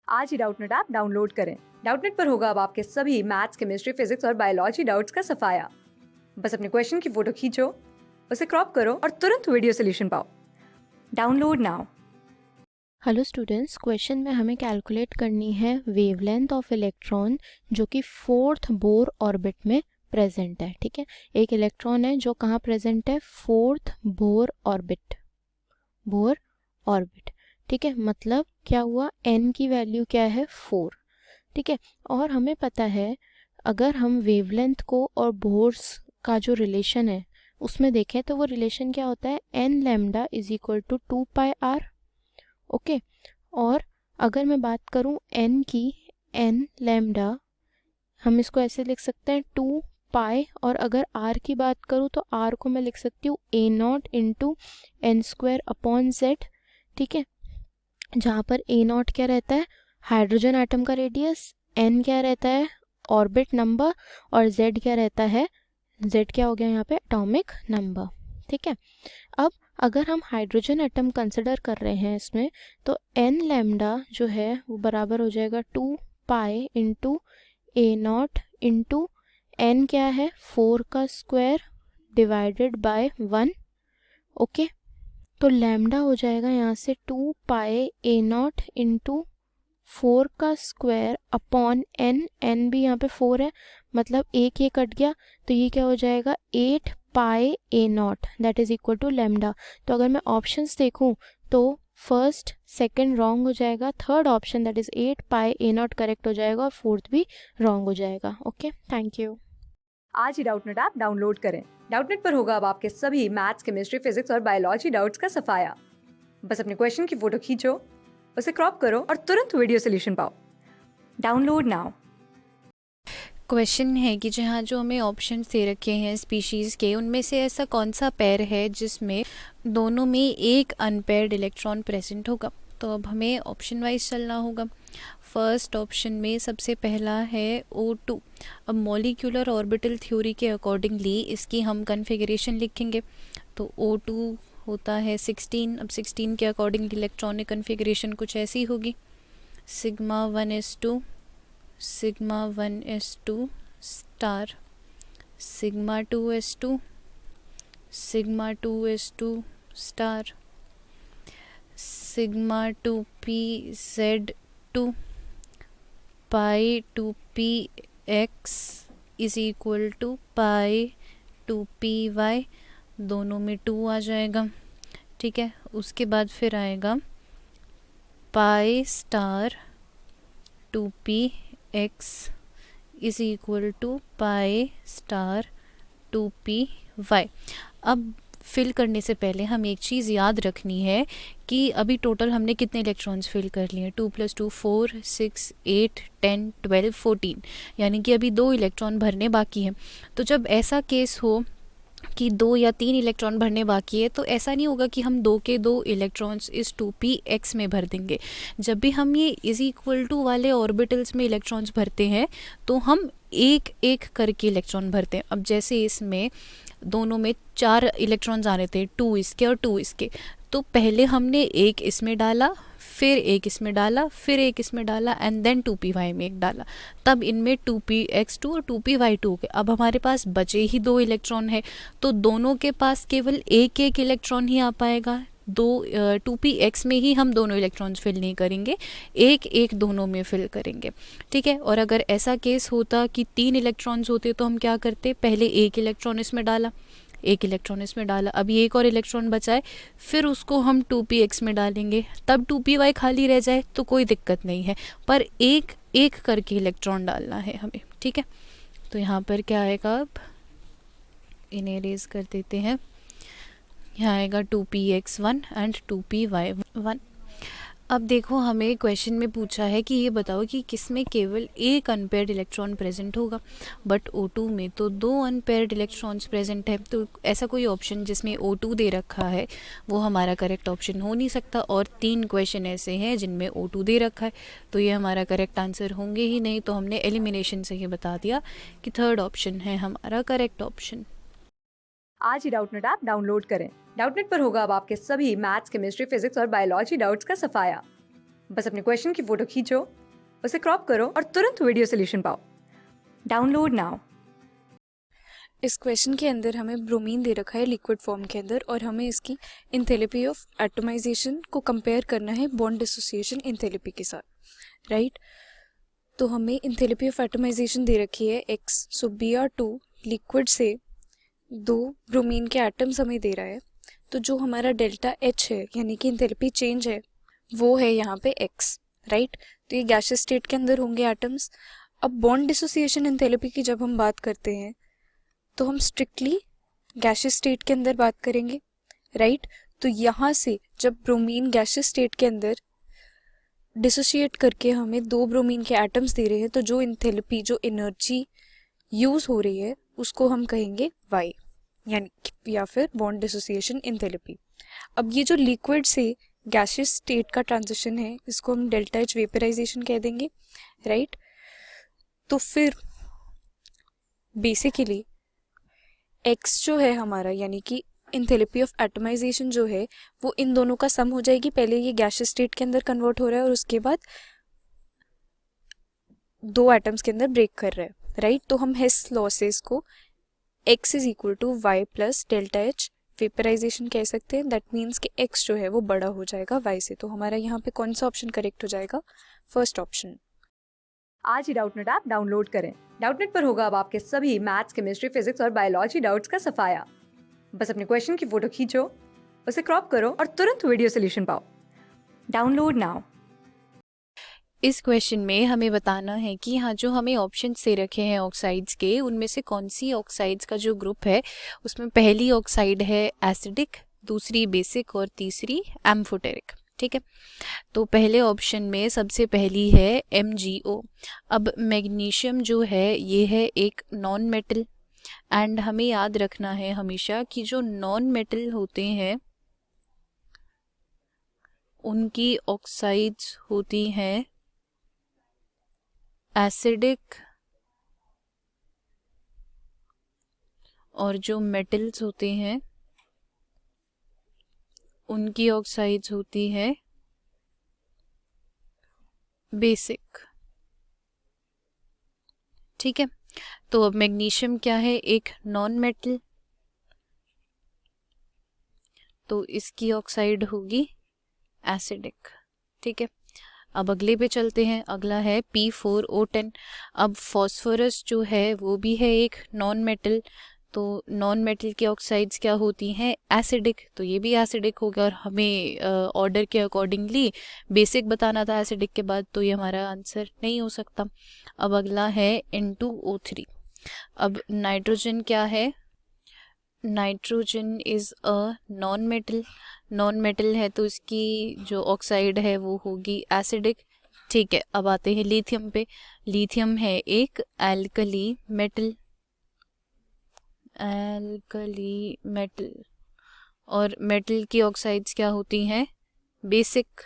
आज ही Doubtnut app download करें। Doubtnut पर होगा अब आपके सभी मैथ्स, केमिस्ट्री, फिजिक्स और बायोलॉजी डाउट्स का सफाया। बस अपने क्वेश्चन की फोटो खींचो, उसे क्रॉप करो और तुरंत वीडियो सोल्यूशन पाओ। Download now. Hello students, question में हमें कैलकुलेट करनी है वेवलेंथ ऑफ इलेक्ट्रॉन जो कि फोर्थ बोर ऑर्बिट में प्रेजेंट है। ठीक है, एक इलेक्ट्रॉन है जो कहाँ प्रेजेंट है? Fourth Bohr orbit. ठीक है, मतलब क्या हुआ? n की वैल्यू क्या है? 4। ठीक है, और हमें पता है अगर हम वेवलेंथ को और बोर्स का जो रिलेशन है उसमें देखें तो वो रिलेशन क्या होता है? n lambda is equal to 2πr। Okay, और अगर मैं बात करूं n की, n लैम्डा हम इसको ऐसे लिख सकते हैं 2 पाई, और अगर r की बात करूं तो r को मैं लिख सकती हूँ a naught into n square upon Z. ठीक है, जहाँ पर a नॉट क्या रहता है? हाइड्रोजन एटम का रेडियस, n क्या रहता है? ऑर्बिट नंबर, और z क्या रहता है? z क्या हो गया यहाँ पे? Atomic number. ठीक है, अब अगर हम हाइड्रोजन एटम कंसिडर कर रहे हैं इसमें, तो n लैम्डा जो है वो बराबर हो जाएगा 2 pi into A naught into n क्या है? 4 का स्क्वायर डिवाइडेड बाय 1। ओके, तो लैम्डा हो जाएगा यहाँ से 2 पाई ए नॉट इंटू 4 का स्क्वायर अपॉन एन। एन भी यहाँ पे 4 है, मतलब एक ये कट गया, तो ये क्या हो जाएगा? 8 pi A naught that is equal to lambda. तो अगर मैं ऑप्शंस देखूं तो फर्स्ट सेकंड रॉन्ग हो जाएगा, third option that is 8 pi A not correct हो जाएगा, और फोर्थ भी रॉन्ग हो जाएगा। Okay, thank you. आज ही डाउटनेट ऐप डाउनलोड करें। डाउटनेट पर होगा अब आपके सभी मैथ्स, केमिस्ट्री, फिजिक्स और बायोलॉजी डाउट्स का सफाया। बस अपने क्वेश्चन की फोटो खींचो, उसे क्रॉप करो और तुरंत वीडियो सोल्यूशन पाओ। Download now. क्वेश्चन है कि जहाँ जो हमें ऑप्शन दे रखे हैं स्पीशीज़ के, उनमें से ऐसा कौन सा पेयर है जिसमें दोनों में एक अनपेयर्ड इलेक्ट्रॉन प्रेजेंट होगा। तो अब हमें ऑप्शन वाइज चलना होगा। फर्स्ट ऑप्शन में सबसे पहला है O2। अब मॉलिक्यूलर ऑर्बिटल थ्योरी के अकॉर्डिंगली इसकी हम कन्फिगरेशन लिखेंगे। तो O2 होता है 16। अब 16 के अकॉर्डिंगली इलेक्ट्रॉनिक कन्फिगरेशन कुछ ऐसी होगी: sigma 1s2, sigma 1s2 star, sigma 2s2, sigma 2s2 star, sigma 2pz2, pi 2px is equal to pi 2py। दोनों में 2 आ जाएगा। ठीक है, उसके बाद फिर आएगा pi star 2p x is equal to pi star 2py। अब फिल करने से पहले हम एक चीज़ याद रखनी है कि अभी टोटल हमने कितने इलेक्ट्रॉन्स फिल कर लिए हैं? 2 + 2 4, 6 8 10 12 14, यानी कि अभी 2 इलेक्ट्रॉन भरने बाकी हैं। तो जब ऐसा केस हो कि 2 या 3 इलेक्ट्रॉन भरने बाकी है, तो ऐसा नहीं होगा कि हम 2 के 2 इलेक्ट्रॉन्स इस 2px में भर देंगे। जब भी हम ये इज इक्वल टू वाले ऑर्बिटल्स में इलेक्ट्रॉन्स भरते हैं तो हम एक एक करके इलेक्ट्रॉन भरते हैं। अब जैसे इसमें दोनों में 4 इलेक्ट्रॉन्स आ रहे थे, 2 इसके और 2 इसके, तो पहले हमने एक इसमें डाला, फिर एक इसमें डाला, फिर एक इसमें डाला, एंड देन 2py में एक डाला। तब इनमें 2px2 और 2py2 हो गए। अब हमारे पास बचे ही 2 इलेक्ट्रॉन है, तो दोनों के पास केवल एक एक इलेक्ट्रॉन ही आ पाएगा। 2px में ही हम दोनों इलेक्ट्रॉन्स फिल नहीं करेंगे, एक एक दोनों में फिल करेंगे। ठीक है, और अगर ऐसा केस होता कि 3 इलेक्ट्रॉन्स होते तो हम क्या करते? पहले एक इलेक्ट्रॉन इसमें डाला, एक इलेक्ट्रॉन इसमें डाला, अभी एक और इलेक्ट्रॉन बचाए, फिर उसको हम 2px में डालेंगे, तब 2py खाली रह जाए तो कोई दिक्कत नहीं है, पर एक एक करके इलेक्ट्रॉन डालना है हमें। ठीक है, तो यहाँ पर क्या आएगा? अब इन्हें रेज कर देते हैं। यहाँ आएगा 2px1 एंड 2py1। अब देखो, हमें क्वेश्चन में पूछा है कि ये बताओ कि किसमें केवल एक अनपेयर्ड इलेक्ट्रॉन प्रेजेंट होगा, बट O2 में तो 2 अनपेयर्ड इलेक्ट्रॉन्स प्रेजेंट है। तो ऐसा कोई ऑप्शन जिसमें O2 दे रखा है वो हमारा करेक्ट ऑप्शन हो नहीं सकता, और 3 क्वेश्चन ऐसे हैं जिनमें O2 दे रखा है, तो ये हमारा करेक्ट आंसर होंगे ही नहीं। तो हमने एलिमिनेशन से ही बता दिया कि थर्ड ऑप्शन है हमारा करेक्ट ऑप्शन। आज ही डाउटनेट ऐप डाउनलोड करें। डाउटनेट पर होगा अब आपके सभी मैथ्स, केमिस्ट्री, फिजिक्स और बायोलॉजी डाउट्स का सफाया। बस अपने क्वेश्चन की फोटो खींचो, उसे क्रॉप करो और तुरंत वीडियो सोल्यूशन पाओ। Download now. इस क्वेश्चन के अंदर हमें ब्रोमीन दे रखा है लिक्विड फॉर्म के अंदर और हमें इसकी इंथैल्पी ऑफ एटमाइजेशन को कंपेयर करना है बॉन्ड डिसोसिएशन इंथैल्पी के साथ, राइट। तो हमें इंथैल्पी ऑफ एटमाइजेशन दे रखी है x। सो Br2 लिक्विड से 2 ब्रोमीन के एटम्स हमें दे रहा है, तो जो हमारा डेल्टा H है यानी कि इंथैल्पी चेंज है वो है यहाँ पे x, राइट। तो ये गैसियस स्टेट के अंदर होंगे एटम्स। अब बॉन्ड डिसोसिएशन इंथैल्पी की जब हम बात करते हैं तो हम स्ट्रिक्टली गैसियस स्टेट के अंदर बात करेंगे, राइट। तो यहाँ से जब ब्रोमीन गैसियस स्टेट के अंदर डिसोशिएट करके हमें 2 ब्रोमीन के एटम्स दे रहे हैं, तो जो इंथैल्पी, जो एनर्जी यूज़ हो रही है उसको हम कहेंगे y, यानी या फिर बॉन्ड डिसोसिएशन इंथैल्पी। अब ये जो लिक्विड से गैसियस स्टेट का ट्रांजिशन है इसको हम डेल्टा H वेपराइजेशन कह देंगे, राइट। तो फिर बेसिकली x जो है हमारा यानी कि इंथैल्पी ऑफ एटमाइजेशन जो है वो इन दोनों का सम हो जाएगी। पहले ये गैसियस स्टेट के अंदर कन्वर्ट हो रहा है और उसके बाद 2 एटम्स के अंदर ब्रेक कर रहा है, राइट। तो हम हेस लॉ से इसको x is equal to y plus delta H vaporisation कह सकते हैं। दैट मीन्स कि x जो है वो बड़ा हो जाएगा y से। तो हमारा यहाँ पे कौन सा ऑप्शन करेक्ट हो जाएगा? First option. आज ही डाउटनेट ऐप डाउनलोड करें। डाउटनेट पर होगा अब आपके सभी मैथ्स, केमिस्ट्री, फिजिक्स और बायोलॉजी डाउट्स का सफाया। बस अपने क्वेश्चन की फोटो खींचो, उसे क्रॉप करो और तुरंत वीडियो सोल्यूशन पाओ। Download now. इस क्वेश्चन में हमें बताना है कि हाँ, जो हमें ऑप्शन दे रखे हैं ऑक्साइड्स के, उनमें से कौन सी ऑक्साइड्स का जो ग्रुप है उसमें पहली ऑक्साइड है एसिडिक, दूसरी बेसिक और तीसरी एम्फोटेरिक, ठीक है। तो पहले ऑप्शन में सबसे पहली है MgO। अब मैग्नीशियम जो है ये है एक नॉन मेटल, एंड हमें याद रखना है हमेशा कि जो नॉन मेटल होते हैं उनकी ऑक्साइड्स होती हैं एसिडिक, और जो मेटल्स होते हैं उनकी ऑक्साइड्स होती है बेसिक, ठीक है। तो अब मैग्नीशियम क्या है? एक नॉन मेटल, तो इसकी ऑक्साइड होगी एसिडिक, ठीक है। अब अगले पे चलते हैं। अगला है P4O10। अब फॉस्फोरस जो है वो भी है एक नॉन मेटल, तो नॉन मेटल की ऑक्साइड्स क्या होती हैं? एसिडिक, तो ये भी एसिडिक हो गया। और हमें ऑर्डर के अकॉर्डिंगली बेसिक बताना था एसिडिक के बाद, तो ये हमारा आंसर नहीं हो सकता। अब अगला है N2O3। अब नाइट्रोजन क्या है? Nitrogen is a non metal, non metal है तो इसकी जो ऑक्साइड है वो होगी एसिडिक, ठीक है। अब आते हैं लिथियम पे। लिथियम है एक एल्कली मेटल, एल्कली मेटल, और मेटल की ऑक्साइड्स क्या होती हैं? बेसिक,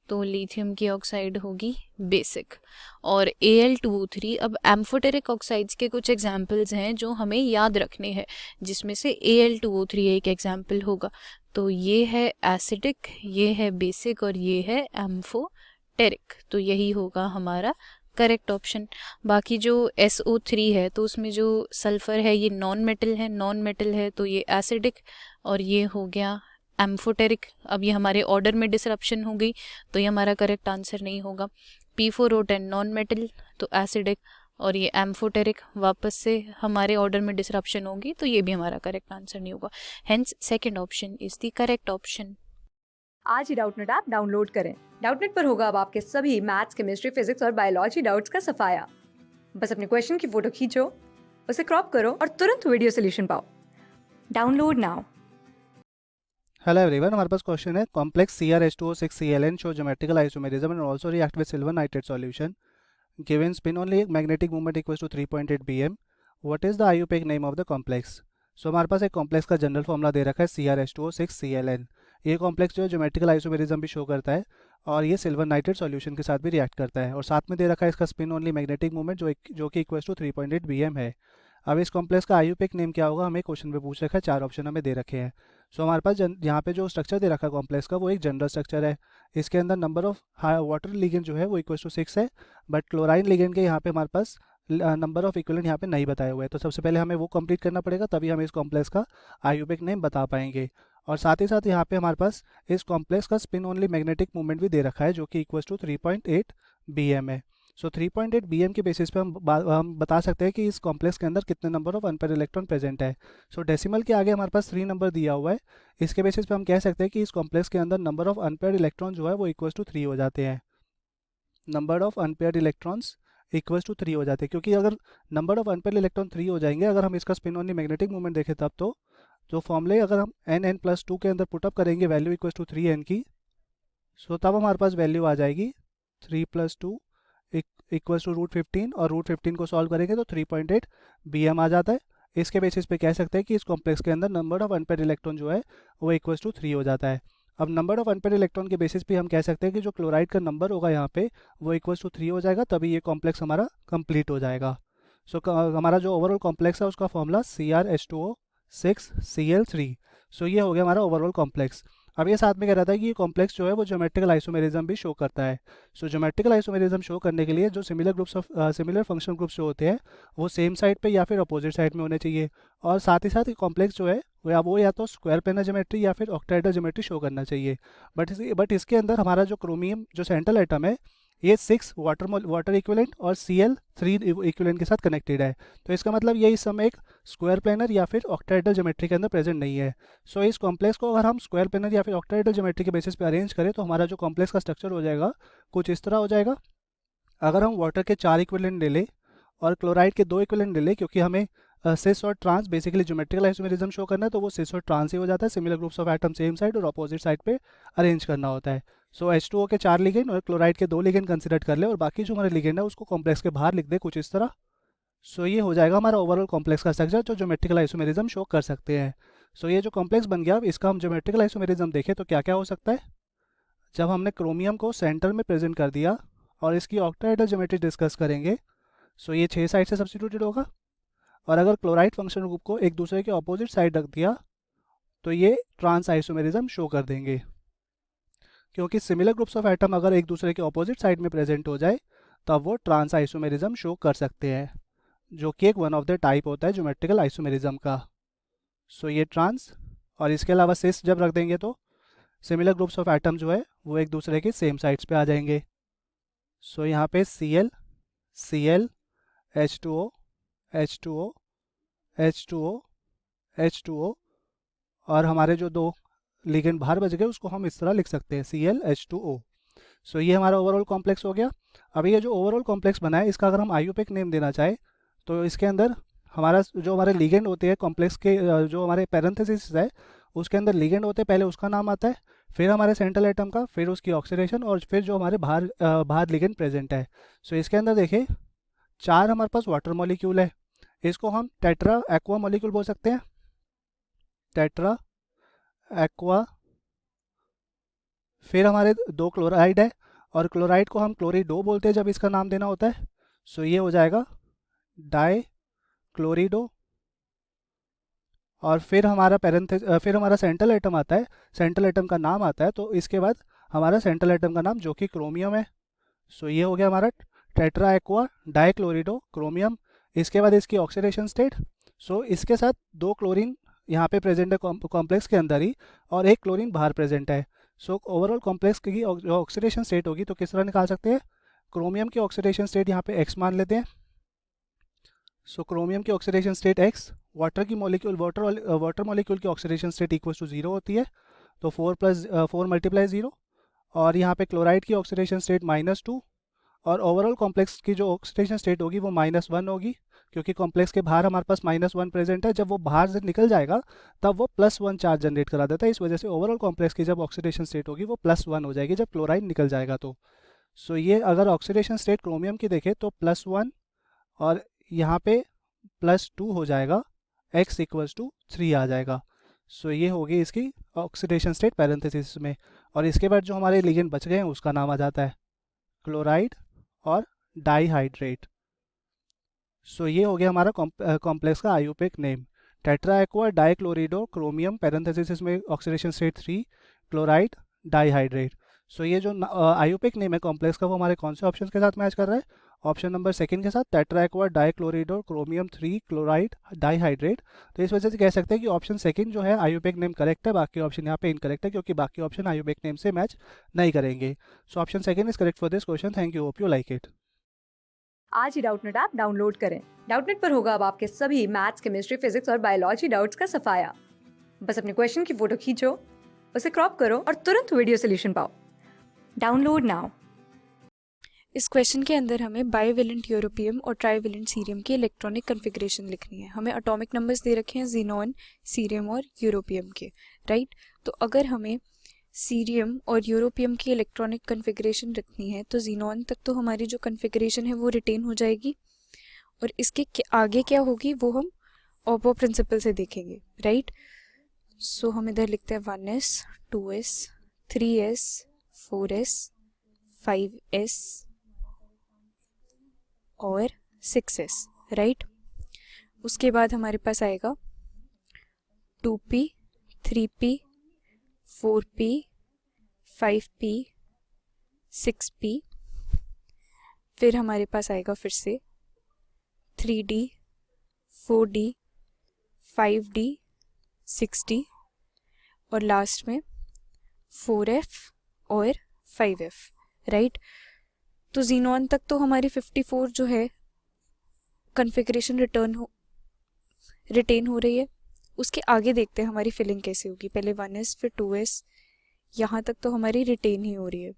तो लिथियम की ऑक्साइड होगी बेसिक। और Al2O3। अब एम्फोटेरिक ऑक्साइड्स के कुछ एग्जाम्पल्स हैं जो हमें याद रखने हैं, जिसमें से Al2O3 एक एग्जाम्पल होगा। तो ये है एसिडिक, ये है बेसिक और ये है एम्फोटेरिक, तो यही होगा हमारा करेक्ट ऑप्शन। बाकी जो SO3 है तो उसमें जो सल्फर है ये नॉन मेटल है, नॉन मेटल है तो ये एसिडिक और ये हो गया एम्फोटेरिक। अब ये हमारे ऑर्डर में डिसरप्शन हो गई तो ये हमारा करेक्ट आंसर नहीं होगा। P4O10 नॉन मेटल तो एसिडिक, और ये एम्फोटेरिक वापस से हमारे ऑर्डर में डिसरप्शन होगी तो ये भी हमारा करेक्ट आंसर नहीं होगा। Hence second option is the correct option. आज ही डाउटनेट ऐप डाउनलोड करें। डाउटनेट पर होगा अब आपके सभी मैथ्स, केमिस्ट्री, फिजिक्स और बायोलॉजी डाउट्स का सफाया। बस अपने क्वेश्चन की फोटो खींचो, उसे क्रॉप करो और तुरंत वीडियो सोल्यूशन पाओ। Download now. हेलो एवरीवन, हमारे पास क्वेश्चन है complex CrH2O6Cln show geometrical isomerism and also react with silver nitrate solution given spin only magnetic movement equals to 3.8 bm। What is the IUPAC name of the complex? So हमारे पास एक complex का general formula दे रखा है CrH2O6Cln। ये complex जो है geometrical isomerism भी शो करता है और ये सिल्वर नाइट्रेट सॉल्यूशन के साथ भी रिएक्ट करता है, और साथ में दे रखा है इसका स्पिन ओनली मैग्नेटिक मूवमेंट जो कि इक्वल्स टू 3.8 bm है। अब इस कॉम्प्लेक्स का आईयूपैक नेम क्या होगा, हमें क्वेश्चन में पूछ रखा है, 4 ऑप्शन हमें दे रखे हैं। सो हमारे पास यहाँ पे जो स्ट्रक्चर दे रखा है कॉम्प्लेक्स का वो एक जनरल स्ट्रक्चर है। इसके अंदर नंबर ऑफ वाटर लिगेंड जो है वो इक्वल टू 6 है, बट क्लोराइन लिगेंड के यहाँ पे हमारे पास नंबर ऑफ इक्विवेलेंट यहाँ पे नहीं बताए हुए हैं। तो सबसे पहले हमें वो कंप्लीट करना पड़ेगा, तभी हम इस कॉम्प्लेक्स का आईयूपीएक नेम बता पाएंगे। और साथ ही साथ यहाँ पे हमारे पास इस कॉम्प्लेक्स का स्पिन ओनली मैग्नेटिक मूवमेंट भी दे रखा है जो कि इक्वल टू 3.8 BM है। सो 3.8 BM के बेसिस पे हम बता सकते हैं कि इस कॉम्प्लेक्स के अंदर कितने number of unpaired electron present है। सो डेसिमल के आगे हमारे पास 3 नंबर दिया हुआ है। इसके बेसिस पे हम कह सकते हैं कि इस कॉम्प्लेक्स के अंदर नंबर ऑफ अनपेयर्ड इलेक्ट्रॉन जो है वो इक्वल टू 3 हो जाते हैं। Number of unpaired electrons equals to 3 हो जाते हैं, क्योंकि अगर नंबर ऑफ अनपेयर्ड इलेक्ट्रॉन 3 हो जाएंगे, अगर हम इसका स्पिन ओनली मैग्नेटिक मूवमेंट देखें तब तो जो फॉर्मूले अगर हम n+2 के अंदर पुटअप करेंगे वैल्यू इक्वल्स टू 3n की, सो तब हमारे पास वैल्यू आ जाएगी 3+2 इक्वल्स टू √15, और √15 को सॉल्व करेंगे तो 3.8 BM आ जाता है। इसके बेसिस पे कह सकते हैं कि इस कॉम्प्लेक्स के अंदर नंबर ऑफ अनपेयर्ड इलेक्ट्रॉन जो है वो इक्वल्स टू 3 हो जाता है। अब नंबर ऑफ अनपेयर्ड इलेक्ट्रॉन के बेसिस पे हम कह सकते हैं कि जो क्लोराइड का नंबर होगा यहाँ पे वो इक्वल्स टू 3 हो जाएगा, तभी ये कॉम्प्लेक्स हमारा कंप्लीट हो जाएगा। सो हमारा जो ओवरऑल कॉम्प्लेक्स है उसका फॉर्मूला CrH2O6Cl3। सो ये हो गया हमारा ओवरऑल कॉम्प्लेक्स। अब ये साथ में कह रहा था कि ये कॉम्प्लेक्स जो है वो ज्योमेट्रिकल आइसोमेरिज्म भी शो करता है। सो ज्योमेट्रिकल आइसोमेरिज्म शो करने के लिए जो सिमिलर फंक्शनल ग्रुप्स जो होते हैं वो सेम साइड पे या फिर अपोजिट साइड में होने चाहिए, और साथ ही साथ ये कॉम्प्लेक्स जो है वो या तो स्क्वायर प्लेनर ज्योमेट्री या फिर ऑक्टाहेड्रल ज्योमेट्री शो करना चाहिए। बट इसके अंदर हमारा जो क्रोमियम जो सेंट्रल एटम है ये 6 वाटर इक्विवेलेंट और Cl3 इक्विवेलेंट के साथ कनेक्टेड है। तो इसका मतलब ये इस समय एक स्क्वायर प्लेनर या फिर ऑक्टाहेड्रल ज्योमेट्री के अंदर प्रेजेंट नहीं है। सो इस कॉम्प्लेक्स को अगर हम स्क्वायर प्लेनर या फिर ऑक्टाहेड्रल ज्योमेट्री के बेसिस पे अरेंज करें तो हमारा जो कॉम्प्लेक्स का स्ट्रक्चर हो जाएगा कुछ इस तरह हो जाएगा। अगर हम वाटर के 4 इक्विवेलेंट ले लें और क्लोराइड के 2 इक्विवेलेंट ले लें, क्योंकि हमें सिस और trans basically geometrical isomerism show करना है, तो वो सिस और ट्रांस ही हो जाता है। Similar groups of atom same side और अपोजिट साइड पे अरेंज करना होता है। सो H2O के 4 लिगेंड और क्लोराइड के 2 लिगेंड कंसिडर कर ले, और बाकी जो हमारे लिगेंड है उसको कॉम्प्लेक्स के बाहर लिख दे कुछ इस तरह। सो ये हो जाएगा हमारा ओवरऑल कॉम्प्लेक्स का स्ट्रक्चर जो ज्योमेट्रिकल आइसोमेरिज्म शो कर सकते हैं। सो ये जो कॉम्प्लेक्स बन गया, अब इसका हम ज्योमेट्रिकल आइसोमेरिज्म देखें तो क्या क्या हो सकता है। जब हमने क्रोमियम को सेंटर में प्रेजेंट कर दिया और इसकी ऑक्टाहेड्रल ज्योमेट्री डिस्कस करेंगे, सो ये 6 साइड से सब्स्टिट्यूटेड होगा। और अगर क्लोराइड फंक्शनल ग्रुप को एक दूसरे के ऑपोजिट साइड रख दिया तो ये ट्रांस आइसोमेरिज्म शो कर देंगे, क्योंकि सिमिलर ग्रुप्स ऑफ एटम अगर एक दूसरे के ऑपोजिट साइड में प्रेजेंट हो जाए तब वो ट्रांस आइसोमेरिज्म शो कर सकते हैं, जो कि एक वन ऑफ द टाइप होता है ज्योमेट्रिकल आइसोमेरिज्म का। सो ये ट्रांस, और इसके अलावा सिस जब रख देंगे तो सिमिलर ग्रुप्स ऑफ एटम जो है वो एक दूसरे के सेम साइड्स पे आ जाएंगे। सो यहाँ पे Cl, Cl, H2O, H2O, H2O, H2O, और हमारे जो 2 लिगेंड बाहर बच गए उसको हम इस तरह लिख सकते हैं ClH2O। सो ये हमारा ओवरऑल कॉम्प्लेक्स हो गया। अब ये जो ओवरऑल कॉम्प्लेक्स बना है इसका अगर हम आईयूपीएक नेम देना चाहे तो इसके अंदर हमारे लिगेंड होते हैं कॉम्प्लेक्स के, जो हमारे पैरेंथेसिस है उसके अंदर लिगेंड होते हैं, पहले उसका नाम आता है, फिर हमारे सेंट्रल एटम का, फिर उसकी ऑक्सीडेशन, और फिर जो हमारे बाहर लिगेंड प्रेजेंट है। सो इसके अंदर देखिए 4 हमारे पास वाटर मॉलिक्यूल है, इसको हम टेट्रा एक्वा मॉलिक्यूल बोल सकते हैं, टेट्रा एक्वा। फिर हमारे 2 क्लोराइड है और क्लोराइड को हम क्लोरिडो बोलते हैं जब इसका नाम देना होता है। सो ये हो जाएगा डाई क्लोरिडो। और फिर हमारा सेंट्रल एटम आता है, सेंट्रल एटम का नाम आता है, तो इसके बाद हमारा सेंट्रल एटम का नाम जो कि क्रोमियम है। सो ये हो गया हमारा टेट्रा एक्वा डाई क्लोरिडो क्रोमियम। इसके बाद इसकी ऑक्सीडेशन स्टेट, सो इसके साथ 2 क्लोरीन यहाँ पे प्रेजेंट है कॉम्प्लेक्स के अंदर ही, और 1 क्लोरीन बाहर प्रेजेंट है। सो ओवरऑल कॉम्प्लेक्स की जो ऑक्सीडेशन स्टेट होगी तो किस तरह निकाल सकते हैं। क्रोमियम की ऑक्सीडेशन स्टेट यहाँ पे x मान लेते हैं। सो क्रोमियम की oxidation state x, water molecule की ऑक्सीडेशन स्टेट इक्वल टू 0 होती है, तो 4 × 0, और यहाँ पे क्लोराइड की ऑक्सीडेशन स्टेट -2, और ओवरऑल कॉम्प्लेक्स की जो ऑक्सीडेशन स्टेट होगी वो -1 होगी, क्योंकि कॉम्प्लेक्स के बाहर हमारे पास -1 प्रेजेंट है। जब वो बाहर से निकल जाएगा तब वो +1 चार्ज जनरेट करा देता है, इस वजह से ओवरऑल कॉम्प्लेक्स की जब ऑक्सीडेशन स्टेट होगी वो +1 हो जाएगी जब क्लोराइड निकल जाएगा तो। सो ये अगर ऑक्सीडेशन स्टेट क्रोमियम की देखें तो +1 और यहाँ पे +2 हो जाएगा, x = 3 आ जाएगा। सो ये होगी इसकी ऑक्सीडेशन स्टेट पैरेंथेसिस में, और इसके बाद जो हमारे लिगेंड बच गए हैं उसका नाम आ जाता है क्लोराइड और डाईहाइड्रेट। सो ये हो गया हमारा कॉम्प्लेक्स का IUPAC name. Tetra aqua डाइक्लोरिडो chromium parenthesis में ऑक्सीडेशन स्टेट 3 क्लोराइड डाइहाइड्रेट। सो ये जो आयुपिक नेम है कॉम्प्लेक्स का वो हमारे कौन से ऑप्शन के साथ मैच कर रहा है? ऑप्शन नंबर सेकंड के साथ, tetra aqua डाइक्लोरिडो chromium 3 chloride dihydrate. तो इस वजह से कह सकते हैं कि ऑप्शन सेकंड जो है आयुपिक नेम करेक्ट है, बाकी ऑप्शन यहाँ पे इनकरेक्ट है क्योंकि बाकी ऑप्शन आयुपिक नेम से मैच नहीं करेंगे। So option second is correct for this question. Thank you, hope you like it. आज ही डाउटनेट ऐप डाउनलोड करें। डाउटनेट पर होगा अब आपके सभी मैथ्स, केमिस्ट्री, फिजिक्स और बायोलॉजी डाउट्स का सफाया। बस अपने क्वेश्चन की फोटो खींचो, उसे क्रॉप करो और तुरंत वीडियो सोल्यूशन पाओ। Download now. इस क्वेश्चन के अंदर हमें बाइवेलेंट यूरोपियम और ट्राइवेलेंट सीरियम की इलेक्ट्रॉनिक कन्फिग्रेशन लिखनी है। हमें एटॉमिक नंबर्स दे रखे हैं ज़ीनॉन, सीरियम और यूरोपियम के, राइट। तो अगर हमें सीरियम और यूरोपियम की इलेक्ट्रॉनिक कन्फिग्रेशन रखनी है तो ज़ीनॉन तक तो हमारी जो कन्फिग्रेशन है वो रिटेन हो जाएगी, और इसके आगे क्या होगी वो हम ऑपो प्रिंसिपल से देखेंगे, राइट। सो हम इधर लिखते हैं 1s, 2s, 3s, 4s, 5s और 6s, राइट। उसके बाद हमारे पास आएगा 2p, 3p, 4p, 5p, 6p। फिर हमारे पास आएगा फिर से 3d, 4d, 5d, 6d और लास्ट में 4f और 5f, राइट। तो ज़ीनॉन तक तो हमारी 54 जो है कन्फिग्रेशन रिटेन हो रही है। उसके आगे देखते हैं हमारी फिलिंग कैसे होगी। पहले 1s फिर 2s, यहाँ तक तो हमारी रिटेन ही हो रही है।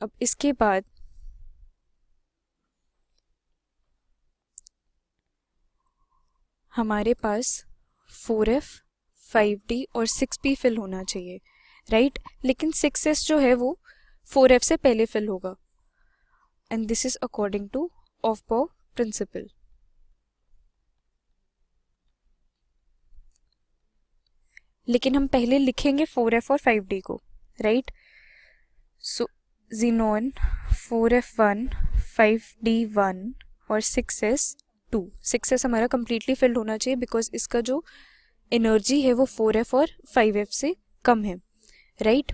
अब इसके बाद हमारे पास 4f, 5d और 6p फिल होना चाहिए, राइट। लेकिन 6s जो है वो 4f से पहले फिल होगा, and this is according to Aufbau principle. लेकिन हम पहले लिखेंगे 4f और 5d को, राइट। सो ज़ीनॉन 4f1, 5d1 और 6s2। 6s हमारा कम्प्लीटली फिल्ड होना चाहिए बिकॉज इसका जो एनर्जी है वो 4f और 5f से कम है, राइट।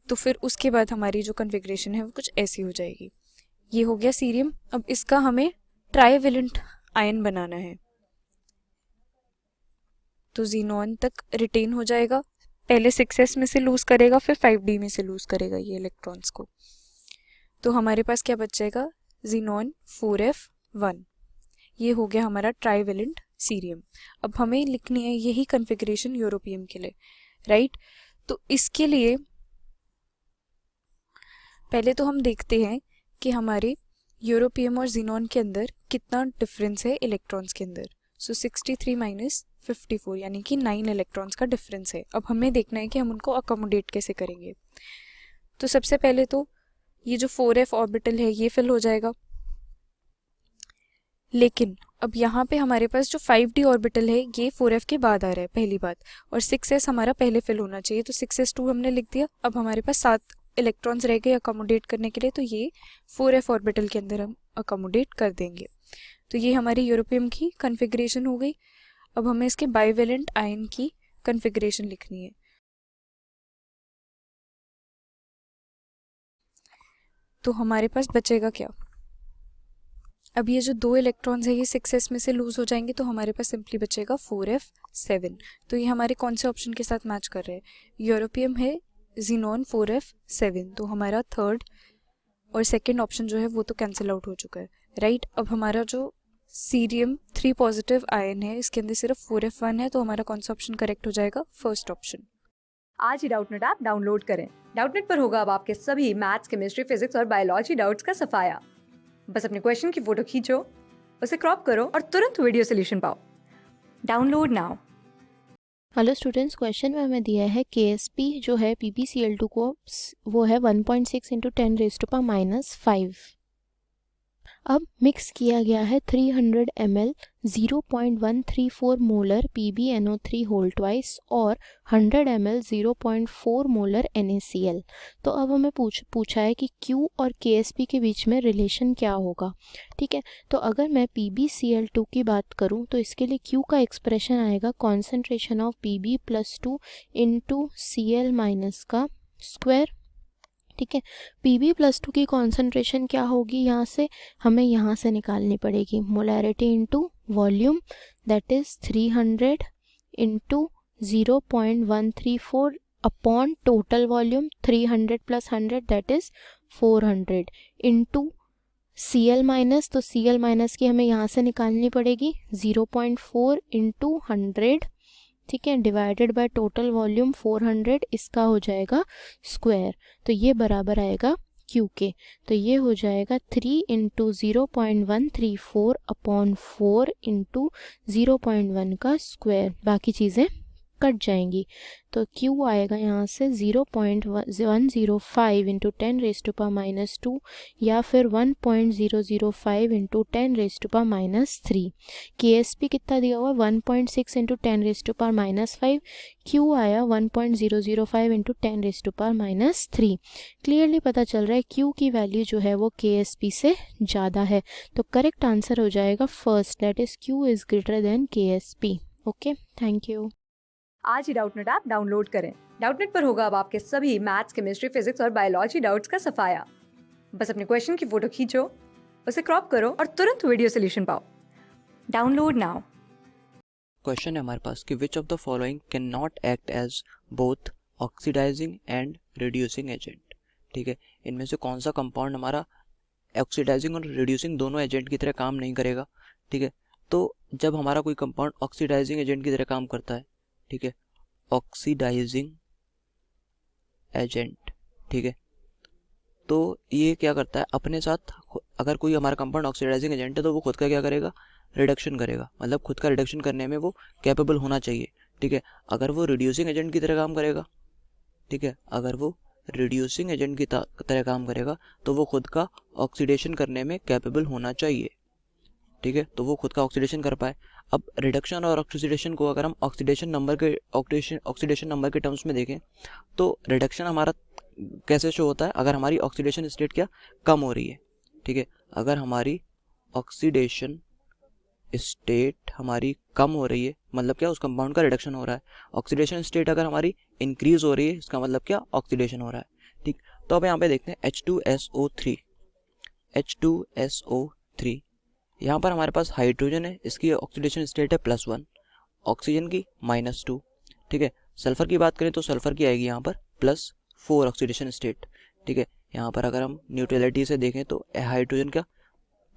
तो फिर उसके बाद हमारी जो कन्फिग्रेशन है वो कुछ ऐसी हो जाएगी। ये हो गया सीरियम। अब इसका हमें ट्राइवेलेंट आयन बनाना है, तो ज़ीनॉन तक रिटेन हो जाएगा। पहले 6s में से लूज करेगा, फिर 5d में से लूज करेगा ये इलेक्ट्रॉन्स को। तो हमारे पास क्या बच जाएगा? Xenon 4f1। ये हो गया हमारा ट्राइवेलेंट सीरियम। अब हमें लिखनी है यही कन्फिग्रेशन यूरोपियम के लिए, राइट। तो इसके लिए पहले तो हम देखते हैं कि हमारे यूरोपियम और ज़ीनॉन के अंदर कितना डिफरेंस है इलेक्ट्रॉन्स के अंदर। सो 63 माइनस 54 यानी कि 9 इलेक्ट्रॉन्स का डिफरेंस है। अब हमें देखना है कि हम उनको अकोमोडेट कैसे करेंगे। तो सबसे पहले तो ये जो 4f ऑर्बिटल है ये फिल हो जाएगा, लेकिन अब यहाँ पे हमारे पास जो 5d ऑर्बिटल है ये 4f के बाद आ रहा है, पहली बात, और 6s हमारा पहले फिल होना चाहिए। तो 6s2 हमने लिख दिया। अब हमारे पास 7 इलेक्ट्रॉन्स रह गए अकोमोडेट करने के लिए, तो ये 4f ऑर्बिटल के अंदर हम अकोमोडेट कर देंगे। तो ये हमारी यूरोपियम की कन्फिग्रेशन हो गई। अब हमें इसके बाइवेलेंट आयन की कन्फिग्रेशन लिखनी है। तो हमारे पास बचेगा क्या? अब ये जो 2 इलेक्ट्रॉन्स है ये 6s में से लूज हो जाएंगे, तो हमारे पास सिंपली बचेगा 4f7। तो ये हमारे कौन से ऑप्शन के साथ मैच कर रहे हैं? यूरोपियम है ज़ीनॉन 4f7, तो हमारा थर्ड और सेकंड ऑप्शन जो है वो तो कैंसिल आउट हो चुका है, राइट। अब हमारा जो सीरियम 3 पॉजिटिव आयन है इसके अंदर सिर्फ 4f1 है, तो हमारा कौन सा ऑप्शन करेक्ट हो जाएगा? First option. आज ही डाउटनेट ऐप डाउनलोड करें। डाउटनेट पर होगा अब आपके सभी मैथ्स, केमिस्ट्री, फिजिक्स और बायोलॉजी डाउट्स का सफाया। बस अपने क्वेश्चन की फोटो खींचो, उसे क्रॉप करो और तुरंत वीडियो सोल्यूशन पाओ। Download now. Hello students, question में हमें दिया है KSP जो है PbCl2 को वो है 1.6 × 10⁻⁵ अब मिक्स किया गया है 300 ml 0.134 molar PbNO3 whole twice और 100 ml 0.4 मोलर NaCl। तो अब हमें पूछा है कि Q और KSP के बीच में रिलेशन क्या होगा। ठीक है, तो अगर मैं PbCl2 की बात करूं तो इसके लिए Q का एक्सप्रेशन आएगा concentration of Pb+2 into Cl minus का स्क्वायर। ठीक है, Pb+2 की कॉन्सेंट्रेशन क्या होगी, यहाँ से हमें यहाँ से निकालनी पड़ेगी molarity into volume, that is 300 into 0.134 upon total volume 300 plus 100 that is 400 into Cl minus, तो Cl माइनस की हमें यहाँ से निकालनी पड़ेगी 0.4 इंटू 100, ठीक है, डिवाइडेड बाय टोटल वॉल्यूम 400, इसका हो जाएगा स्क्वायर, तो ये बराबर आएगा Q के। तो ये हो जाएगा 3 इंटू 0.134 अपॉन 4 इंटू 0.1 का स्क्वायर, बाकी चीज़ें कट जाएंगी। तो Q आएगा यहाँ से 0.105 इंटू 10⁻⁻² या फिर 1.005 इंटू 10⁻⁻3। KSP कितना दिया हुआ 1.6 इंटू 10⁻⁻5, Q आया 1.005 इंटू 10⁻⁻3। क्लियरली पता चल रहा है Q की वैल्यू जो है वो KSP से ज़्यादा है, तो करेक्ट आंसर हो जाएगा first, that is Q is greater than KSP। Okay, thank you. आज ही डाउटनेट ऐप डाउनलोड करें। डाउटनेट पर होगा अब आपके सभी मैथ्स, केमिस्ट्री, फिजिक्स और बायोलॉजी डाउट्स का सफाया। बस अपने क्वेश्चन की फोटो खींचो, उसे क्रॉप करो और तुरंत वीडियो सोल्यूशन पाओ। Download now. क्वेश्चन है हमारे पास कि which of the following cannot act as both oxidising and reducing agent. ठीक है, इनमें से कौन सा कंपाउंड हमारा ऑक्सीडाइजिंग और रिड्यूसिंग दोनों एजेंट की तरह काम नहीं करेगा। ठीक है, तो जब हमारा कोई कंपाउंड ऑक्सीडाइजिंग एजेंट की तरह काम करता है, ठीक है, ऑक्सीडाइजिंग एजेंट, ठीक है, तो ये क्या करता है अपने साथ, अगर कोई हमारा कंपाउंड ऑक्सीडाइजिंग एजेंट है तो वो खुद का क्या करेगा, रिडक्शन करेगा, मतलब खुद का रिडक्शन करने में वो कैपेबल होना चाहिए। ठीक है, अगर वो रिड्यूसिंग एजेंट की तरह काम करेगा, ठीक है, अगर वो रिड्यूसिंग एजेंट की तरह काम करेगा तो वो खुद का ऑक्सीडेशन करने में कैपेबल होना चाहिए। ठीक है, तो वो खुद का ऑक्सीडेशन कर पाए। अब रिडक्शन और ऑक्सीडेशन को अगर हम ऑक्सीडेशन नंबर के टर्म्स में देखें तो रिडक्शन हमारा कैसे शो होता है, अगर हमारी ऑक्सीडेशन स्टेट क्या कम हो रही है। ठीक है, अगर हमारी ऑक्सीडेशन स्टेट हमारी कम हो रही है मतलब क्या, उस कंपाउंड का रिडक्शन हो रहा है। ऑक्सीडेशन स्टेट अगर हमारी इंक्रीज हो रही है, इसका मतलब क्या, ऑक्सीडेशन हो रहा है। ठीक, तो अब यहाँ पे देखते हैं H2SO3 यहाँ पर हमारे पास हाइड्रोजन है, इसकी ऑक्सीडेशन स्टेट है +1, ऑक्सीजन की -2। ठीक है, सल्फर की बात करें तो सल्फर की आएगी यहाँ पर +4 ऑक्सीडेशन स्टेट। ठीक है, यहाँ पर अगर हम न्यूट्रलिटी से देखें तो हाइड्रोजन क्या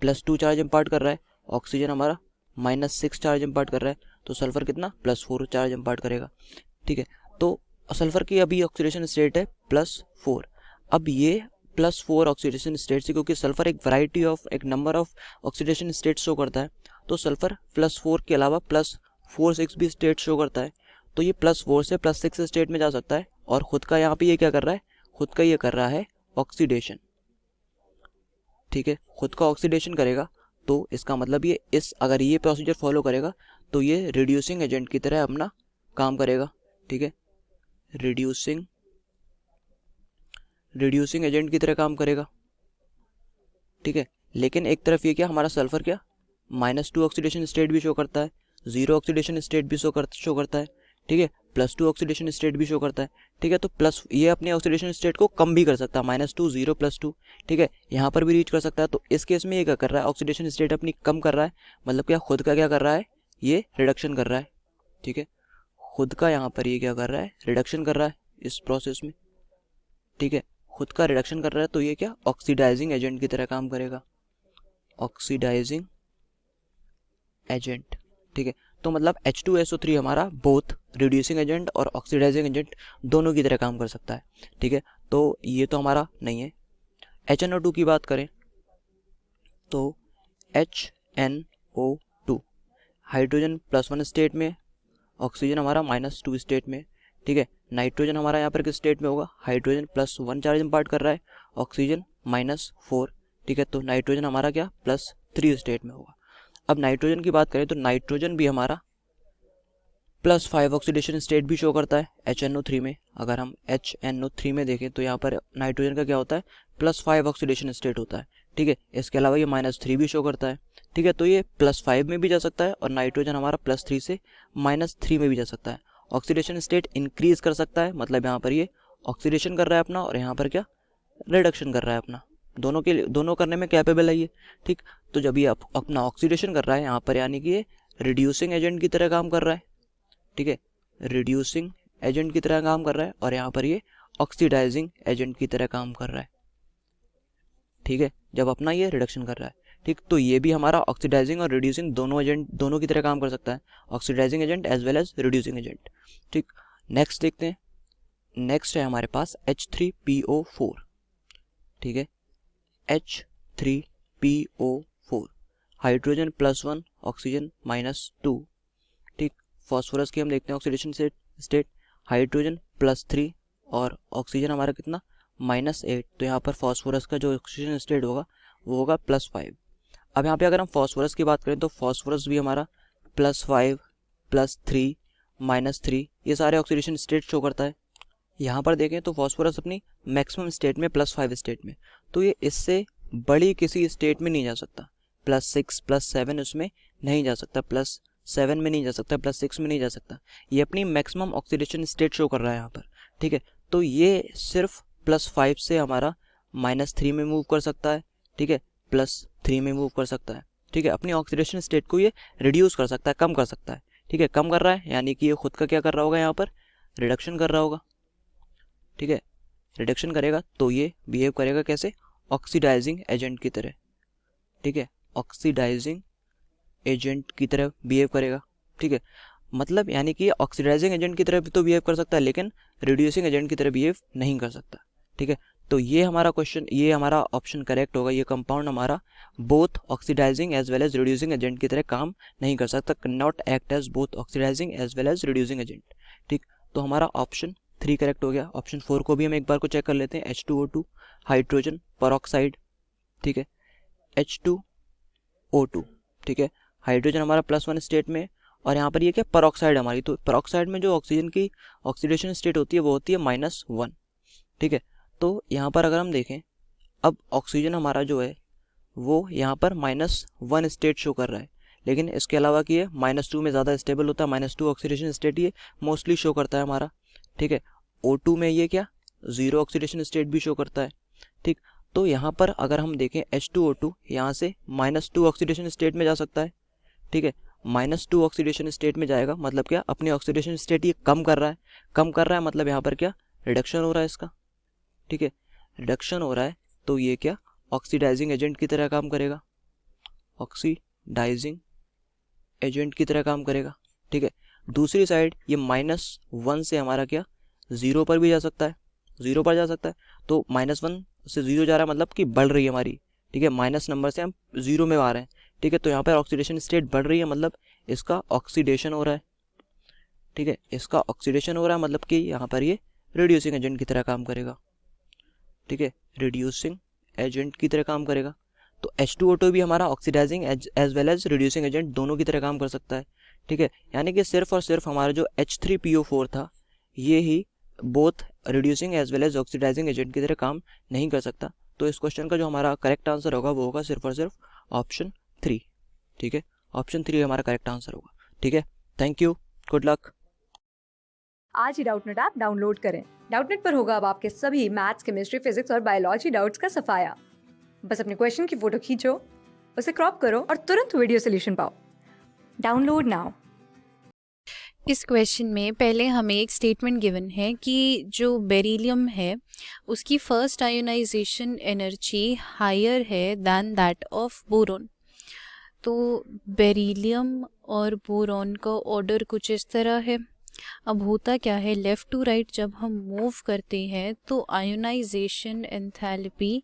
+2 चार्ज इम्पार्ट कर रहा है, ऑक्सीजन हमारा -6 चार्ज इम्पार्ट कर रहा है, तो सल्फर कितना +4 चार्ज इम्पार्ट करेगा। ठीक है, तो सल्फर की अभी ऑक्सीडेशन स्टेट है +4। अब ये +4 ऑक्सीडेशन स्टेट से, क्योंकि सल्फर एक number of oxidation state show करता है, तो सल्फर +4 के अलावा +4 6 भी स्टेट शो करता है, तो ये +4 से +6 स्टेट में जा सकता है और खुद का यहाँ पे ये क्या कर रहा है, खुद का ये कर रहा है ऑक्सीडेशन। ठीक है, खुद का ऑक्सीडेशन करेगा तो इसका मतलब ये अगर ये प्रोसीजर फॉलो करेगा तो ये रिड्यूसिंग एजेंट की तरह अपना काम करेगा। ठीक है, रिड्यूसिंग एजेंट की तरह काम करेगा। ठीक है, लेकिन एक तरफ ये क्या, हमारा सल्फर क्या -2 ऑक्सीडेशन स्टेट भी शो करता है, 0 ऑक्सीडेशन स्टेट भी शो करता है। ठीक है, +2 ऑक्सीडेशन स्टेट भी शो करता है। ठीक है, तो ये अपने ऑक्सीडेशन स्टेट को कम भी कर सकता है, -2 0 +2। ठीक है, यहाँ पर भी रीच कर सकता है। तो इस केस में ये क्या कर रहा है, ऑक्सीडेशन स्टेट अपनी कम कर रहा है, मतलब क्या, खुद का क्या कर रहा है, ये रिडक्शन कर रहा है। ठीक है, खुद का यहाँ पर ये क्या कर रहा है, रिडक्शन कर रहा है इस प्रोसेस में। ठीक है, खुद का रिडक्शन कर रहा है तो ये क्या, ऑक्सीडाइजिंग एजेंट की तरह काम करेगा, ऑक्सीडाइजिंग एजेंट। ठीक है, तो मतलब H2SO3 हमारा बोथ रिड्यूसिंग एजेंट और ऑक्सीडाइजिंग एजेंट दोनों की तरह काम कर सकता है। ठीक है, तो ये तो हमारा नहीं है। HNO2 की बात करें तो HNO2 हाइड्रोजन +1 स्टेट में, ऑक्सीजन हमारा -2 स्टेट में। ठीक है, नाइट्रोजन हमारा यहाँ पर किस स्टेट में होगा, हाइड्रोजन +1 चार्ज इम्पार्ट कर रहा है, ऑक्सीजन -4। ठीक है, तो नाइट्रोजन हमारा क्या +3 स्टेट में होगा। अब नाइट्रोजन की बात करें तो नाइट्रोजन भी हमारा +5 ऑक्सीडेशन स्टेट भी शो करता है HNO3 में। अगर हम HNO3 में देखें तो यहाँ पर नाइट्रोजन का क्या होता है, +5 ऑक्सीडेशन स्टेट होता है। ठीक है, इसके अलावा ये -3 भी शो करता है। ठीक है, तो ये +5 में भी जा सकता है और नाइट्रोजन हमारा +3 से -3 में भी जा सकता है। ऑक्सीडेशन स्टेट इंक्रीज कर सकता है, मतलब यहाँ पर ये ऑक्सीडेशन कर रहा है अपना और यहाँ पर क्या रिडक्शन कर रहा है अपना, दोनों करने में कैपेबल है ये। ठीक, तो जब ये अपना ऑक्सीडेशन कर रहा है यहाँ पर, यानी कि ये रिड्यूसिंग एजेंट की तरह काम कर रहा है। ठीक है, रिड्यूसिंग एजेंट की तरह काम कर रहा है और यहाँ पर ये ऑक्सीडाइजिंग एजेंट की तरह काम कर रहा है। ठीक है, जब अपना ये रिडक्शन कर रहा है। ठीक, तो ये भी हमारा ऑक्सीडाइजिंग और रिड्यूसिंग दोनों की तरह काम कर सकता है, oxidising agent as well as reducing agent. ठीक, नेक्स्ट देखते हैं। नेक्स्ट है हमारे पास H3PO4। ठीक है, H3PO4, हाइड्रोजन +1 ऑक्सीजन -2। ठीक, फॉस्फोरस की हम देखते हैं ऑक्सीडेशन स्टेट, हाइड्रोजन +3 और ऑक्सीजन हमारा कितना -8। तो यहाँ पर फॉस्फोरस का जो ऑक्सीजन स्टेट होगा वो होगा +5। अब यहाँ पे अगर हम फॉस्फोरस की बात करें तो फॉस्फोरस भी हमारा +5 +3 -3 ये सारे ऑक्सीडेशन स्टेट शो करता है। यहाँ पर देखें तो फॉस्फोरस अपनी मैक्सिमम स्टेट में +5 स्टेट में, तो ये इससे बड़ी किसी स्टेट में नहीं जा सकता, +6 +7 उसमें नहीं जा सकता, +7 में नहीं जा सकता, +6 में नहीं जा सकता। ये अपनी मैक्सिमम ऑक्सीडेशन स्टेट शो कर रहा है यहाँ पर। ठीक है, तो ये सिर्फ +5 से हमारा -3 में मूव कर सकता है। ठीक है, +3 में मूव कर सकता है। ठीक है, अपनी ऑक्सीडेशन स्टेट को ये रिड्यूस कर सकता है, कम कर सकता है। ठीक है, कम कर रहा है यानी कि ये खुद का क्या कर रहा होगा, यहाँ पर रिडक्शन कर रहा होगा। ठीक है, रिडक्शन करेगा तो ये बिहेव करेगा कैसे, ऑक्सीडाइजिंग एजेंट की तरह। ठीक है, ऑक्सीडाइजिंग एजेंट की तरह बिहेव करेगा। ठीक है, मतलब यानी कि ऑक्सीडाइजिंग एजेंट की तरह भी तो बिहेव कर सकता है लेकिन रिड्यूसिंग एजेंट की तरह बिहेव नहीं कर सकता। ठीक है, तो ये हमारा क्वेश्चन, ये हमारा ऑप्शन करेक्ट होगा। ये कंपाउंड हमारा both oxidising as well as reducing agent की तरह काम नहीं कर सकता, not act as both oxidising as well as reducing agent. ठीक, तो हमारा ऑप्शन 3 करेक्ट हो गया। ऑप्शन 4 को भी हम एक बार को चेक कर लेते हैं। H2O2 hydrogen peroxide. ठीक है, H2O2। ठीक है, हाइड्रोजन हमारा +1 स्टेट में और यहाँ पर ये क्या परऑक्साइड हमारी, तो परऑक्साइड में जो ऑक्सीजन की ऑक्सीडेशन स्टेट होती है वो होती है -1। ठीक है, तो यहाँ पर अगर हम देखें, अब ऑक्सीजन हमारा जो है वो यहाँ पर -1 स्टेट शो कर रहा है, लेकिन इसके अलावा कि ये -2 में ज़्यादा स्टेबल होता है, -2 ऑक्सीडेशन स्टेट ये मोस्टली शो करता है हमारा। ठीक है, O2 में ये क्या 0 ऑक्सीडेशन स्टेट भी शो करता है। ठीक, तो यहाँ पर अगर हम देखें H2O2 यहाँ से -2 ऑक्सीडेशन स्टेट में जा सकता है। ठीक है, -2 ऑक्सीडेशन स्टेट में जाएगा, मतलब क्या अपनी ऑक्सीडेशन स्टेट ये कम कर रहा है। कम कर रहा है मतलब यहाँ पर क्या रिडक्शन हो रहा है इसका। ठीक है, रिडक्शन हो रहा है तो ये क्या ऑक्सीडाइजिंग एजेंट की तरह काम करेगा, ऑक्सीडाइजिंग एजेंट की तरह काम करेगा। ठीक है, दूसरी साइड ये -1 से हमारा क्या 0 पर भी जा सकता है, 0 पर जा सकता है। तो -1 से 0 जा रहा है मतलब कि बढ़ रही है हमारी। ठीक है, माइनस नंबर से हम 0 में आ रहे हैं। ठीक है, तो यहाँ पर ऑक्सीडेशन स्टेट बढ़ रही है मतलब इसका ऑक्सीडेशन हो रहा है। ठीक है, इसका ऑक्सीडेशन हो रहा है मतलब कि यहाँ पर ये रिड्यूसिंग एजेंट की तरह काम करेगा। ठीक है, रिड्यूसिंग एजेंट की तरह काम करेगा। तो H2O2 भी हमारा oxidising as well as reducing agent दोनों की तरह काम कर सकता है। ठीक है, यानी कि सिर्फ और सिर्फ हमारा जो H3PO4 था ये ही both reducing as well as oxidising agent की तरह काम नहीं कर सकता। तो इस क्वेश्चन का जो हमारा करेक्ट आंसर होगा वो होगा सिर्फ और सिर्फ ऑप्शन 3। ठीक है, ऑप्शन 3 हमारा करेक्ट आंसर होगा। ठीक है, थैंक यू, गुड लक। आज ही डाउटनेट ऐप डाउनलोड करें। डाउटनेट पर होगा अब आपके सभी मैथ्स, केमिस्ट्री, फिजिक्स और बायोलॉजी डाउट्स का सफाया। बस अपने क्वेश्चन की फोटो खींचो, उसे क्रॉप करो और तुरंत वीडियो सोल्यूशन पाओ। Download now. इस क्वेश्चन में पहले हमें एक स्टेटमेंट गिवन है कि जो बेरिलियम है उसकी फर्स्ट आयोनाइजेशन एनर्जी हायर है दैन दैट ऑफ बोरॉन। तो बेरिलियम और बोरॉन का ऑर्डर कुछ इस तरह है। अब होता क्या है, लेफ़्ट टू राइट जब हम मूव करते हैं तो आयोनाइजेशन एंथैल्पी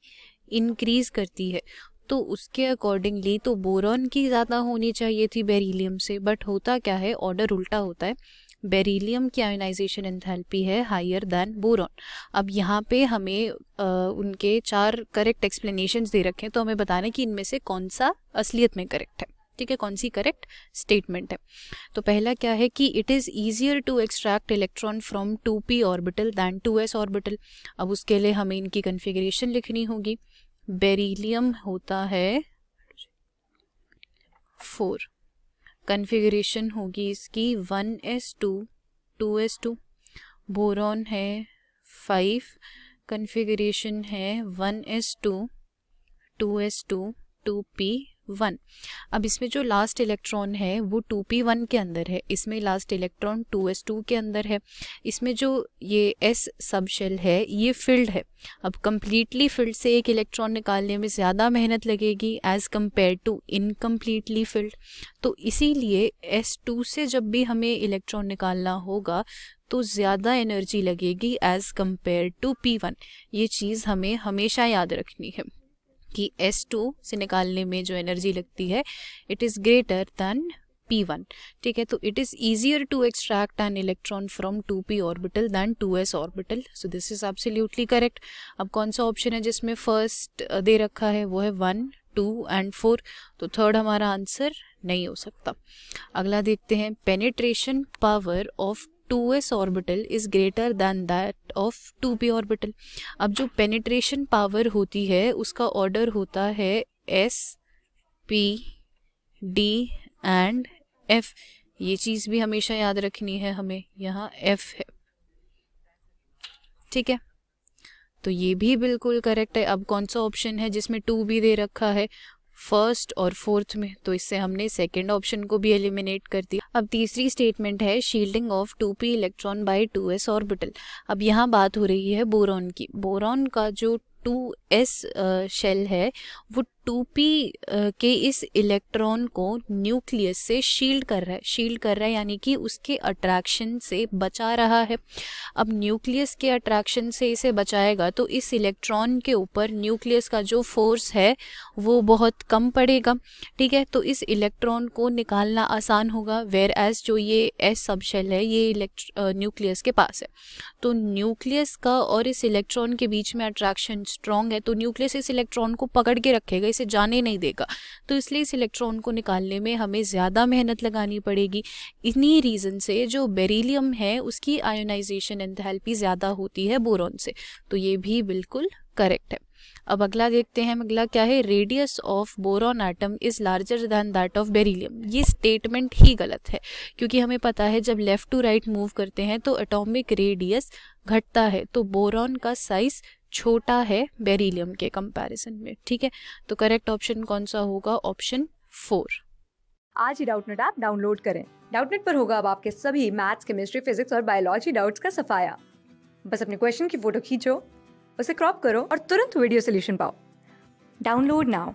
इंक्रीज करती है, तो उसके अकॉर्डिंगली तो बोरॉन की ज़्यादा होनी चाहिए थी बेरिलियम से, बट होता क्या है ऑर्डर उल्टा होता है। बेरिलियम की आयोनाइजेशन एंथैल्पी है हायर दैन बोरॉन। अब यहाँ पे हमें उनके 4 करेक्ट एक्सप्लेनेशंस दे रखे हैं, तो हमें बताना है कि इनमें से कौन सा असलियत में करेक्ट है, ठीक है, कौन सी करेक्ट स्टेटमेंट है। तो पहला क्या है कि it is easier to extract electron from 2p orbital than 2s orbital. अब उसके लिए हमें इनकी कन्फिगरेशन लिखनी होगी। बेरिलियम होता है 4, कन्फिगरेशन होगी इसकी 1s2 2s2। बोरॉन है 5, कन्फिगरेशन है 1s2 2s2 2p1। अब इसमें जो लास्ट इलेक्ट्रॉन है वो 2p1 के अंदर है, इसमें लास्ट इलेक्ट्रॉन 2s2 के अंदर है। इसमें जो ये s सब शेल है ये फिल्ड है। अब कंप्लीटली फिल्ड से एक इलेक्ट्रॉन निकालने में ज़्यादा मेहनत लगेगी as compare to incompletely filled. तो इसीलिए s2 से जब भी हमें इलेक्ट्रॉन निकालना होगा तो ज़्यादा एनर्जी लगेगी एज़ कम्पेयर टू p1। ये चीज़ हमें हमेशा याद रखनी है कि S2 से निकालने में जो एनर्जी लगती है it is greater than P1, ठीक है। तो it is easier to extract an electron from 2p orbital than 2s orbital. So this is absolutely correct. अब कौन सा ऑप्शन है जिसमें फर्स्ट दे रखा है, वो है 1 2 एंड 4, तो थर्ड हमारा आंसर नहीं हो सकता। अगला देखते हैं, penetration power of 2s orbital is greater than that of 2p orbital. अब जो पेनिट्रेशन पावर होती है उसका ऑर्डर होता है s p d and f। ये चीज़ भी हमेशा याद रखनी है हमें, यहाँ f है, ठीक है। तो ये भी बिल्कुल करेक्ट है। अब कौन सा ऑप्शन है जिसमें 2b दे रखा है फर्स्ट और फोर्थ में, तो इससे हमने सेकेंड ऑप्शन को भी एलिमिनेट कर दिया। अब तीसरी स्टेटमेंट है shielding of 2p electron by 2s orbital. अब यहाँ बात हो रही है बोरॉन की। बोरॉन का जो 2s शेल है वो 2p के इस इलेक्ट्रॉन को न्यूक्लियस से शील्ड कर रहा है, यानी कि उसके अट्रैक्शन से बचा रहा है। अब न्यूक्लियस के अट्रैक्शन से इसे बचाएगा तो इस इलेक्ट्रॉन के ऊपर न्यूक्लियस का जो फोर्स है वो बहुत कम पड़ेगा, ठीक है। तो इस इलेक्ट्रॉन को निकालना आसान होगा, वेयर एज जो ये s सब शेल है ये न्यूक्लियस के पास है। तो न्यूक्लियस का और इस इलेक्ट्रॉन के बीच में अट्रैक्शन स्ट्रॉन्ग है, तो न्यूक्लियस इस इलेक्ट्रॉन को पकड़ के रखेगा, इसे जाने नहीं देगा। तो इसलिए इस इलेक्ट्रॉन को निकालने में हमें ज़्यादा मेहनत लगानी पड़ेगी। इन्हीं रीज़न से जो बेरिलियम है उसकी आयोनाइजेशन एंथैल्पी ज़्यादा होती है बोरॉन से। तो ये भी बिल्कुल करेक्ट है। अब अगला देखते हैं, अगला क्या है, radius of boron atom is larger than that of beryllium. ये स्टेटमेंट ही गलत है, क्योंकि हमें पता है जब लेफ़्ट टू राइट मूव करते हैं तो एटॉमिक रेडियस घटता है, तो बोरॉन का साइज़ छोटा है बेरिलियम के कंपैरिजन में, ठीक है। तो करेक्ट ऑप्शन कौन सा होगा, ऑप्शन 4। आज ही डाउटनेट ऐप डाउनलोड करें। डाउटनेट पर होगा अब आपके सभी मैथ्स, केमिस्ट्री, फिजिक्स और बायोलॉजी डाउट्स का सफाया। बस अपने क्वेश्चन की फोटो खींचो, उसे क्रॉप करो और तुरंत वीडियो सोल्यूशन पाओ। Download now.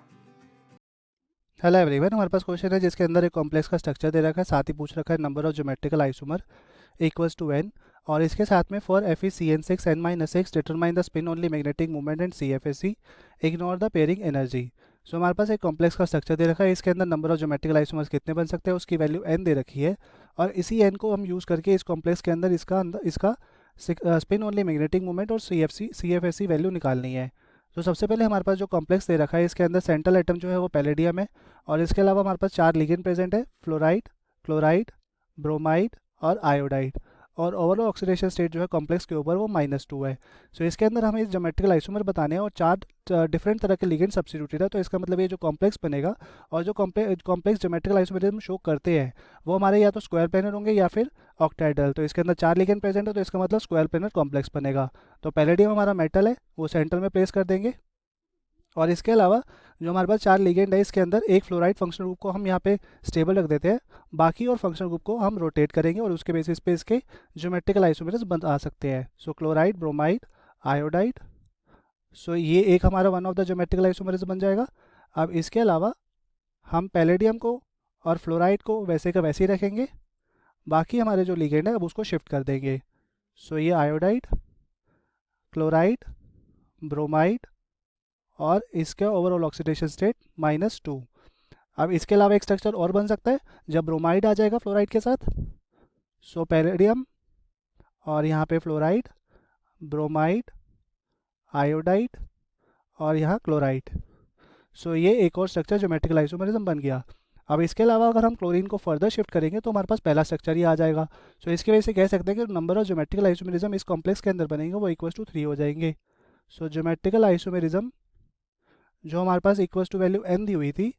हेलो एवरीवन, हमारे पास क्वेश्चन है जिसके अंदर एक कॉम्प्लेक्स का स्ट्रक्चर दे रखा है, साथ ही पूछ रखा है number of geometrical isomer equals to n, और इसके साथ में for FeCN6 n-6 determine the spin only magnetic movement and CFSE, ignore the pairing energy. So हमारे पास एक कॉम्प्लेक्स का स्ट्रक्चर दे रखा है, इसके अंदर नंबर ऑफ ज्योमेट्रिकल आइसोमर्स कितने बन सकते हैं उसकी वैल्यू n दे रखी है, और इसी n को हम यूज़ करके इस कॉम्प्लेक्स के अंदर इसका स्पिन ओनली मैग्नेटिक मूवमेंट और CFSE वैल्यू निकालनी है। तो सबसे पहले हमारे पास जो कॉम्प्लेक्स दे रखा है इसके अंदर सेंट्रल एटम जो है वो पैलेडियम है, और इसके अलावा हमारे पास 4 लिगेंड प्रेजेंट है, फ्लोराइड, क्लोराइड, ब्रोमाइड और आयोडाइड, और ओवरऑल ऑक्सीडेशन स्टेट जो है कॉम्प्लेक्स के ऊपर वो -2 है। सो इसके अंदर हमें इस ज्योमेट्रिकल आइसोमर बताने हैं और 4 डिफरेंट तरह के लिगेंड सब्स्टिट्यूटेड है। तो इसका मतलब ये जो कॉम्प्लेक्स बनेगा और जो कॉम्प्लेक्स ज्योमेट्रिकल आइसोमरिज्म शो करते हैं वो हमारे या तो स्क्वायर प्लेनर होंगे या फिर ऑक्टाइडल। तो इसके अंदर 4 लिगेंड प्रेजेंट है, तो इसका मतलब स्क्वायर प्लेनर कॉम्प्लेक्स बनेगा। तो पैलेडियम हमारा मेटल है, वो सेंटर में प्लेस कर देंगे, और इसके अलावा जो हमारे पास 4 लिगेंड है इसके अंदर एक फ्लोराइड फंक्शनल ग्रुप को हम यहाँ पे स्टेबल रख देते हैं, बाकी और फंक्शनल ग्रुप को हम रोटेट करेंगे और उसके बेसिस पे इसके ज्योमेट्रिकल आइसोमर्स बता सकते हैं। सो क्लोराइड, ब्रोमाइड, आयोडाइड, सो ये एक हमारा one of the geometrical isomers बन जाएगा। अब इसके अलावा हम पैलेडियम को और फ्लोराइड को वैसे का वैसे ही रखेंगे, बाकी हमारे जो लिगेंड है अब उसको शिफ्ट कर देंगे। सो ये आयोडाइड, क्लोराइड, ब्रोमाइड और इसका ओवरऑल ऑक्सीडेशन स्टेट -2। अब इसके अलावा एक स्ट्रक्चर और बन सकता है जब ब्रोमाइड आ जाएगा फ्लोराइड के साथ। सो पैलेडियम और यहाँ पे फ्लोराइड, ब्रोमाइड, आयोडाइड और यहाँ क्लोराइड। सो ये एक और स्ट्रक्चर ज्योमेट्रिकल आइसोमेरिज्म बन गया। अब इसके अलावा अगर हम क्लोरीन को फर्दर शिफ्ट करेंगे तो हमारे पास पहला स्ट्रक्चर ही आ जाएगा। सो इसकी वजह से कह सकते हैं कि नंबर ऑफ ज्योमेट्रिकल आइसोमेरिज्म इस कॉम्प्लेक्स के अंदर बनेंगे वो इक्वल टू 3 हो जाएंगे। सो ज्योमेट्रिकल आइसोमेरिज्म जो हमारे पास इक्वल टू वैल्यू n दी हुई थी,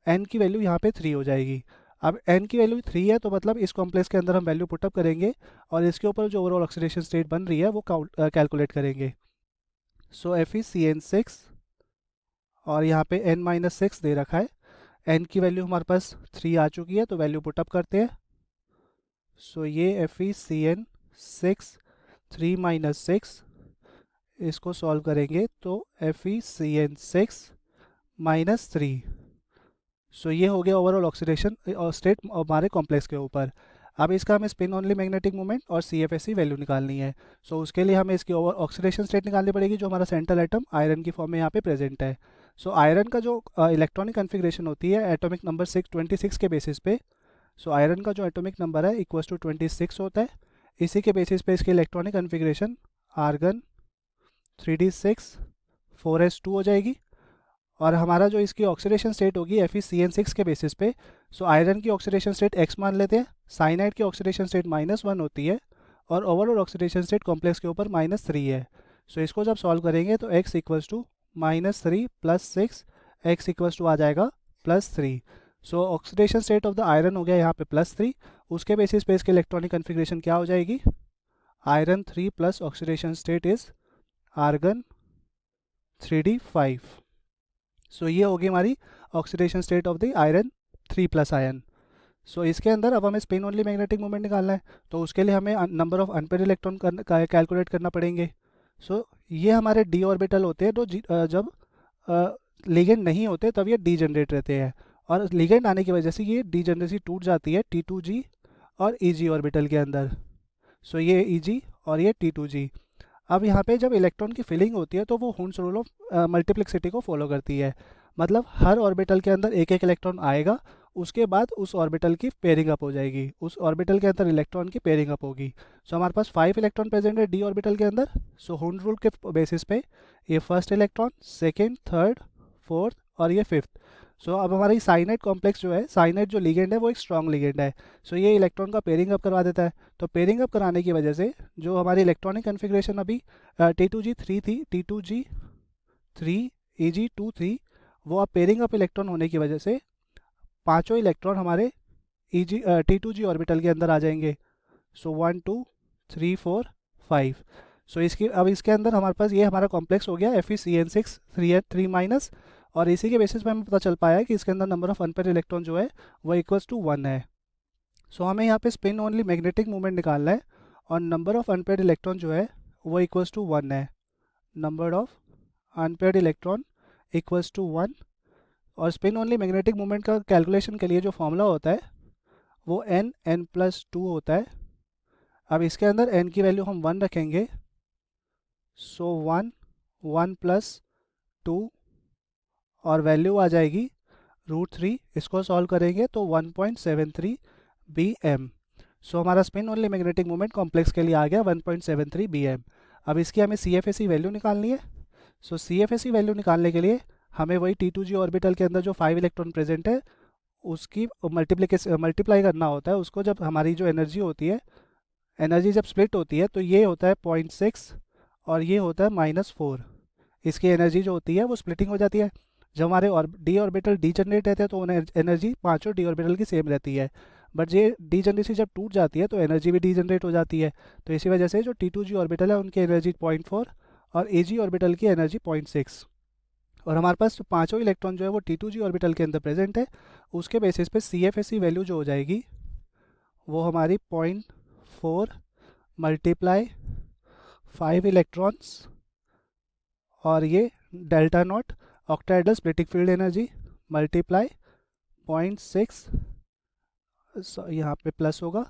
n की वैल्यू यहाँ पे 3 हो जाएगी। अब n की वैल्यू 3 है तो मतलब इस कॉम्प्लेक्स के अंदर हम वैल्यू पुटअप करेंगे और इसके ऊपर जो ओवरऑल ऑक्सीडेशन स्टेट बन रही है वो कैलकुलेट करेंगे। सो FeCN6 और यहाँ पे n-6 दे रखा है, n की वैल्यू हमारे पास 3 आ चुकी है तो वैल्यू पुटअप करते हैं। सो ये FeCN6 3-6 इसको सॉल्व करेंगे तो FeCN6 -3। सो ये हो गया ओवरऑल ऑक्सीडेशन स्टेट हमारे कॉम्प्लेक्स के ऊपर। अब इसका हमें स्पिन ओनली मैग्नेटिक मोमेंट और CFSE वैल्यू निकालनी है। सो उसके लिए हमें इसकी ओवर ऑक्सीडेशन स्टेट निकालनी पड़ेगी जो हमारा सेंट्रल एटम आयरन की फॉर्म में यहाँ पे प्रेजेंट है। सो आयरन का जो इलेक्ट्रॉनिक कन्फिग्रेशन होती है एटॉमिक नंबर 26 के बेसिस पे, सो आयरन का जो एटॉमिक नंबर है इक्वल टू 26 होता है। इसी के बेसिस पे इसकी electronic configuration argon 3d6 4s2 हो जाएगी। और हमारा जो इसकी ऑक्सीडेशन स्टेट होगी FeCN6 के बेसिस पे, सो आयरन की ऑक्सीडेशन स्टेट x मान लेते हैं, साइनाइड की ऑक्सीडेशन स्टेट -1 होती है और ओवरऑल ऑक्सीडेशन स्टेट कॉम्प्लेक्स के ऊपर -3 है। सो इसको जब सॉल्व करेंगे तो x equals to -3 + 6, x equals to आ जाएगा +3। So oxidation state of the iron हो गया यहाँ पे +3, उसके बेसिस पे इसकी इलेक्ट्रॉनिक कन्फिग्रेशन क्या हो जाएगी, iron 3 plus oxidation state is argon 3d5। So ये होगी हमारी oxidation state of the iron 3+ ion. So इसके अंदर अब हमें स्पिन ओनली मैग्नेटिक मोमेंट निकालना है तो उसके लिए हमें number of unpaired electron calculate करना पड़ेंगे। सो ये हमारे d ऑर्बिटल होते हैं तो जब लिगेंड नहीं होते तब ये डीजनरेट रहते हैं और लिगेंड आने की वजह से ये डीजनरेसी टूट जाती है T2g और Eg ऑर्बिटल के अंदर। सो ये Eg और ये T2g। अब यहाँ पे जब इलेक्ट्रॉन की फिलिंग होती है तो वो हुन्स रूल ऑफ मल्टीप्लिसिटी को फॉलो करती है, मतलब हर ऑर्बिटल के अंदर एक एक इलेक्ट्रॉन आएगा, उसके बाद उस ऑर्बिटल की पेयरिंग अप हो जाएगी, उस ऑर्बिटल के अंदर इलेक्ट्रॉन की पेयरिंग अप होगी। सो हमारे पास 5 इलेक्ट्रॉन प्रेजेंट है d ऑर्बिटल के अंदर। सो हुन रूल के बेसिस पे ये first electron, second, third, fourth और ये फिफ्थ। सो अब हमारी साइनाइड कॉम्प्लेक्स जो है, साइनाइड जो लिगेंड है वो एक स्ट्रॉन्ग लिगेंड है। सो ये इलेक्ट्रॉन का पेयरिंग अप करवा देता है। तो पेयरिंग अप कराने की वजह से जो हमारी इलेक्ट्रॉनिक कन्फिग्रेशन अभी T2g3 थी, T2g3 Eg2 वो अब पेयरिंग अप इलेक्ट्रॉन होने की वजह से पांचों इलेक्ट्रॉन हमारे T2g ऑर्बिटल के अंदर आ जाएंगे। सो 1 2 3 4 5। सो अब इसके अंदर हमारे पास ये हमारा कॉम्प्लेक्स हो गया FeCN6 3 और इसी के बेसिस पे हमें पता चल पाया कि इसके अंदर नंबर ऑफ अनपेयर्ड इलेक्ट्रॉन जो है वो इक्वल्स टू 1 है। सो हमें यहाँ पे स्पिन ओनली मैग्नेटिक मूवमेंट निकालना है और नंबर ऑफ अनपेयर्ड इलेक्ट्रॉन जो है वो इक्वल्स टू 1 है। Number of unpaired electron equals to 1 और स्पिन ओनली मैग्नेटिक मूवमेंट का कैलकुलेशन के लिए जो फॉर्मूला होता है वो n+2 होता है। अब इसके अंदर n की वैल्यू हम 1 रखेंगे। सो 1 + 2 और वैल्यू आ जाएगी √3। इसको सॉल्व करेंगे तो 1.73 bm। सो हमारा spin only magnetic moment complex के लिए आ गया 1.73 bm। अब इसकी हमें CFSE वैल्यू निकालनी है। सो CFSE वैल्यू निकालने के लिए हमें वही T2g ऑर्बिटल के अंदर जो 5 इलेक्ट्रॉन प्रेजेंट है उसकी मल्टीप्लाई करना होता है उसको। जब हमारी जो एनर्जी होती है, एनर्जी जब स्प्लिट होती है तो ये होता है 0.6 और ये होता है -4। इसकी एनर्जी जो होती है वो स्प्लिटिंग हो जाती है। जब हमारे d ऑर्बिटल डीजनरेट रहते हैं तो एनर्जी पांचों d ऑर्बिटल की सेम रहती है, बट ये डीजनरेसी जब टूट जाती है तो एनर्जी भी डीजनरेट हो जाती है। तो इसी वजह से जो T2g ऑर्बिटल है उनकी एनर्जी 0.4 और Ag ऑर्बिटल की एनर्जी 0.6 और हमारे पास जो पांचों इलेक्ट्रॉन जो है वो T2g ऑर्बिटल के अंदर प्रेजेंट है। उसके बेसिस पे CFSE वैल्यू जो हो जाएगी वो हमारी 0.4 × 5 इलेक्ट्रॉन्स और ये delta not octahedral splitting field energy multiply 0.6 यहाँ पे प्लस होगा।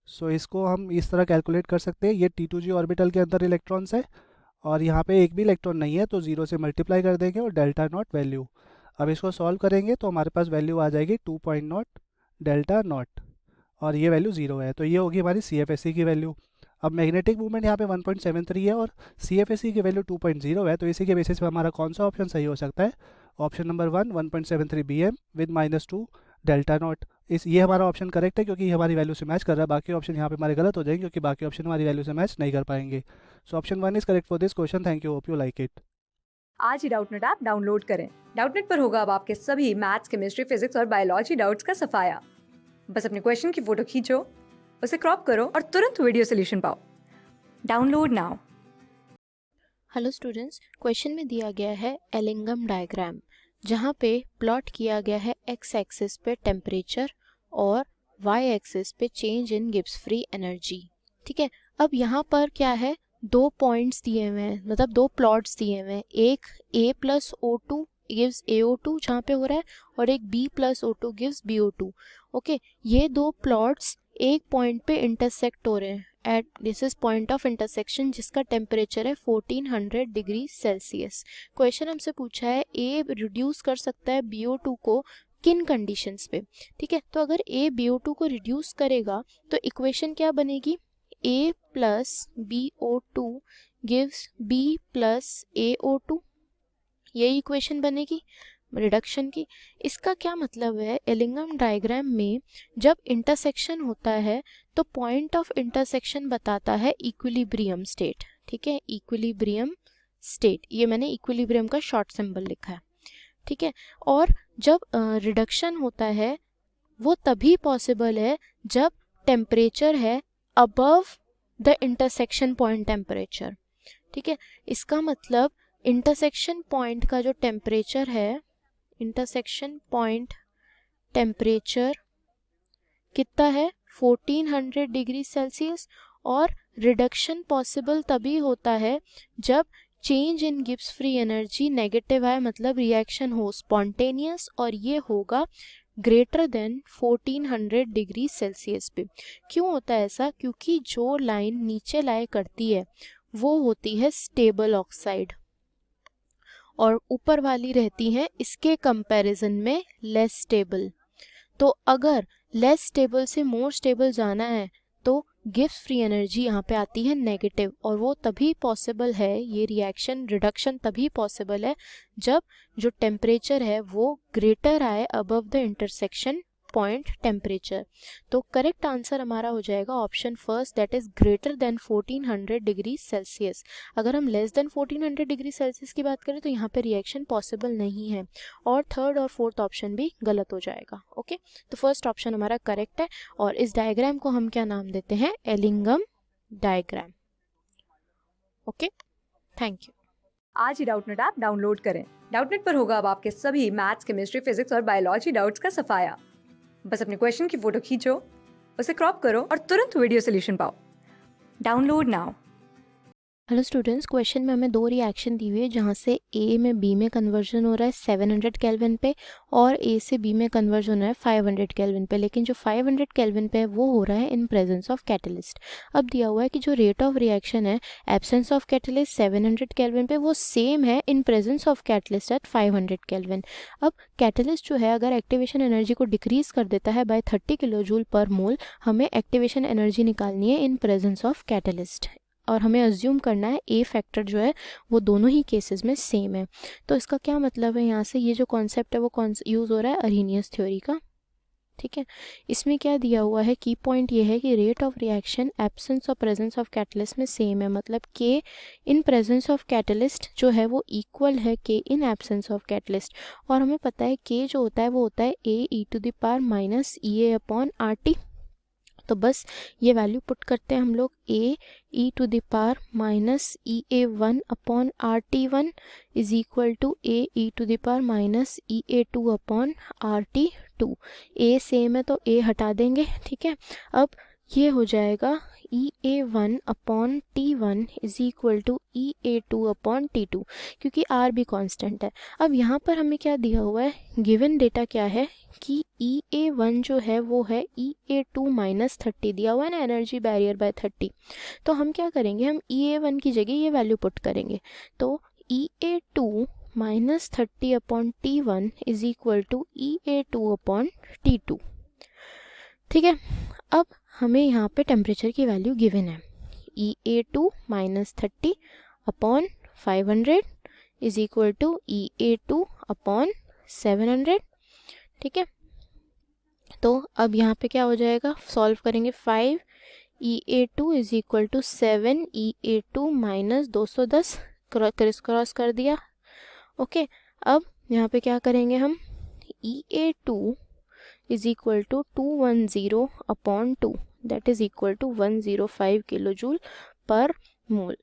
सो इसको हम इस तरह कैलकुलेट कर सकते हैं। ये T2g ऑर्बिटल के अंदर इलेक्ट्रॉन्स है और यहाँ पे एक भी इलेक्ट्रॉन नहीं है तो 0 से मल्टीप्लाई कर देंगे और डेल्टा नॉट वैल्यू। अब इसको सॉल्व करेंगे तो हमारे पास वैल्यू आ जाएगी 2.0 डेल्टा नॉट और ये वैल्यू 0 है, तो ये होगी हमारी CFSE की वैल्यू। अब मैग्नेटिक मूवमेंट यहाँ पे 1.73 है और CFSE की वैल्यू 2.0 है, तो इसी के बेसिस पे हमारा कौन सा ऑप्शन सही हो सकता है? Option number 1.73 BM with -2 delta not. ये हमारा ऑप्शन करेक्ट है क्योंकि ये हमारी वैल्यू से मैच कर रहा है। बाकी ऑप्शन यहाँ पे हमारे गलत हो जाएंगे क्योंकि बाकी ऑप्शन हमारी वैल्यू से मैच नहीं कर पाएंगे। So option 1 is correct for this question. Thank you, hope you like it. आज ही डाउटनेट ऐप डाउनलोड करें। डाउटनेट पर होगा अब आपके सभी मैथ्स, केमिस्ट्री, फिजिक्स और बायोलॉजी डाउट्स का सफाया। बस अपने क्वेश्चन की फोटो खींचो, उसे क्रॉप करो और तुरंत वीडियो सोल्यूशन पाओ। Download now. Hello students, question में दिया गया है एलिंगम डायग्राम, जहाँ पे प्लॉट किया गया है एक्स एक्सिस पे टेम्परेचर और वाई एक्सिस पे change in Gibbs free energy. ठीक है, अब यहाँ पर क्या है, दो पॉइंट्स दिए हुए हैं, मतलब दो प्लॉट्स दिए हुए हैं। एक A+O2 गिव्स AO2 जहाँ पे हो रहा है, और एक B+O2 गिव्स BO2। ओके, ये दो प्लॉट्स एक पॉइंट पे इंटरसेक्ट हो रहे हैं at this is point of intersection, जिसका टेम्परेचर है 1400 डिग्री सेल्सियस। क्वेश्चन हमसे पूछा है A रिड्यूस कर सकता है BO2 को किन कंडीशंस पे। ठीक है, तो अगर A BO2 को रिड्यूस करेगा तो इक्वेशन क्या बनेगी? A plus BO2 gives B plus AO2, यही इक्वेशन बनेगी रिडक्शन की। इसका क्या मतलब है, एलिंगम डायग्राम में जब इंटरसेक्शन होता है तो पॉइंट ऑफ इंटरसेक्शन बताता है इक्विलिब्रियम स्टेट। ठीक है, इक्विलिब्रियम स्टेट, ये मैंने इक्विलिब्रियम का शॉर्ट सिंबल लिखा है। ठीक है, और जब रिडक्शन होता है वो तभी पॉसिबल है जब टेम्परेचर है above the intersection point temperature. ठीक है, इसका मतलब इंटरसेक्शन पॉइंट का जो टेम्परेचर है, इंटरसेक्शन पॉइंट टेम्परेचर कितना है? 1400 डिग्री सेल्सियस। और रिडक्शन पॉसिबल तभी होता है जब change in Gibbs free energy negative आए, मतलब रिएक्शन हो स्पॉन्टेनियस, और ये होगा ग्रेटर देन 1400 डिग्री सेल्सियस पे। क्यों होता है ऐसा? क्योंकि जो लाइन नीचे लाई करती है वो होती है स्टेबल ऑक्साइड, और ऊपर वाली रहती हैं इसके कंपैरिजन में लेस स्टेबल। तो अगर लेस स्टेबल से मोर स्टेबल जाना है तो गिब्स फ्री एनर्जी यहाँ पे आती है नेगेटिव, और वो तभी पॉसिबल है, ये रिएक्शन रिडक्शन तभी पॉसिबल है जब जो टेम्परेचर है वो ग्रेटर आए above the intersection point temperature. तो करेक्ट आंसर हमारा हो जाएगा option first, that is greater than 1400 degree Celsius. अगर हम लेस देन 1400 डिग्री सेल्सियस की बात करें तो यहाँ पे रिएक्शन पॉसिबल नहीं है, और थर्ड और फोर्थ ऑप्शन भी गलत हो जाएगा। ओके, तो फर्स्ट ऑप्शन हमारा करेक्ट है, और इस डायग्राम को हम क्या नाम देते हैं? Ellingham diagram. Okay, thank you. आज ही डाउटनेट ऐप डाउनलोड करें। डाउटनेट पर होगा अब आपके सभी मैथ्स, केमिस्ट्री, फिजिक्स और बायोलॉजी डाउट्स का सफाया। बस अपने क्वेश्चन की फोटो खींचो, उसे क्रॉप करो और तुरंत वीडियो सोल्यूशन पाओ। Download now. Hello students, question में हमें दो रिएक्शन दी हुई है, जहाँ से A में B में कन्वर्जन हो रहा है 700 केल्विन पे, और A से B में कन्वर्जन हो रहा है 500 केल्विन पे, लेकिन जो 500 केल्विन पे है वो हो रहा है इन प्रेजेंस ऑफ कैटलिस्ट। अब दिया हुआ है कि जो रेट ऑफ रिएक्शन है एब्सेंस ऑफ कैटलिस्ट 700 केल्विन पे वो सेम है in presence of catalyst at 500 kelvin. अब कैटलिस्ट जो है अगर एक्टिवेशन एनर्जी को डिक्रीज कर देता है बाय 30 किलोजूल पर मोल, हमें एक्टिवेशन एनर्जी निकालनी है इन प्रेजेंस ऑफ कैटलिस्ट, और हमें अज्यूम करना है ए फैक्टर जो है वो दोनों ही केसेस में सेम है। तो इसका क्या मतलब है, यहाँ से ये जो कॉन्सेप्ट है वो यूज़ हो रहा है अरहीनियस थ्योरी का। ठीक है, इसमें क्या दिया हुआ है, की पॉइंट ये है कि रेट ऑफ रिएक्शन एब्सेंस और प्रेजेंस ऑफ कैटलिस्ट में सेम है, मतलब के इन प्रेजेंस ऑफ कैटलिस्ट जो है वो इक्वल है के इन एब्सेंस ऑफ कैटलिस्ट। और हमें पता है के जो होता है वो होता है AE⁻⁻ तो बस ये वैल्यू पुट करते हैं हम लोग, AE⁻⁻EA1/RT1 is equal to AE⁻⁻EA2/RT2। A same है तो ए हटा देंगे। ठीक है, अब ये हो जाएगा EA1/T1 is equal to EA2/T2, क्योंकि R भी कांस्टेंट है। अब यहाँ पर हमें क्या दिया हुआ है, गिवन डेटा क्या है कि EA1 जो है वो है EA2 -30 दिया हुआ है ना, एनर्जी बैरियर बाय 30। तो हम क्या करेंगे, हम EA1 की जगह ये वैल्यू पुट करेंगे, तो EA2 -30/T1 is equal to EA2/T2। ठीक है, अब हमें यहाँ पे टेम्परेचर की वैल्यू गिवन है, EA2 minus 30 upon 500 is equal to EA2 upon 700। ठीक है, तो अब यहाँ पे क्या हो जाएगा, सॉल्व करेंगे 5 EA2 is equal to 7 EA2 minus 210 criss cross कर दिया। ओके, अब यहाँ पे क्या करेंगे हम, EA2 is equal to 210 upon 2 that is equal to 105 kilo joule per mole.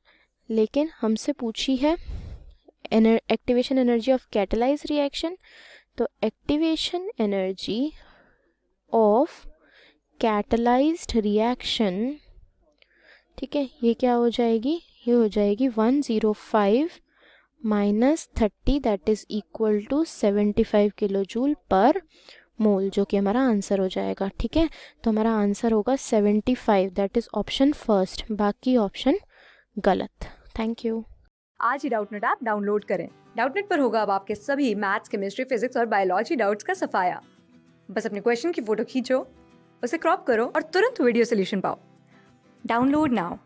लेकिन हमसे पूछी है activation energy of catalyse reaction, तो activation energy of catalysed reaction, ठीक है, ये क्या हो जाएगी, ये हो जाएगी 105 minus 30 that is equal to 75 kilo joule per mole, जो कि हमारा आंसर हो जाएगा। ठीक है, तो हमारा आंसर होगा 75, दैट इज ऑप्शन फर्स्ट, बाकी ऑप्शन गलत। Thank you. आज ही डाउटनेट ऐप डाउनलोड करें। डाउटनेट पर होगा अब आपके सभी मैथ्स, केमिस्ट्री, फिजिक्स और बायोलॉजी डाउट्स का सफाया। बस अपने क्वेश्चन की फोटो खींचो, उसे क्रॉप करो और तुरंत वीडियो सोल्यूशन पाओ। Download now.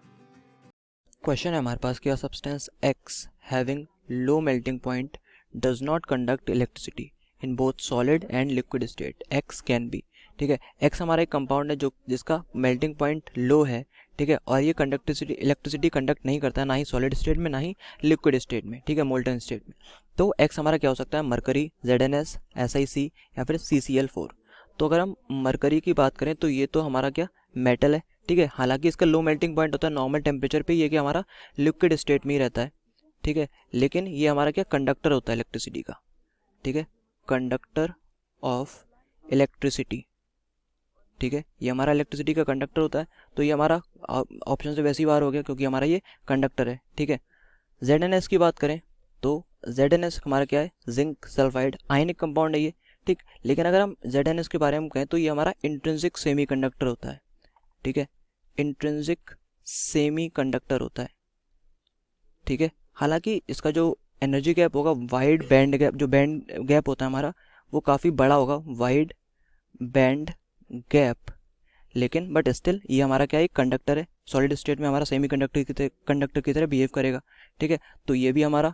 क्वेश्चन है हमारे पास कि substance X having low melting point does not conduct electricity in both solid and liquid state, X can be. ठीक है, X हमारा एक कंपाउंड है जो जिसका मेल्टिंग पॉइंट लो है, ठीक है, और ये इलेक्ट्रिसिटी कंडक्ट नहीं करता है, ना ही सॉलिड स्टेट में ना ही लिक्विड स्टेट में, ठीक है, मोल्टन स्टेट में। तो X हमारा क्या हो सकता है, मरकरी, ZnS, SiC या फिर CCl4। तो अगर हम मरकरी की बात करें तो ये तो हमारा क्या मेटल है, ठीक है, हालांकि इसका लो मेल्टिंग पॉइंट होता है नॉर्मल टेम्परेचर पे, ये कि हमारा लिक्विड स्टेट में ही रहता है, ठीक है, लेकिन ये हमारा क्या कंडक्टर होता है इलेक्ट्रिसिटी का, ठीक है, कंडक्टर ऑफ इलेक्ट्रिसिटी, ठीक है, ये हमारा इलेक्ट्रिसिटी का कंडक्टर होता है। तो ये हमारा ऑप्शन से वैसे ही बाहर हो गया क्योंकि हमारा ये कंडक्टर है, ठीक है। ZnS की बात करें तो ZnS हमारा क्या है, जिंक सल्फाइड आयनिक कंपाउंड है ये, ठीक, लेकिन अगर हम ZnS के बारे में कहें तो ये हमारा इंट्रिंसिक सेमी कंडक्टर होता है, ठीक है, इंट्रिंसिक सेमी कंडक्टर होता है, ठीक है। हालांकि इसका जो एनर्जी गैप होगा, वाइड बैंड गैप, जो बैंड गैप होता है हमारा वो काफ़ी बड़ा होगा, वाइड बैंड गैप, लेकिन बट स्टिल ये हमारा क्या है, कंडक्टर है, सॉलिड स्टेट में हमारा सेमी कंडक्टर की तरह बिहेव करेगा, ठीक है। तो ये भी हमारा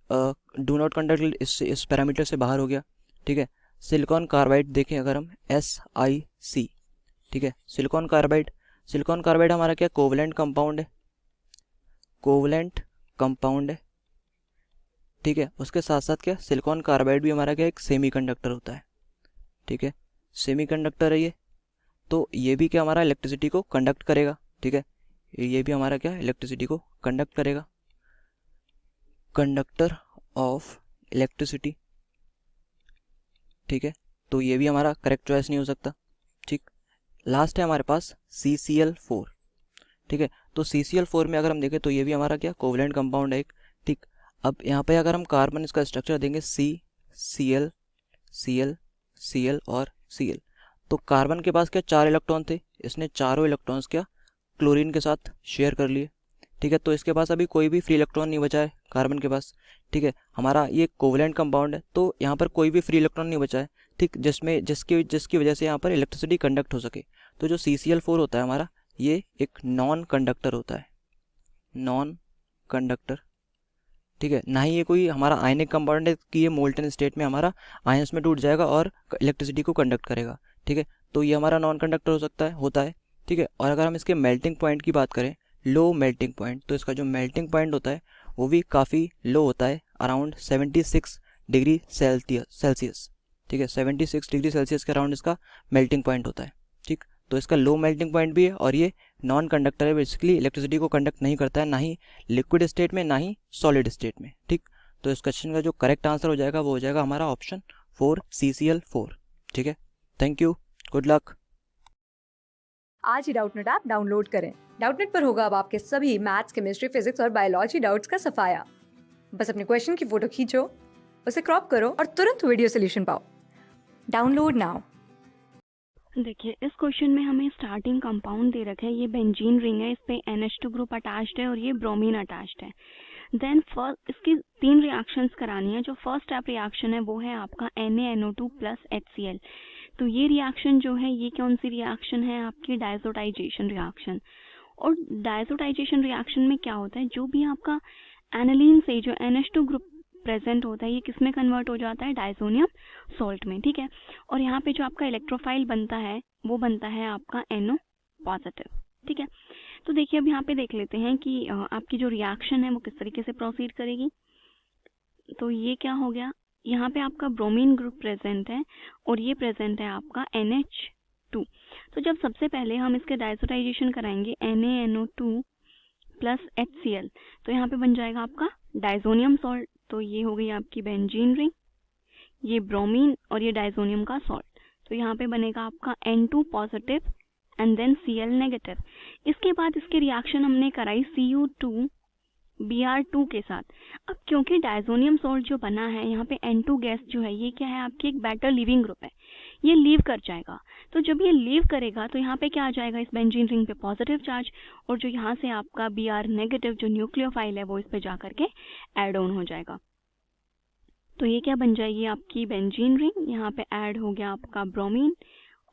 डू नॉट कंडक्ट इस पैरामीटर से बाहर हो गया, ठीक है। सिलिकॉन कार्बाइड देखें अगर हम SiC, ठीक है, सिलिकॉन कार्बाइड हमारा क्या कोवलेंट कंपाउंड है, कोवलेंट कंपाउंड है, ठीक है। उसके साथ साथ क्या सिलिकॉन कार्बाइड भी हमारा क्या एक सेमी कंडक्टर होता है, ठीक है, सेमी कंडक्टर है ये, तो ये भी क्या हमारा इलेक्ट्रिसिटी को कंडक्ट करेगा, ठीक है, ये भी हमारा क्या इलेक्ट्रिसिटी को कंडक्ट करेगा, कंडक्टर ऑफ इलेक्ट्रिसिटी, ठीक है। तो ये भी हमारा करेक्ट चॉइस नहीं हो सकता, ठीक। लास्ट है हमारे पास CCl4, ठीक है। तो CCl4 में अगर हम देखें तो ये भी हमारा क्या कोवलेंट कंपाउंड है एक, ठीक। अब यहाँ पे अगर हम कार्बन इसका स्ट्रक्चर देंगे CCl, Cl, Cl और Cl, तो कार्बन के पास क्या 4 इलेक्ट्रॉन थे, इसने चारों इलेक्ट्रॉन्स क्या क्लोरीन के साथ शेयर कर लिए, ठीक है। तो इसके पास अभी कोई भी फ्री इलेक्ट्रॉन नहीं बचा है कार्बन के पास, ठीक है, हमारा ये कोवलेंट कंपाउंड है, तो यहाँ पर कोई भी फ्री इलेक्ट्रॉन नहीं बचा है, ठीक, जिसकी वजह से यहाँ पर इलेक्ट्रिसिटी कंडक्ट हो सके। तो जो CCl4 होता है हमारा, ये एक नॉन कंडक्टर होता है, नॉन कंडक्टर, ठीक है, ना ही ये कोई हमारा आयनिक कंपाउंड है कि ये मोल्टन स्टेट में हमारा आयंस में टूट जाएगा और इलेक्ट्रिसिटी को कंडक्ट करेगा, ठीक है। तो ये हमारा नॉन कंडक्टर होता है, ठीक है। और अगर हम इसके मेल्टिंग पॉइंट की बात करें, लो मेल्टिंग पॉइंट, तो इसका जो मेल्टिंग पॉइंट होता है वो भी काफ़ी लो होता है, अराउंड 76 डिग्री सेल्सियस, ठीक है, 76 डिग्री सेल्सियस के अराउंड इसका मेल्टिंग पॉइंट होता है, ठीक। तो इसका लो मेल्टिंग पॉइंट भी है और ये नॉन कंडक्टर है, बेसिकली इलेक्ट्रिसिटी को कंडक्ट नहीं करता है, ना ही लिक्विड स्टेट में ना ही सॉलिड स्टेट में, ठीक। तो इस क्वेश्चन का जो करेक्ट आंसर हो जाएगा वो हो जाएगा हमारा ऑप्शन 4 CCl4, ठीक है। Thank you, good luck. आज ही डाउटनेट ऐप डाउनलोड करें। डाउटनेट पर होगा अब आपके सभी मैथ्स, केमिस्ट्री, फिजिक्स और बायोलॉजी डाउट्स का सफाया। बस अपने क्वेश्चन की फोटो खींचो, उसे क्रॉप करो और तुरंत वीडियो सोल्यूशन पाओ। Download now. देखिए, इस क्वेश्चन में हमें स्टार्टिंग कंपाउंड दे रखा है, ये बेंजीन रिंग है, इस पे NH2 ग्रुप अटैच्ड है और ये ब्रोमीन अटैच्ड है। देन फर्स्ट इसकी 3 रिएक्शंस करानी है। जो फर्स्ट स्टेप रिएक्शन है वो है आपका NaNO2 प्लस HCl। तो ये रिएक्शन जो है ये कौन सी रिएक्शन है आपकी डायजोटाइजेशन रिएक्शन। और डायजोटाइजेशन रिएक्शन में क्या होता है, जो भी आपका एनालिन से जो NH2 ग्रुप प्रेजेंट होता है ये किस में कन्वर्ट हो जाता है, डायजोनियम सॉल्ट में, ठीक है। और यहाँ पे जो आपका इलेक्ट्रोफाइल बनता है वो बनता है आपका NO पॉजिटिव, ठीक है। तो देखिए अब यहाँ पे देख लेते हैं कि आपकी जो रिएक्शन है वो किस तरीके से प्रोसीड करेगी। तो ये क्या हो गया, यहाँ पे आपका ब्रोमीन ग्रुप प्रेजेंट है और ये प्रेजेंट है आपका NH2। तो जब सबसे पहले हम इसके डायजोटाइजेशन कराएंगे NaNO2 प्लस HCl, तो यहाँ पे बन जाएगा आपका डायजोनियम सॉल्ट। तो ये हो गई आपकी बेंजीन रिंग, ये ब्रोमीन और ये डायजोनियम का सॉल्ट। तो यहाँ पे बनेगा आपका N2 positive and then Cl negative. इसके बाद इसकी रिएक्शन हमने कराई Cu2 Br2 के साथ। अब क्योंकि डायजोनियम सॉल्ट जो बना है यहाँ पे N2 गैस जो है ये क्या है आपकी एक बेटर लीविंग ग्रुप है, ये लीव कर जाएगा। तो जब ये लीव करेगा तो यहाँ पे क्या आ जाएगा, इस बेंजीन रिंग पे पॉजिटिव चार्ज, और जो यहाँ से आपका Br नेगेटिव जो न्यूक्लियोफाइल है वो इस पे जा करके ऐड ऑन हो जाएगा। तो ये क्या बन जाएगी आपकी बेंजीन रिंग, यहाँ पे ऐड हो गया आपका ब्रोमीन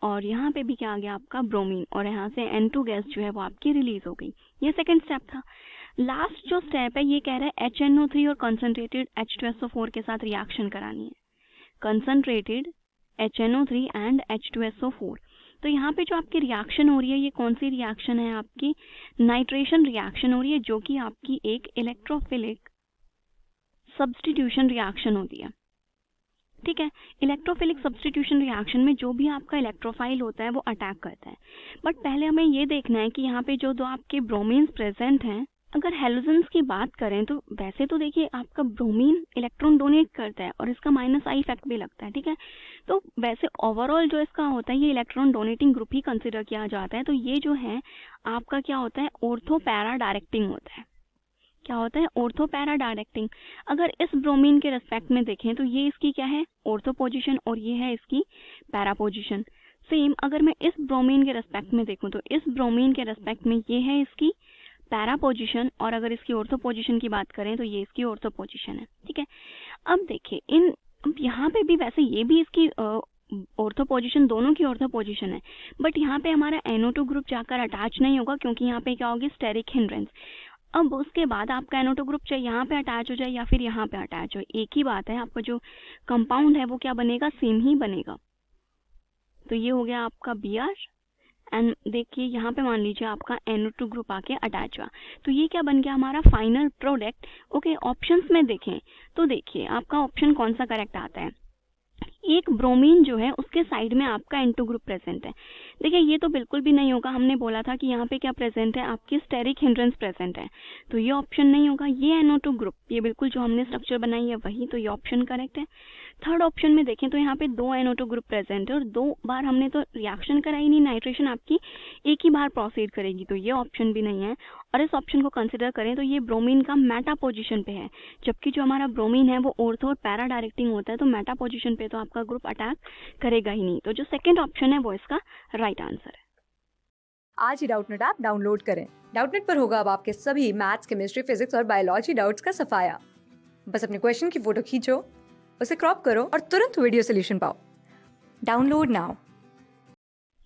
और यहाँ पे भी क्या आ गया आपका ब्रोमीन, और यहाँ से N2 गैस जो है वो आपकी रिलीज हो गई। ये सेकंड स्टेप था। लास्ट जो स्टेप है ये कह रहा है HNO3 और कंसनट्रेटेड H2SO4 के साथ रिएक्शन करानी है, कंसनट्रेटेड HNO3 एंड H2SO4। तो यहाँ पे जो आपकी रिएक्शन हो रही है ये कौन सी रिएक्शन है, आपकी नाइट्रेशन रिएक्शन हो रही है, जो कि आपकी एक इलेक्ट्रोफिलिक सब्स्टिट्यूशन रिएक्शन होती है, ठीक है। इलेक्ट्रोफिलिक सब्स्टिट्यूशन रिएक्शन में जो भी आपका इलेक्ट्रोफाइल होता है वो अटैक करता है। बट पहले हमें ये देखना है कि यहाँ पे जो दो आपके ब्रोमीन्स प्रेजेंट हैं, अगर हेलोजेंस की बात करें तो वैसे तो देखिए आपका ब्रोमीन इलेक्ट्रॉन डोनेट करता है और इसका -I इफेक्ट भी लगता है, ठीक है। तो वैसे ओवरऑल जो इसका होता है ये इलेक्ट्रॉन डोनेटिंग ग्रुप ही कंसिडर किया जाता है। तो ये जो है आपका क्या होता है, ऑर्थो पैरा डायरेक्टिंग होता है। क्या होता है, ऑर्थो पैरा डायरेक्टिंग। अगर इस ब्रोमीन के रेस्पेक्ट में देखें तो ये इसकी क्या है, ऑर्थो पोजीशन, और ये है इसकी पैरा पोजीशन। सेम अगर मैं इस ब्रोमीन के रेस्पेक्ट में देखूं तो इस ब्रोमीन के रेस्पेक्ट में ये है इसकी पैरा पोजीशन, और अगर इसकी ऑर्थो पोजीशन की बात करें तो ये इसकी ऑर्थो पोजीशन है, ठीक है। अब देखिए अब यहाँ पे भी वैसे ये भी इसकी ऑर्थो पोजीशन, दोनों की ऑर्थो पोजीशन है, बट यहाँ पे हमारा NO2 ग्रुप जाकर अटैच नहीं होगा क्योंकि यहाँ पे क्या होगी, स्टेरिक हिंड्रेंस। अब उसके बाद आपका NO2 ग्रुप चाहे यहाँ पे अटैच हो जाए या फिर यहाँ पे अटैच हो, एक ही बात है, आपका जो कंपाउंड है वो क्या बनेगा, सेम ही बनेगा। तो ये हो गया आपका Br एंड देखिए यहाँ पे मान लीजिए आपका NO2 ग्रुप आके अटैच हुआ, तो ये क्या बन गया हमारा फाइनल प्रोडक्ट। ओके, ऑप्शंस में देखें तो देखिए आपका ऑप्शन कौन सा करेक्ट आता है, एक ब्रोमीन जो है उसके साइड में आपका N2 ग्रुप प्रेजेंट है। देखिए ये तो बिल्कुल भी नहीं होगा, हमने बोला था कि यहाँ पे क्या प्रेजेंट है, आपकी स्टेरिक हिंड्रेंस प्रेजेंट है, तो ये ऑप्शन नहीं होगा। ये NO2 ग्रुप, ये बिल्कुल जो हमने स्ट्रक्चर बनाई है वही, तो ये ऑप्शन करेक्ट है। थर्ड ऑप्शन में देखें तो यहाँ पे 2 NO2 ग्रुप प्रेजेंट है और 2 बार हमने तो रिएक्शन कराई नहीं, नाइट्रेशन आपकी एक ही बार प्रोसीड करेगी, तो ये ऑप्शन भी नहीं है। और इस ऑप्शन को कंसिडर करें तो ये ब्रोमीन का मेटा पोजीशन पे है, जबकि जो हमारा ब्रोमीन है वो ऑर्थो और पैरा डायरेक्टिंग होता है, तो मेटा पोजीशन पे तो आपका ग्रुप अटैक करेगा ही नहीं। तो जो सेकंड ऑप्शन है वो इसका राइट आंसर है। आज ही डाउटनेट ऐप डाउनलोड करें। डाउटनेट पर होगा अब आपके सभी मैथ्स, केमिस्ट्री, फिजिक्स और बायोलॉजी डाउट्स का सफाया। बस अपने क्वेश्चन की फोटो खींचो, उसे क्रॉप करो और तुरंत वीडियो सोल्यूशन पाओ। Download now.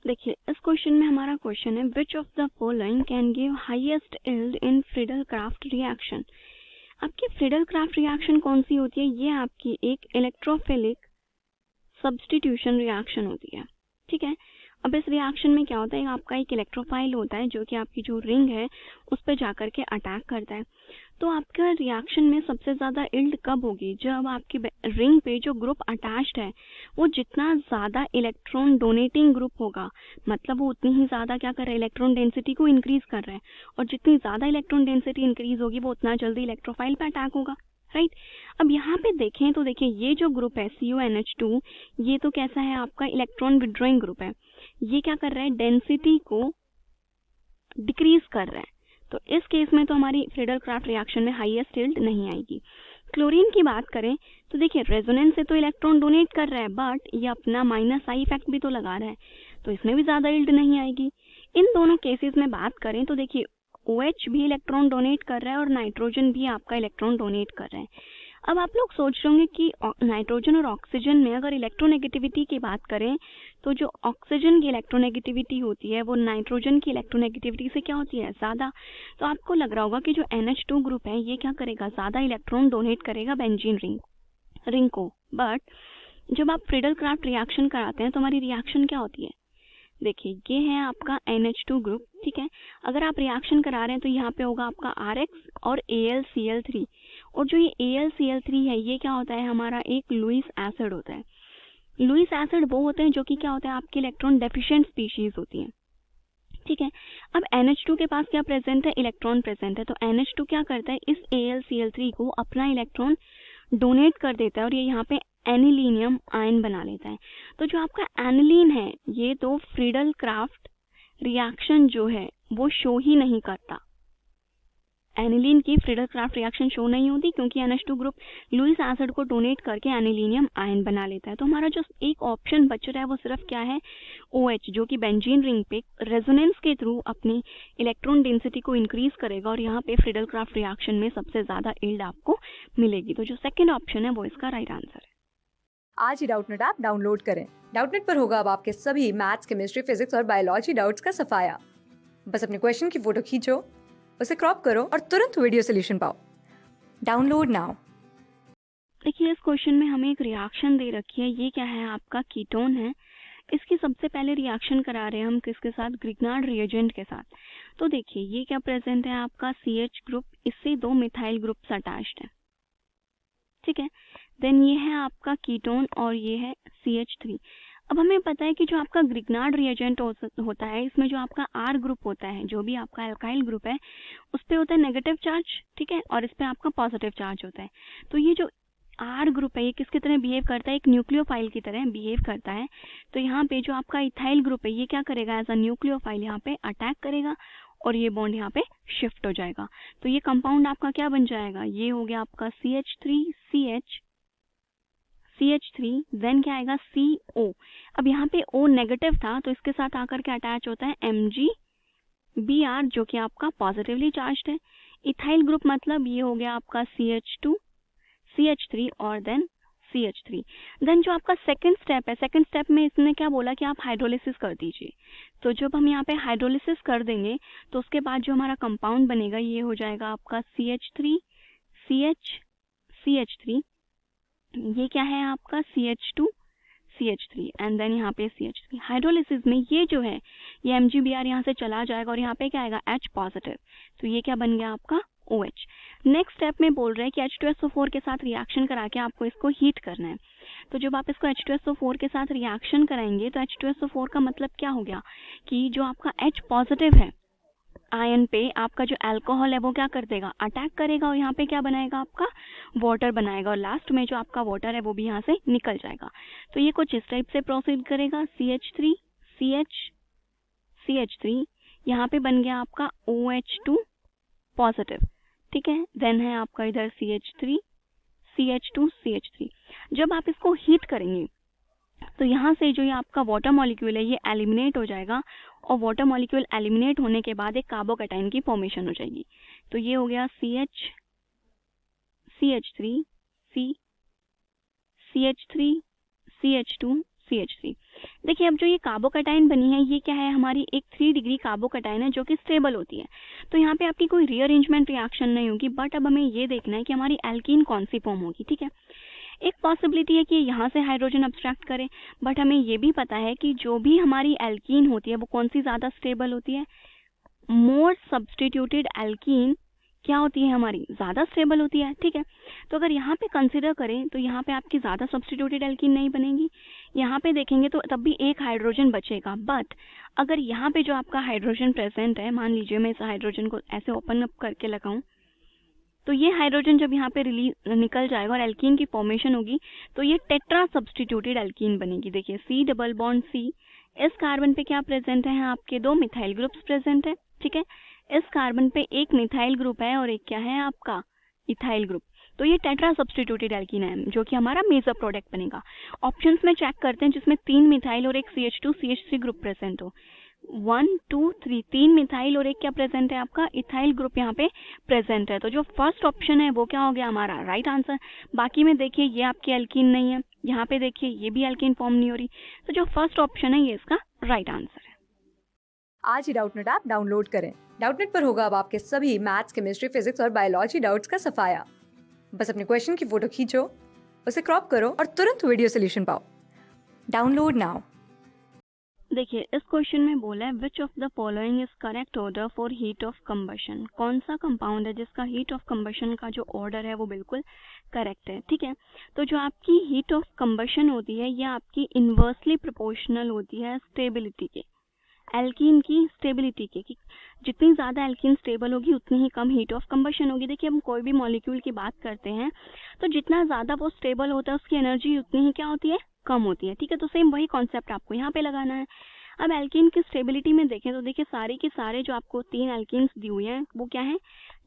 देखिए इस क्वेश्चन में हमारा क्वेश्चन है, विच of the following can give highest yield in Friedel-Crafts reaction. आपकी फ्रीडल-क्राफ्ट रिएक्शन कौन सी होती है, ये आपकी एक इलेक्ट्रोफिलिक सब्स्टिट्यूशन रिएक्शन होती है, ठीक है। अब इस रिएक्शन में क्या होता है, आपका एक इलेक्ट्रोफाइल होता है जो कि आपकी जो रिंग है उस पर जाकर के अटैक करता है। तो आपका रिएक्शन में सबसे ज़्यादा यील्ड कब होगी, जब आपकी रिंग पे जो ग्रुप अटैच्ड है वो जितना ज़्यादा इलेक्ट्रॉन डोनेटिंग ग्रुप होगा, मतलब वो उतनी ही ज़्यादा क्या कर रहा है, इलेक्ट्रॉन डेंसिटी को इंक्रीज कर रहा है, और जितनी ज़्यादा इलेक्ट्रॉन डेंसिटी इंक्रीज होगी वो उतना जल्दी इलेक्ट्रोफाइल पे अटैक होगा, राइट। अब यहाँ पे देखें तो देखिए ये जो ग्रुप है CuNH2, ये तो कैसा है, आपका इलेक्ट्रॉन विड्रॉइंग ग्रुप है। ये क्या कर रहा है, डेंसिटी को डिक्रीज कर रहा है, तो इस केस में तो हमारी फ्रीडल-क्राफ्ट रिएक्शन में हाईएस्ट यील्ड नहीं आएगी। क्लोरीन की बात करें तो देखिए रेजोनेंस से तो इलेक्ट्रॉन डोनेट कर रहा है, बट ये अपना -I इफेक्ट भी तो लगा रहा है, तो इसमें भी ज़्यादा यील्ड नहीं आएगी। इन दोनों केसेस में बात करें तो देखिए OH भी इलेक्ट्रॉन डोनेट कर रहा है और नाइट्रोजन भी आपका इलेक्ट्रॉन डोनेट कर रहा है। अब आप लोग सोच रहे होंगे कि नाइट्रोजन और ऑक्सीजन में अगर इलेक्ट्रोनेगेटिविटी की बात करें तो जो ऑक्सीजन की इलेक्ट्रोनेगेटिविटी होती है वो नाइट्रोजन की इलेक्ट्रोनेगेटिविटी से क्या होती है, ज़्यादा। तो आपको लग रहा होगा कि जो NH2 ग्रुप है ये क्या करेगा, ज़्यादा इलेक्ट्रॉन डोनेट करेगा बेंजीन रिंग को। बट जब आप फ्रीडल क्राफ्ट रिएक्शन कराते हैं तो हमारी रिएक्शन क्या होती है, देखिए ये है आपका NH2 ग्रुप, ठीक है। अगर आप रिएक्शन करा रहे हैं तो यहाँ पे होगा आपका RX और AlCl3, और जो ये AlCl3 है ये क्या होता है, हमारा एक लुईस एसिड होता है। लुईस एसिड वो होते हैं जो कि क्या होता है, आपकी इलेक्ट्रॉन डेफिशिएंट स्पीशीज होती हैं, ठीक है। अब NH2 के पास क्या प्रेजेंट है, इलेक्ट्रॉन प्रेजेंट है, तो NH2 क्या करता है, इस AlCl3 को अपना इलेक्ट्रॉन डोनेट कर देता है और ये यहाँ पे एनिलीनियम आयन बना लेता है। तो जो आपका एनिलीन है ये तो फ्रीडल क्राफ्ट रिएक्शन जो है वो शो ही नहीं करता, एनिलीन की फ्रीडल क्राफ्ट रिएक्शन शो नहीं होती क्योंकि NH2 ग्रुप लुईस एसिड को डोनेट करके एनिलीनियम आयन बना लेता है। तो हमारा जो एक ऑप्शन बच रहा है वो सिर्फ क्या है, OH, जो कि बेंजीन रिंग पे रेजोनेंस के थ्रू अपनी इलेक्ट्रॉन डेंसिटी को इंक्रीज करेगा और यहाँ पे फ्रीडल क्राफ्ट रिएक्शन में सबसे ज़्यादा यील्ड आपको मिलेगी। तो जो सेकेंड ऑप्शन है वो इसका राइट आंसर है। आज ही डाउटनेट ऐप डाउनलोड करें। डाउटनेट पर होगा अब आपके सभी मैथ्स, केमिस्ट्री, फिजिक्स और बायोलॉजी डाउट्स का सफाया। बस अपने क्वेश्चन की फोटो खींचो, उसे क्रॉप करो और तुरंत वीडियो सोल्यूशन पाओ। Download now. देखिए इस क्वेश्चन में हमें एक रिएक्शन दे रखी है, ये क्या है, आपका कीटोन है। इसकी सबसे पहले रिएक्शन करा रहे हैं हम किसके साथ, ग्रिग्नार्ड रिएजेंट के साथ। तो देखिए ये क्या प्रेजेंट है, आपका CH ग्रुप, इससे 2 मिथाइल ग्रुप्स अटैच्ड है, ठीक है। देन ये है आपका कीटोन और ये है CH3। अब हमें पता है कि जो आपका ग्रिग्नार्ड रिएजेंट होता है इसमें जो आपका R ग्रुप होता है, जो भी आपका अल्काइल ग्रुप है उस पे होता है नेगेटिव चार्ज, ठीक है, और इस पे आपका पॉजिटिव चार्ज होता है। तो ये जो R ग्रुप है ये किसकी तरह बिहेव करता है, एक न्यूक्लियोफाइल की तरह बिहेव करता है। तो यहाँ पे जो आपका इथाइल ग्रुप है ये क्या करेगा, एज अ न्यूक्लियोफाइल यहाँ पे अटैक करेगा और ये बॉन्ड यहाँ पे शिफ्ट हो जाएगा। तो ये कंपाउंड आपका क्या बन जाएगा, ये हो गया आपका CH3 देन क्या आएगा CO। अब यहाँ पे O नेगेटिव था तो इसके साथ आकर के अटैच होता है MgBr जो कि आपका पॉजिटिवली चार्ज्ड है। इथाइल ग्रुप मतलब ये हो गया आपका CH2 CH3 और देन CH3। देन जो आपका सेकंड स्टेप है, सेकंड स्टेप में इसने क्या बोला कि आप हाइड्रोलिसिस कर दीजिए। तो जब हम यहाँ पे हाइड्रोलिसिस कर देंगे तो उसके बाद जो हमारा कंपाउंड बनेगा ये हो जाएगा आपका CH3 CH3, ये क्या है आपका CH2 CH3 एंड देन यहाँ पे CH3। हाइड्रोलिसिस में ये जो है ये MgBr यहाँ से चला जाएगा और यहाँ पे क्या आएगा H पॉजिटिव, तो ये क्या बन गया आपका OH। नेक्स्ट स्टेप में बोल रहे हैं कि H2SO4 के साथ रिएक्शन करा के आपको इसको हीट करना है। तो जब आप इसको H2SO4 के साथ रिएक्शन कराएंगे तो H2SO4 का मतलब क्या हो गया कि जो आपका H पॉजिटिव है आयन पे आपका जो अल्कोहल है वो क्या कर देगा, अटैक करेगा और यहाँ पे क्या बनाएगा, आपका वाटर बनाएगा और लास्ट में जो आपका वाटर है वो भी यहाँ से निकल जाएगा। तो ये कुछ इस टाइप से प्रोसीड करेगा, CH3 CH3 यहाँ पे बन गया आपका OH2 पॉजिटिव, ठीक है। देन है आपका इधर CH3 CH2 CH3। जब आप इसको हीट करेंगे तो यहाँ से जो ये आपका वाटर मॉलिक्यूल है ये एलिमिनेट हो जाएगा और वाटर मॉलिक्यूल एलिमिनेट होने के बाद एक कार्बोकैटायन की फॉर्मेशन हो जाएगी। तो ये हो गया CH3 CH3 CH2 CH3। देखिए अब जो ये कार्बोकैटायन बनी है ये क्या है, हमारी एक 3 डिग्री कार्बोकैटायन है जो कि स्टेबल होती है। तो यहाँ पे आपकी कोई रीअरेंजमेंट रिएक्शन नहीं होगी, बट अब हमें ये देखना है कि हमारी एल्कीन कौन सी फॉर्म होगी, ठीक है। एक पॉसिबिलिटी है कि यहाँ से हाइड्रोजन अब्स्ट्रैक्ट करें, बट हमें ये भी पता है कि जो भी हमारी एल्कीन होती है वो कौन सी ज़्यादा स्टेबल होती है, मोर सब्सटीट्यूटेड एल्कीन क्या होती है, हमारी ज़्यादा स्टेबल होती है, ठीक है। तो अगर यहाँ पे कंसिडर करें तो यहाँ पे आपकी ज़्यादा सब्सटीट्यूटेड एल्कीन नहीं बनेगी। यहाँ पे देखेंगे तो तब भी एक हाइड्रोजन बचेगा, बट अगर यहाँ पे जो आपका हाइड्रोजन प्रेजेंट है, मान लीजिए मैं इस हाइड्रोजन को ऐसे ओपन अप करके लगाऊं, तो ये हाइड्रोजन जब यहाँ पे निकल जाएगा और एल्कीन की फॉर्मेशन होगी तो ये टेट्रा सब्सटीट्यूटेड एल्कीन बनेगी। देखिए C डबल बॉन्ड C, इस कार्बन पे क्या प्रेजेंट है, आपके 2 मिथाइल ग्रुप्स प्रेजेंट है, ठीक है। इस कार्बन पे एक मिथाइल ग्रुप है और एक क्या है आपका इथाइल ग्रुप। तो ये टेट्रा सब्सटीट्यूटेड एल्कीन है जो कि हमारा मेजर प्रोडक्ट बनेगा। ऑप्शंस में चेक करते हैं जिसमें 3 मिथाइल और एक CH2 CH3 ग्रुप प्रेजेंट हो। 1 2 3 3 मिथाइल और एक क्या प्रेजेंट है आपका इथाइल ग्रुप यहाँ पे प्रेजेंट है। तो जो फर्स्ट ऑप्शन है वो क्या हो गया हमारा राइट आंसर। बाकी में देखिए ये आपकी एल्कीन नहीं है, यहाँ पे देखिए ये भी एल्कीन फॉर्म नहीं हो रही, तो जो फर्स्ट ऑप्शन है ये इसका राइट आंसर है। आज ही डाउटनेट ऐप डाउनलोड करें। डाउटनेट पर होगा अब आपके सभी मैथ्स, केमिस्ट्री, फिजिक्स और बायोलॉजी डाउट्स का सफाया। बस अपने क्वेश्चन की फोटो खींचो, उसे क्रॉप करो और तुरंत वीडियो सोल्यूशन पाओ। Download now. देखिए इस क्वेश्चन में बोला है विच of the following is correct order for heat of combustion. कौन सा कंपाउंड है जिसका हीट ऑफ कंबशन का जो ऑर्डर है वो बिल्कुल करेक्ट है। ठीक है, तो जो आपकी हीट ऑफ कंबशन होती है ये आपकी इन्वर्सली प्रोपोर्शनल होती है स्टेबिलिटी के, एल्कीन की स्टेबिलिटी के, कि जितनी ज़्यादा एल्कीन स्टेबल होगी उतनी ही कम हीट ऑफ कंबशन होगी। देखिए हम कोई भी मॉलिक्यूल की बात करते हैं तो जितना ज़्यादा वो स्टेबल होता है उसकी एनर्जी उतनी ही क्या होती है, कम होती है। ठीक है, तो सेम वही कॉन्सेप्ट आपको यहाँ पे लगाना है। अब एल्कीन की स्टेबिलिटी में देखें तो देखिए सारे के सारे जो आपको 3 एल्कीन्स दी हुई हैं वो क्या है,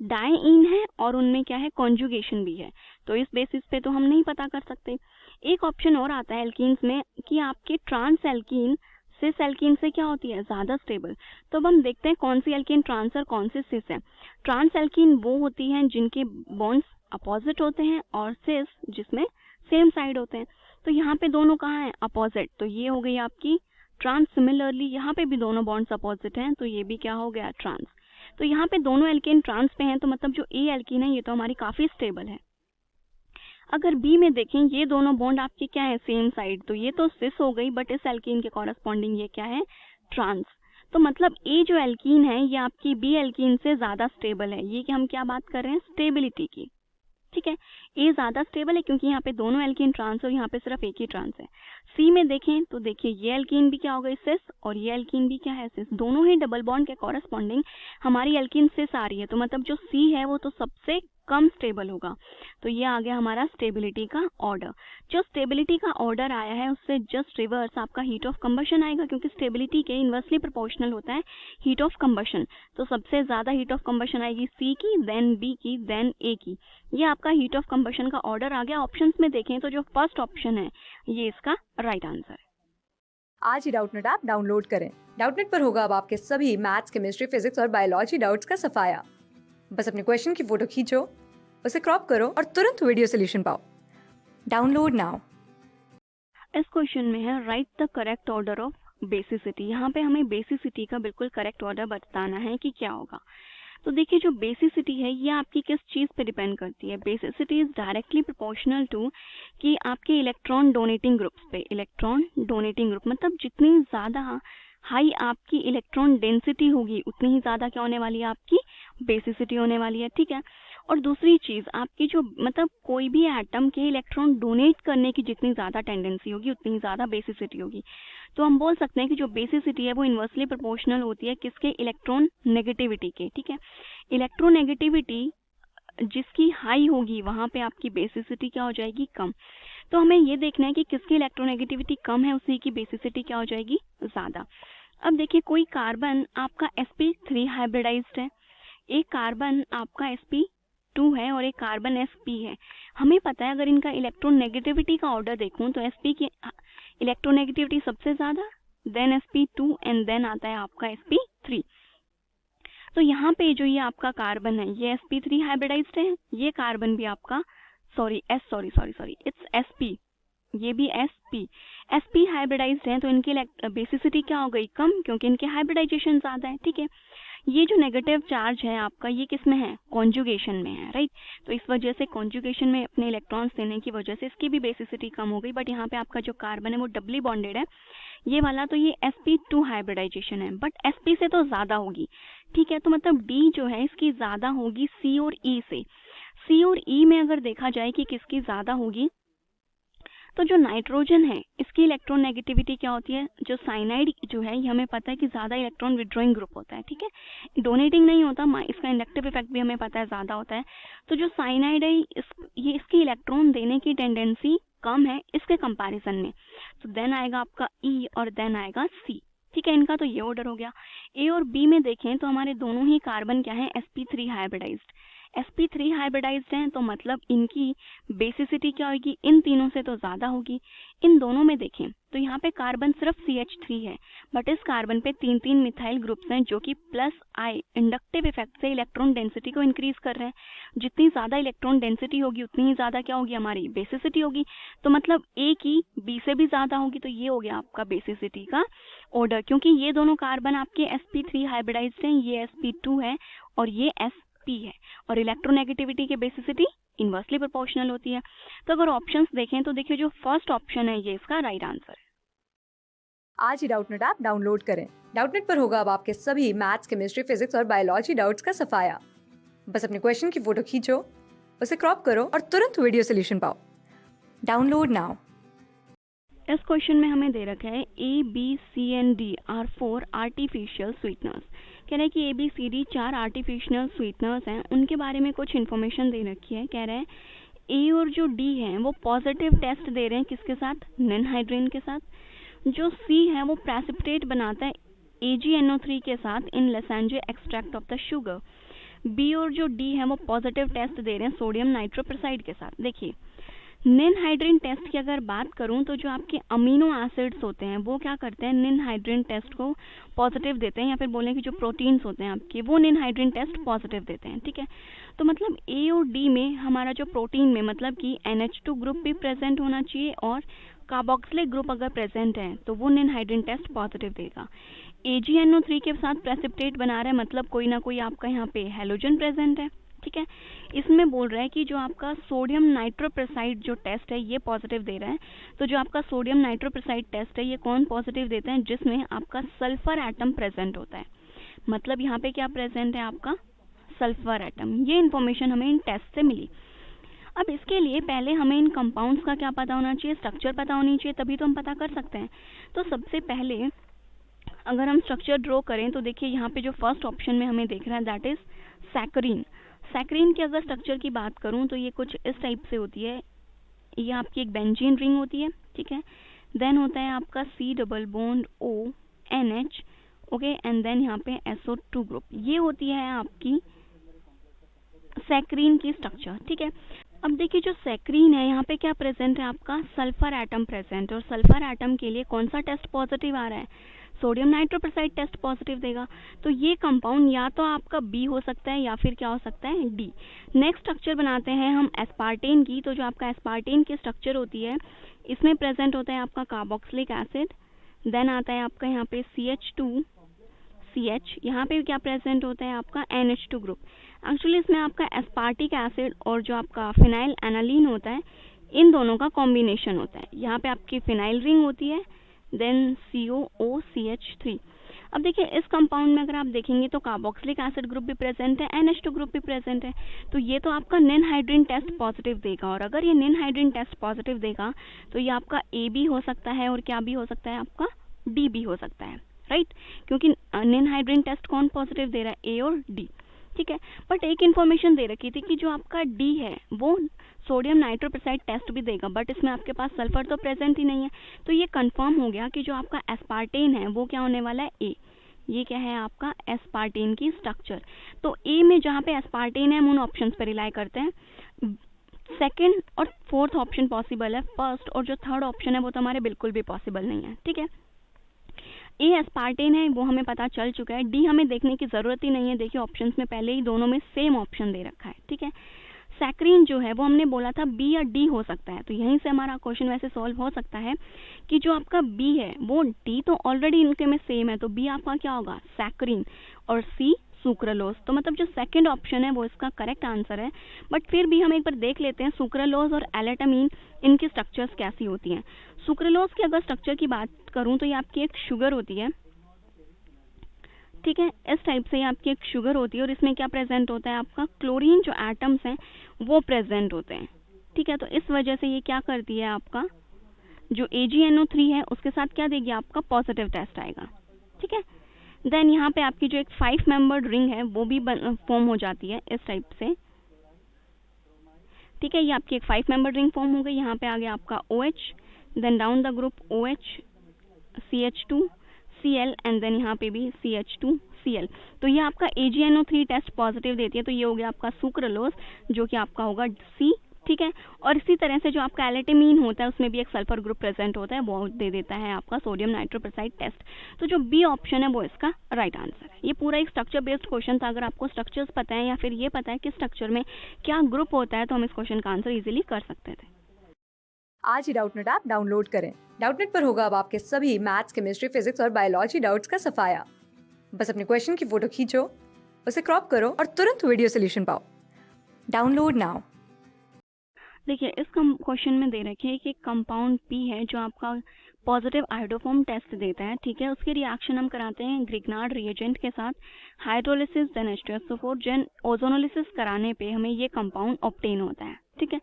डाईइन है और उनमें क्या है, कॉन्जुगेशन भी है। तो इस बेसिस पे तो हम नहीं पता कर सकते। एक ऑप्शन और आता है एल्कीन्स में कि आपके ट्रांस एल्कीन सिस एल्कीन से क्या होती है, ज़्यादा स्टेबल। तो अब हम देखते हैं कौन सी एल्कीन ट्रांस और कौन सी सिस है। ट्रांस एल्कीन वो होती हैं जिनके बॉन्ड्स अपोजिट होते हैं और सिस जिसमें सेम साइड होते हैं। तो यहाँ पे दोनों कहाँ हैं, अपोजिट, तो ये हो गई आपकी ट्रांस। सिमिलरली यहाँ पे भी दोनों बॉन्ड्स अपोजिट हैं तो ये भी क्या हो गया, ट्रांस। तो यहाँ पे दोनों एल्कीन ट्रांस पे हैं तो मतलब जो ए एल्कीन है ये तो हमारी काफ़ी स्टेबल है। अगर बी में देखें ये दोनों बॉन्ड आपके क्या है, सेम साइड, तो ये तो सिस हो गई बट इस एल्कीन के कॉरस्पॉन्डिंग ये क्या है, ट्रांस। तो मतलब ए जो एल्कीन है ये आपकी बी एल्कीन से ज़्यादा स्टेबल है। ये कि हम क्या बात कर रहे हैं, स्टेबिलिटी की। ठीक है, ए ज़्यादा स्टेबल है क्योंकि यहाँ पे दोनों एल्कीन ट्रांस और यहाँ पे सिर्फ एक ही ट्रांस है। सी में देखें तो देखिए ये एल्कीन भी क्या हो गई, सिस, और ये एल्कीन भी क्या है, सिस। दोनों ही डबल बॉन्ड के कॉरस्पॉन्डिंग हमारी एल्कीन सिस आ रही है, तो मतलब जो सी है वो तो सबसे कम स्टेबल होगा। तो ये आ गया हमारा स्टेबिलिटी का ऑर्डर। जो स्टेबिलिटी का ऑर्डर आया है उससे जस्ट रिवर्स आपका हीट ऑफ कंबशन आएगा, क्योंकि स्टेबिलिटी के इन्वर्सली प्रोपोर्शनल होता है हीट ऑफ कंबशन। तो सबसे ज़्यादा हीट ऑफ कंबशन आएगी सी की, देन बी की, देन ए की। ये आपका हीट ऑफ कंबशन का ऑर्डर आ गया। ऑप्शंस में देखें तो जो फर्स्ट ऑप्शन है ये इसका राइट आंसर है। आज ही डाउटनेट ऐप डाउनलोड करें। डाउटनेट पर होगा अब आपके सभी मैथ्स, केमिस्ट्री, फिजिक्स और बायोलॉजी डाउट्स का सफाया। बस अपने क्वेश्चन की फोटो खींचो, उसे क्रॉप करो और तुरंत वीडियो सोल्यूशन पाओ। Download now. इस क्वेश्चन में है right the correct order of basicity. यहाँ पे हमें बेसिसिटी का बिल्कुल करेक्ट ऑर्डर बताना है कि क्या होगा। तो देखिए जो बेसिसिटी है ये आपकी किस चीज़ पे डिपेंड करती है। Basicity is directly proportional to कि आपके इलेक्ट्रॉन डोनेटिंग ग्रुप्स पे। इलेक्ट्रॉन डोनेटिंग ग्रुप मतलब जितनी ज़्यादा हाई आपकी इलेक्ट्रॉन डेंसिटी होगी उतनी ही ज़्यादा क्या होने वाली है, आपकी बेसिसिटी होने वाली है। ठीक है, और दूसरी चीज़ आपकी जो मतलब कोई भी एटम के इलेक्ट्रॉन डोनेट करने की जितनी ज़्यादा टेंडेंसी होगी उतनी ज़्यादा बेसिसिटी होगी। तो हम बोल सकते हैं कि जो बेसिसिटी है वो इन्वर्सली प्रोपोर्शनल होती है किसके, इलेक्ट्रॉन नेगेटिविटी के। ठीक है, इलेक्ट्रोनेगेटिविटी जिसकी हाई होगी वहाँ पे आपकी बेसिसिटी क्या हो जाएगी, कम। तो हमें ये देखना है कि किसकी इलेक्ट्रोनेगेटिविटी कम है उसी की बेसिसिटी क्या हो जाएगी, ज़्यादा। अब देखिए कोई कार्बन आपका sp3 हाइब्रिडाइज्ड है, एक कार्बन आपका sp2 है और एक कार्बन sp है। हमें पता है अगर इनका इलेक्ट्रोनेगेटिविटी का ऑर्डर देखूं तो sp की इलेक्ट्रोनेगेटिविटी सबसे ज़्यादा, देन sp2 एंड देन आता है आपका sp3। तो यहाँ पे जो ये आपका कार्बन है ये sp3 हाइब्रिडाइज्ड है, ये कार्बन भी आपका इट्स sp, ये भी sp हाइब्रिडाइज्ड है। तो इनकी बेसिसिटी क्या हो गई, कम, क्योंकि इनके हाइब्रिडाइजेशन ज़्यादा है। ठीक है, ये जो नेगेटिव चार्ज है आपका ये किस में है, कॉन्जुगेशन में है, राइट। तो इस वजह से कॉन्जुगेशन में अपने इलेक्ट्रॉन्स देने की वजह से इसकी भी बेसिसिटी कम हो गई। बट यहाँ पे आपका जो कार्बन है वो डबली बॉन्डेड है ये वाला, तो ये sp2 हाइब्रिडाइजेशन है बट sp से तो ज़्यादा होगी। ठीक है, तो मतलब D जो है इसकी ज़्यादा होगी C और E से। C और E में अगर देखा जाए कि किसकी ज़्यादा होगी तो जो नाइट्रोजन है इसकी इलेक्ट्रोनेगेटिविटी क्या होती है, जो साइनाइड जो है ये हमें पता है कि ज़्यादा इलेक्ट्रॉन विड्रॉइंग ग्रुप होता है। ठीक है, डोनेटिंग नहीं होता, इसका इंडक्टिव इफेक्ट भी हमें पता है ज़्यादा होता है। तो जो साइनाइड है ये इसकी इलेक्ट्रॉन देने की टेंडेंसी कम है इसके कंपैरिजन में। तो देन आएगा आपका E और देन आएगा C। ठीक है, इनका तो ये ऑर्डर हो गया। A और B में देखें तो हमारे दोनों ही कार्बन क्या है, sp3 हाइब्रिडाइज्ड। sp3 हाइब्रिडाइज्ड हैं तो मतलब इनकी बेसिसिटी क्या होगी, इन तीनों से तो ज़्यादा होगी। इन दोनों में देखें तो यहाँ पे कार्बन सिर्फ CH3 है, बट इस कार्बन पे 3 मिथाइल ग्रुप्स हैं जो कि +I इंडक्टिव इफेक्ट से इलेक्ट्रॉन डेंसिटी को इंक्रीज कर रहे हैं। जितनी ज़्यादा इलेक्ट्रॉन डेंसिटी होगी उतनी ही ज़्यादा क्या होगी, हमारी बेसिसिटी होगी। तो मतलब A की B से भी ज़्यादा होगी, तो ये हो गया आपका बेसिसिटी का ऑर्डर, क्योंकि ये दोनों कार्बन आपके sp3 हाइब्रिडाइज्ड हैं, ये sp2 है और ये sp है, और इलेक्ट्रोनेगेटिविटी के बेसिसिटी इन्वर्सली प्रोपोर्शनल होती है। तो अगर ऑप्शंस देखें तो देखिए जो फर्स्ट ऑप्शन है ये इसका राइट आंसर है। आज ही डाउटनेट ऐप डाउनलोड करें। डाउटनेट पर होगा अब आपके सभी मैथ्स, केमिस्ट्री, फिजिक्स और बायोलॉजी डाउट्स का सफाया। बस अपने क्वेश्चन की फोटो खींचो, उसे क्रॉप करो और तुरंत वीडियो सोल्यूशन पाओ। Download now. इस क्वेश्चन में हमें दे रखा है A, B, C and D are 4 artificial sweeteners. कह रहा है कि A, B, C, D 4 artificial sweeteners हैं, उनके बारे में कुछ इन्फॉर्मेशन दे रखी है। कह रहा है A और जो D हैं वो पॉजिटिव टेस्ट दे रहे हैं किसके साथ, निनहाइड्रीन के साथ। जो C है वो प्रेसिपिटेट बनाता है AgNO3 के साथ in Lassaigne extract of the sugar. B और जो D है वो पॉजिटिव टेस्ट दे रहे हैं सोडियम नाइट्रोप्रोसाइड के साथ। देखिए निनहाइड्रीन टेस्ट की अगर बात करूं तो जो आपके अमीनो एसिड्स होते हैं वो क्या करते हैं, निनहाइड्रीन टेस्ट को पॉजिटिव देते हैं, या फिर बोलें कि जो प्रोटीन्स होते हैं आपके वो निनहाइड्रीन टेस्ट पॉजिटिव देते हैं। ठीक है, तो मतलब A और D में हमारा जो प्रोटीन में मतलब कि NH2 ग्रुप भी प्रेजेंट होना चाहिए और कार्बोक्सिलिक ग्रुप अगर प्रेजेंट है तो वो निनहाइड्रीन टेस्ट पॉजिटिव देगा। AgNO3 के साथ प्रेसिपिटेट बना रहा है, मतलब कोई ना कोई आपका यहाँ पे हैलोजन प्रेजेंट है। ठीक है, इसमें बोल रहा है कि जो आपका सोडियम नाइट्रोप्रोसाइड जो टेस्ट है ये पॉजिटिव दे रहा है। तो जो आपका सोडियम नाइट्रोप्रोसाइड टेस्ट है ये कौन पॉजिटिव देता है, जिसमें आपका सल्फर एटम प्रेजेंट होता है। मतलब यहाँ पे क्या प्रेजेंट है, आपका सल्फर एटम। ये इन्फॉर्मेशन हमें इन टेस्ट से मिली। अब इसके लिए पहले हमें इन कंपाउंड्स का क्या पता होना चाहिए, स्ट्रक्चर पता होनी चाहिए, तभी तो हम पता कर सकते हैं। तो सबसे पहले अगर हम स्ट्रक्चर ड्रॉ करें तो देखिए यहाँ पे जो फर्स्ट ऑप्शन में हमें देख रहा है दैट इज सैकरीन। सैकरीन की अगर स्ट्रक्चर की बात करूं तो ये कुछ इस टाइप से होती है। ये आपकी एक बेंजीन रिंग होती है। ठीक है, देन होता है आपका C double bond O NH, okay, and then यहाँ पे SO2 ग्रुप। ये होती है आपकी सैकरीन की स्ट्रक्चर। ठीक है, अब देखिए जो सैकरीन है यहाँ पे क्या प्रेजेंट है, आपका सल्फर एटम प्रेजेंट, और सल्फर एटम के लिए कौन सा टेस्ट पॉजिटिव आ रहा है, सोडियम नाइट्रोप्रोसाइड टेस्ट पॉजिटिव देगा। तो ये कंपाउंड या तो आपका B हो सकता है या फिर क्या हो सकता है, D। नेक्स्ट स्ट्रक्चर बनाते हैं हम एस्पार्टेन की। तो जो आपका एस्पार्टेन की स्ट्रक्चर होती है इसमें प्रेजेंट होता है आपका कार्बोक्सिलिक एसिड, देन आता है आपका यहाँ पे CH2CH, यहाँ पे क्या प्रेजेंट होता है आपका NH2 ग्रुप। एक्चुअली इसमें आपका एस्पार्टिक एसिड और जो आपका फिनाइल एनालिन होता है इन दोनों का कॉम्बिनेशन होता है। यहाँ पे आपकी फिनाइल रिंग होती है, देन COOCH3। अब देखिए इस कंपाउंड में अगर आप देखेंगे तो कार्बोक्सिलिक एसिड ग्रुप भी प्रेजेंट है, NH2 ग्रुप भी प्रेजेंट है। तो ये तो आपका निनहाइड्रीन टेस्ट पॉजिटिव देगा, और अगर ये निनहाइड्रीन टेस्ट पॉजिटिव देगा तो ये आपका A भी हो सकता है और क्या भी हो सकता है, आपका D भी हो सकता है, राइट, क्योंकि निनहाइड्रीन टेस्ट कौन पॉजिटिव दे रहा है, A और D। ठीक है, बट एक इन्फॉर्मेशन दे रखी थी कि जो आपका D है वो सोडियम नाइट्रोप्रोसाइड टेस्ट भी देगा, बट इसमें आपके पास सल्फर तो प्रेजेंट ही नहीं है। तो ये कंफर्म हो गया कि जो आपका एस्पार्टेन है वो क्या होने वाला है, A। ये क्या है आपका एस्पार्टेन की स्ट्रक्चर। तो A में जहाँ पे एस्पार्टेन है हम उन ऑप्शंस पर रिलाई करते हैं। सेकेंड और फोर्थ ऑप्शन पॉसिबल है, फर्स्ट और जो थर्ड ऑप्शन है वो तो हमारे बिल्कुल भी पॉसिबल नहीं है। ठीक है, A एस्पार्टेन है वो हमें पता चल चुका है, D हमें देखने की ज़रूरत ही नहीं है। देखिए ऑप्शंस में पहले ही दोनों में सेम ऑप्शन दे रखा है। ठीक है, सैकरीन जो है वो हमने बोला था B या D हो सकता है, तो यहीं से हमारा क्वेश्चन वैसे सॉल्व हो सकता है कि जो आपका B है वो D तो ऑलरेडी इनके में सेम है, तो B आपका क्या होगा, सैकरीन, और C सुक्रालोज। तो मतलब जो सेकंड ऑप्शन है वो इसका करेक्ट आंसर है। बट फिर भी हम एक बार देख लेते हैं सुक्रालोज और एलेटामीन इनकी स्ट्रक्चर्स कैसी होती हैं। सुक्रालोज की अगर स्ट्रक्चर की बात करूं तो ये आपकी एक शुगर होती है। ठीक है, इस टाइप से ये आपकी एक शुगर होती है और इसमें क्या प्रेजेंट होता है, आपका क्लोरीन जो एटम्स हैं वो प्रेजेंट होते हैं। ठीक है, तो इस वजह से ये क्या करती है, आपका जो AgNO3 है उसके साथ क्या देगी, आपका पॉजिटिव टेस्ट आएगा। ठीक है, देन यहाँ पे आपकी जो एक 5 मेंबर्ड रिंग है वो भी फॉर्म हो जाती है इस टाइप से। ठीक है, ये आपकी एक 5 मेंबर्ड रिंग फॉर्म हो गई। यहाँ पे आ गया आपका OH, then down the group OH, CH2, Cl and then यहाँ पे भी CH2Cl। तो ये आपका AgNO3 टेस्ट पॉजिटिव देती है, तो ये हो गया आपका सुक्रोलोज जो कि आपका होगा C, ठीक है। और इसी तरह से जो आपका एलेटेमीन होता है उसमें भी एक सल्फर ग्रुप प्रेजेंट होता है, वो दे देता है आपका सोडियम नाइट्रोपेरोक्साइड टेस्ट। तो जो बी ऑप्शन है वो इसका राइट आंसर है। ये पूरा एक स्ट्रक्चर बेस्ड क्वेश्चन था। अगर आपको स्ट्रक्चर्स पता है या फिर ये पता है कि स्ट्रक्चर में क्या ग्रुप होता है तो हम इस क्वेश्चन का आंसर इजीली कर सकते थे। आज ही डाउटनेट ऐप डाउनलोड करें। डाउटनेट पर होगा अब आपके सभी मैथ्स, केमिस्ट्री, फिजिक्स और बायोलॉजी डाउट्स का सफाया। बस अपने क्वेश्चन की फोटो खींचो, उसे क्रॉप करो और तुरंत वीडियो सोल्यूशन पाओ। Download now. देखिए इस क्वेश्चन में दे रखे है कि कंपाउंड पी है जो आपका पॉजिटिव आयोडोफॉर्म टेस्ट देता है, ठीक है। उसके रिएक्शन हम कराते हैं ग्रिग्नार्ड रिएजेंट के साथ, हाइड्रोलिसिस देन H2SO4 जेन ओजोनोलिसिस कराने पे हमें ये कंपाउंड ऑब्टेन होता है, ठीक है।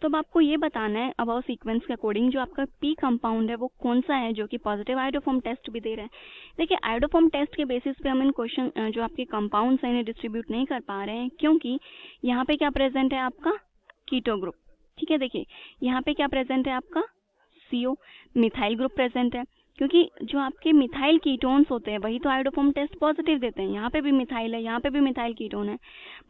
तो अब आपको ये बताना है अबाउट सीक्वेंस के अकॉर्डिंग जो आपका पी कंपाउंड है वो कौन सा है जो कि पॉजिटिव आयोडोफॉर्म टेस्ट भी दे रहा है। देखिए आयोडोफॉर्म टेस्ट के बेसिस पे हम इन क्वेश्चन जो आपके कंपाउंड्स हैं इन्हें डिस्ट्रीब्यूट नहीं कर पा रहे हैं, क्योंकि यहाँ पे क्या प्रेजेंट है आपका कीटो ग्रुप, ठीक है। देखिए यहाँ पे क्या प्रेजेंट है आपका CO मिथाइल ग्रुप प्रेजेंट है, क्योंकि जो आपके मिथाइल कीटोन्स होते हैं वही तो आयोडोफॉर्म टेस्ट पॉजिटिव देते हैं। यहाँ पे भी मिथाइल है, यहाँ पे भी मिथाइल कीटोन है।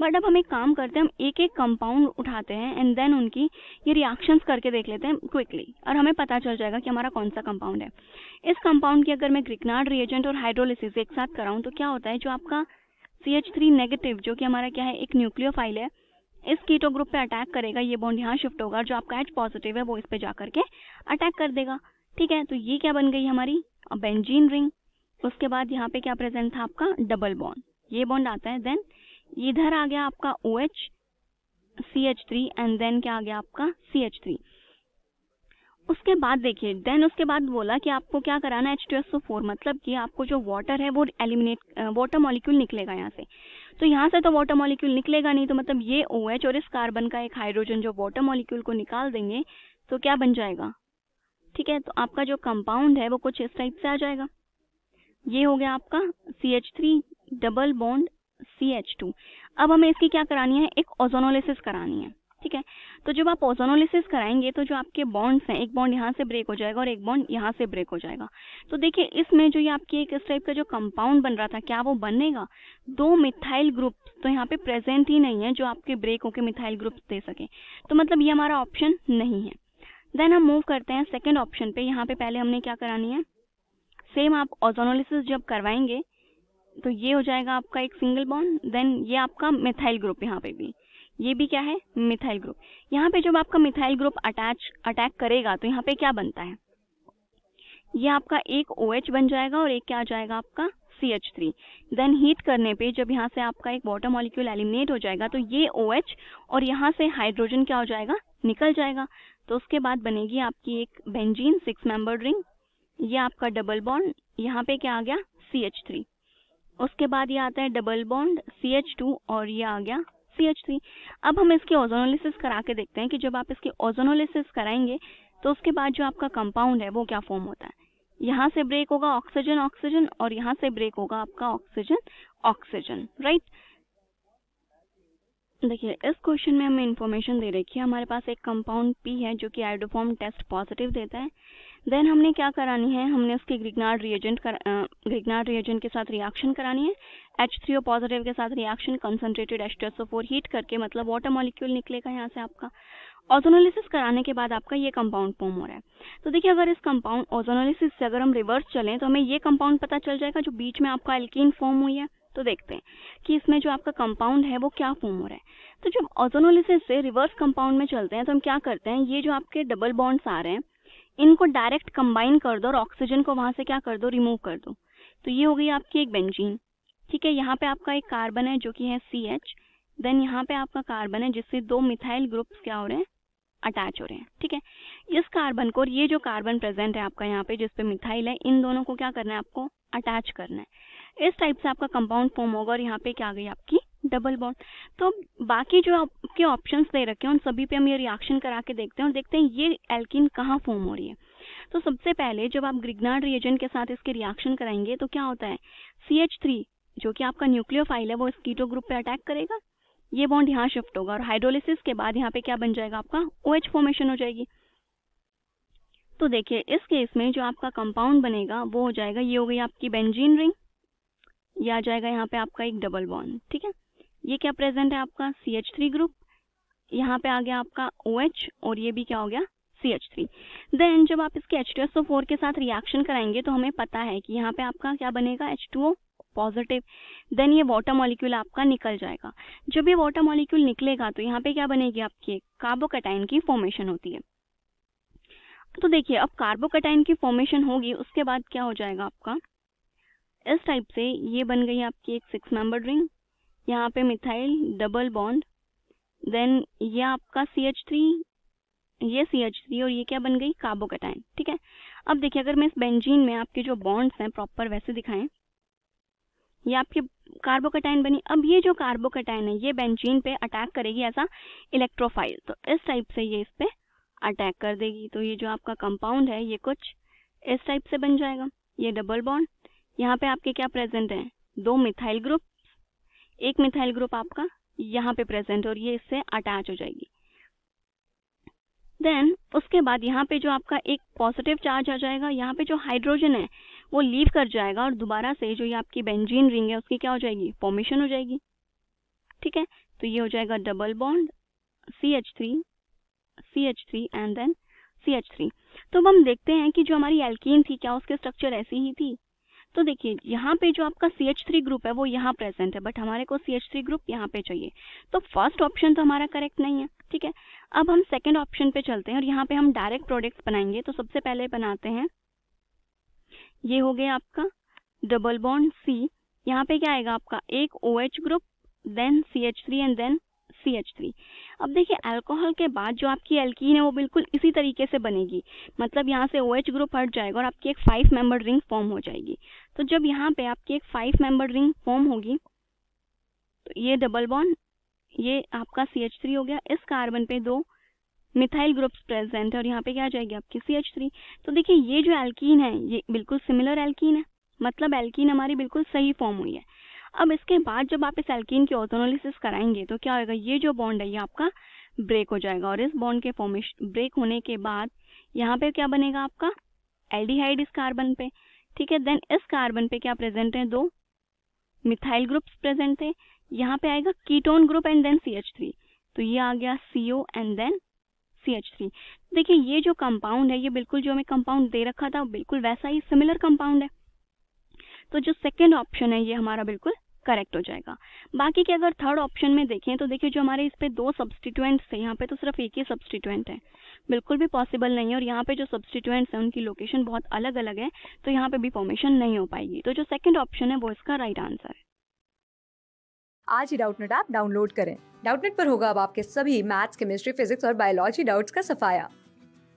बट अब हम एक काम करते हैं, हम एक एक कंपाउंड उठाते हैं एंड देन उनकी ये रिएक्शंस करके देख लेते हैं क्विकली, और हमें पता चल जाएगा कि हमारा कौन सा कंपाउंड है। इस कंपाउंड की अगर मैं ग्रिग्नार्ड रिएजेंट और हाइड्रोलिसिस एक साथ कराऊँ तो क्या होता है, जो आपका CH3 नेगेटिव जो कि हमारा क्या है एक न्यूक्लियोफाइल है, इस कीटो ग्रुप पे अटैक करेगा, ये बॉन्ड यहाँ शिफ्ट होगा, जो आपका H पॉजिटिव है वो इस पे जाकर के अटैक कर देगा, ठीक है। तो ये क्या बन गई हमारी बेंजीन रिंग। उसके बाद यहाँ पे क्या प्रेजेंट था आपका डबल बॉन्ड, ये बॉन्ड आता है, देन इधर आ गया आपका OH CH3 एंड देन क्या आ गया आपका CH3। उसके बाद देखिए देन उसके बाद बोला कि आपको क्या कराना है H2SO4, मतलब कि आपको जो वाटर है वो एलिमिनेट वाटर मॉलिक्यूल निकलेगा यहाँ से। तो यहाँ से तो वाटर मॉलिक्यूल निकलेगा नहीं, तो मतलब ये OH और इस कार्बन का एक हाइड्रोजन जो वाटर मॉलिक्यूल को निकाल देंगे तो क्या बन जाएगा, ठीक है। तो आपका जो कंपाउंड है वो कुछ इस टाइप से आ जाएगा। ये हो गया आपका CH3 डबल बॉन्ड CH2। अब हमें इसकी क्या करानी है, एक ओजोनोलिसिस करानी है, ठीक है। तो जब आप ओजोनोलिसिस कराएंगे तो जो आपके बॉन्ड्स हैं, एक बॉन्ड यहाँ से ब्रेक हो जाएगा और एक बॉन्ड यहाँ से ब्रेक हो जाएगा। तो देखिए इसमें जो ये आपकी एक इस टाइप का जो कंपाउंड बन रहा था, क्या वो बनेगा, दो मिथाइल ग्रुप तो यहाँ पे प्रेजेंट ही नहीं है जो आपके ब्रेक होके मिथाइल ग्रुप दे सके, तो मतलब ये हमारा ऑप्शन नहीं है। देन हम मूव करते हैं सेकेंड ऑप्शन पे। यहाँ पे पहले हमने क्या करानी है, सेम आप ओजोनोलिसिस जब करवाएंगे तो ये हो जाएगा आपका एक सिंगल बॉन्ड, देन ये आपका मिथाइल ग्रुप, यहाँ पे भी ये भी क्या है मिथाइल ग्रुप। यहाँ पे जब आपका मिथाइल ग्रुप अटैक करेगा तो यहाँ पे क्या बनता है, ये आपका एक OH बन जाएगा और एक क्या आ जाएगा आपका CH3। देन हीट करने पे जब यहाँ से आपका एक वाटर मॉलिक्यूल एलिमिनेट हो जाएगा तो ये OH और यहाँ से हाइड्रोजन क्या हो जाएगा, निकल जाएगा। तो उसके बाद बनेगी आपकी एक बेंजीन 6 मेंबर्ड रिंग, ये आपका डबल बॉन्ड, यहाँ पे क्या आ गया CH3। उसके बाद ये आता है डबल बॉन्ड CH2 और ये आ गया CH3। अब हम इसकी ओजोनोलिसिस करा के देखते हैं कि जब आप इसकी ओजोनोलिसिस कराएंगे तो उसके बाद जो आपका कंपाउंड है वो क्या फॉर्म होता है। यहाँ से ब्रेक होगा ऑक्सीजन ऑक्सीजन और यहाँ से ब्रेक होगा आपका ऑक्सीजन ऑक्सीजन, राइट। देखिए इस क्वेश्चन में हमें इंफॉर्मेशन दे रखी है, हमारे पास एक कंपाउंड P है जो कि आयोडोफॉर्म टेस्ट पॉजिटिव देता है। देन हमने क्या करानी है, हमने उसके ग्रिग्नार्ड रिएजेंट के साथ रिएक्शन करानी है, H3O पॉजिटिव के साथ रिएक्शन, कंसंट्रेटेड H2SO4 हीट करके, मतलब वाटर मॉलिक्यूल निकलेगा यहाँ से आपका। ओजोनोलिसिस कराने के बाद आपका ये कंपाउंड फॉर्म हो रहा है। तो देखिए अगर इस कंपाउंड ओजोनोलिसिस से अगर हम रिवर्स चलें तो हमें ये कंपाउंड पता चल जाएगा जो बीच में आपका एल्कीन फॉर्म हुई है। तो देखते हैं कि इसमें जो आपका कंपाउंड है वो क्या फॉर्म हो रहा है। तो जब ओजोनोलिसिस से रिवर्स कंपाउंड में चलते हैं तो हम क्या करते हैं, ये जो आपके डबल बॉन्ड्स आ रहे हैं इनको डायरेक्ट कंबाइन कर दो और ऑक्सीजन को वहां से क्या कर दो, रिमूव कर दो। तो ये हो गई आपकी एक बेंजीन, ठीक है। यहाँ पे आपका एक कार्बन है जो कि है CH, देन यहाँ पे आपका कार्बन है जिससे दो मिथाइल ग्रुप्स क्या हो रहे हैं, अटैच हो रहे हैं, ठीक है। इस कार्बन को और ये जो कार्बन प्रेजेंट है आपका यहाँ पे जिसपे मिथाइल है, इन दोनों को क्या करना है, आपको अटैच करना है। इस टाइप से आपका कंपाउंड फॉर्म होगा और यहाँ पे क्या आ गई आपकी डबल बॉन्ड। तो बाकी जो आपके ऑप्शंस दे रखे हैं उन सभी पे हम ये रिएक्शन करा के देखते हैं और देखते हैं ये एल्कीन कहाँ फॉर्म हो रही है। तो सबसे पहले जब आप ग्रिग्नार्ड रिएजेंट के साथ इसके रिएक्शन कराएंगे तो क्या होता है, CH3 जो कि आपका न्यूक्लियोफाइल है वो इस कीटो ग्रुप पे अटैक करेगा, ये बॉन्ड यहाँ शिफ्ट होगा और हाइड्रोलिसिस के बाद यहाँ पे क्या बन जाएगा, आपका OH फॉर्मेशन हो जाएगी। तो देखिए इस केस में जो आपका कंपाउंड बनेगा वो हो जाएगा, ये हो गई आपकी बेंजीन रिंग, ये आ जाएगा यहाँ पे आपका एक डबल बॉन्ड, ठीक है। ये क्या प्रेजेंट है आपका CH3 ग्रुप, यहाँ पे आ गया आपका OH और ये भी क्या हो गया CH3। देन जब आप इसके H2SO4 के साथ रिएक्शन कराएंगे तो हमें पता है कि यहाँ पे आपका क्या बनेगा H2O पॉजिटिव। देन ये वाटर मॉलिक्यूल आपका निकल जाएगा। जब ये वाटर मॉलिक्यूल निकलेगा तो यहाँ पे क्या बनेगी आपकी कार्बोकैटायन की फॉर्मेशन होती है। तो देखिए अब कार्बोकैटायन की फॉर्मेशन होगी, उसके बाद क्या हो जाएगा आपका इस टाइप से, ये बन गई आपकी एक 6 मेंबर्ड रिंग, यहाँ पे मिथाइल डबल बॉन्ड, देन ये आपका CH3, ये CH3 और ये क्या बन गई कार्बोकैटायन, ठीक है। अब देखिए अगर मैं इस बेंजीन में आपके जो बॉन्ड्स हैं प्रॉपर वैसे दिखाएं, ये आपकी कार्बोकैटायन बनी। अब ये जो कार्बोकैटायन है ये बेंजीन पे अटैक करेगी ऐसा इलेक्ट्रोफाइल, तो इस टाइप से ये इस पे अटैक कर देगी। तो ये जो आपका कंपाउंड है ये कुछ इस टाइप से बन जाएगा। ये डबल बॉन्ड, यहाँ पे आपके क्या प्रेजेंट है 2 मिथाइल ग्रुप, एक मिथाइल ग्रुप आपका यहाँ पे प्रेजेंट और ये इससे अटैच हो जाएगी। देन उसके बाद यहाँ पे जो आपका एक पॉजिटिव चार्ज आ जाएगा, यहाँ पे जो हाइड्रोजन है वो लीव कर जाएगा और दोबारा से जो ये आपकी बेंजीन रिंग है उसकी क्या हो जाएगी फॉर्मेशन हो जाएगी, ठीक है। तो ये हो जाएगा double bond CH3 and then CH3। तो अब हम देखते हैं कि जो हमारी एल्कीन थी क्या उसके स्ट्रक्चर ऐसी ही थी। तो देखिए यहाँ पे जो आपका CH3 ग्रुप है वो यहाँ प्रेजेंट है, बट हमारे को CH3 ग्रुप यहाँ पे चाहिए, तो फर्स्ट ऑप्शन तो हमारा करेक्ट नहीं है, ठीक है। अब हम सेकंड ऑप्शन पे चलते हैं और यहाँ पे हम डायरेक्ट प्रोडक्ट्स बनाएंगे। तो सबसे पहले बनाते हैं, ये हो गया आपका डबल बॉन्ड C, यहाँ पे क्या आएगा आपका एक OH group, then CH3 and then CH3। अब देखिए अल्कोहल के बाद जो आपकी एल्कीन है वो बिल्कुल इसी तरीके से बनेगी, मतलब यहाँ से OH ग्रुप हट जाएगा और आपकी एक 5 मेंबर्ड रिंग फॉर्म हो जाएगी। तो जब यहाँ पे आपकी एक 5 मेंबर्ड रिंग फॉर्म होगी तो ये डबल बॉन्ड, ये आपका CH3 हो गया, इस कार्बन पे 2 मिथाइल ग्रुप्स प्रेजेंट है और यहाँ पे क्या आ जाएगी आपकी CH3। तो देखिए ये जो एल्कीन है ये बिल्कुल सिमिलर एल्कीन है, मतलब एल्कीन हमारी बिल्कुल सही फॉर्म हुई है। अब इसके बाद जब आप इस एल्कीन की ओजोनोलिसिस कराएंगे तो क्या होगा, ये जो बॉन्ड है ये आपका ब्रेक हो जाएगा और इस बॉन्ड के फॉर्मेशन ब्रेक होने के बाद यहाँ पे क्या बनेगा आपका एल्डिहाइड इस कार्बन पे, ठीक है। देन इस कार्बन पे क्या प्रेजेंट है 2 मिथाइल ग्रुप्स प्रेजेंट है, यहाँ पे आएगा ketone group and then CH3, तो ये आ गया CO एंड देन CH3। देखिए ये जो कंपाउंड है ये बिल्कुल जो हमें कंपाउंड दे रखा था बिल्कुल वैसा ही सिमिलर कंपाउंड है, तो जो सेकेंड ऑप्शन है ये हमारा बिल्कुल करेक्ट हो जाएगा। बाकी के अगर थर्ड ऑप्शन में देखें तो देखिए जो हमारे इस पे 2 सब्सटीट्यूएंट्स थे, यहाँ पे तो सिर्फ एक ही सब्सटीट्यूएंट है, बिल्कुल भी पॉसिबल नहीं है। और यहाँ पे जो सब्सटीट्यूएंट्स हैं उनकी लोकेशन बहुत अलग अलग है, तो यहाँ पे भी फॉर्मेशन नहीं हो पाएगी। तो जो सेकंड ऑप्शन है वो इसका राइट आंसर है। आज ही डाउटनेट ऐप डाउनलोड करें। डाउटनेट पर होगा अब आपके सभी मैथ्स, केमिस्ट्री, फिजिक्स और बायोलॉजी डाउट्स का सफाया।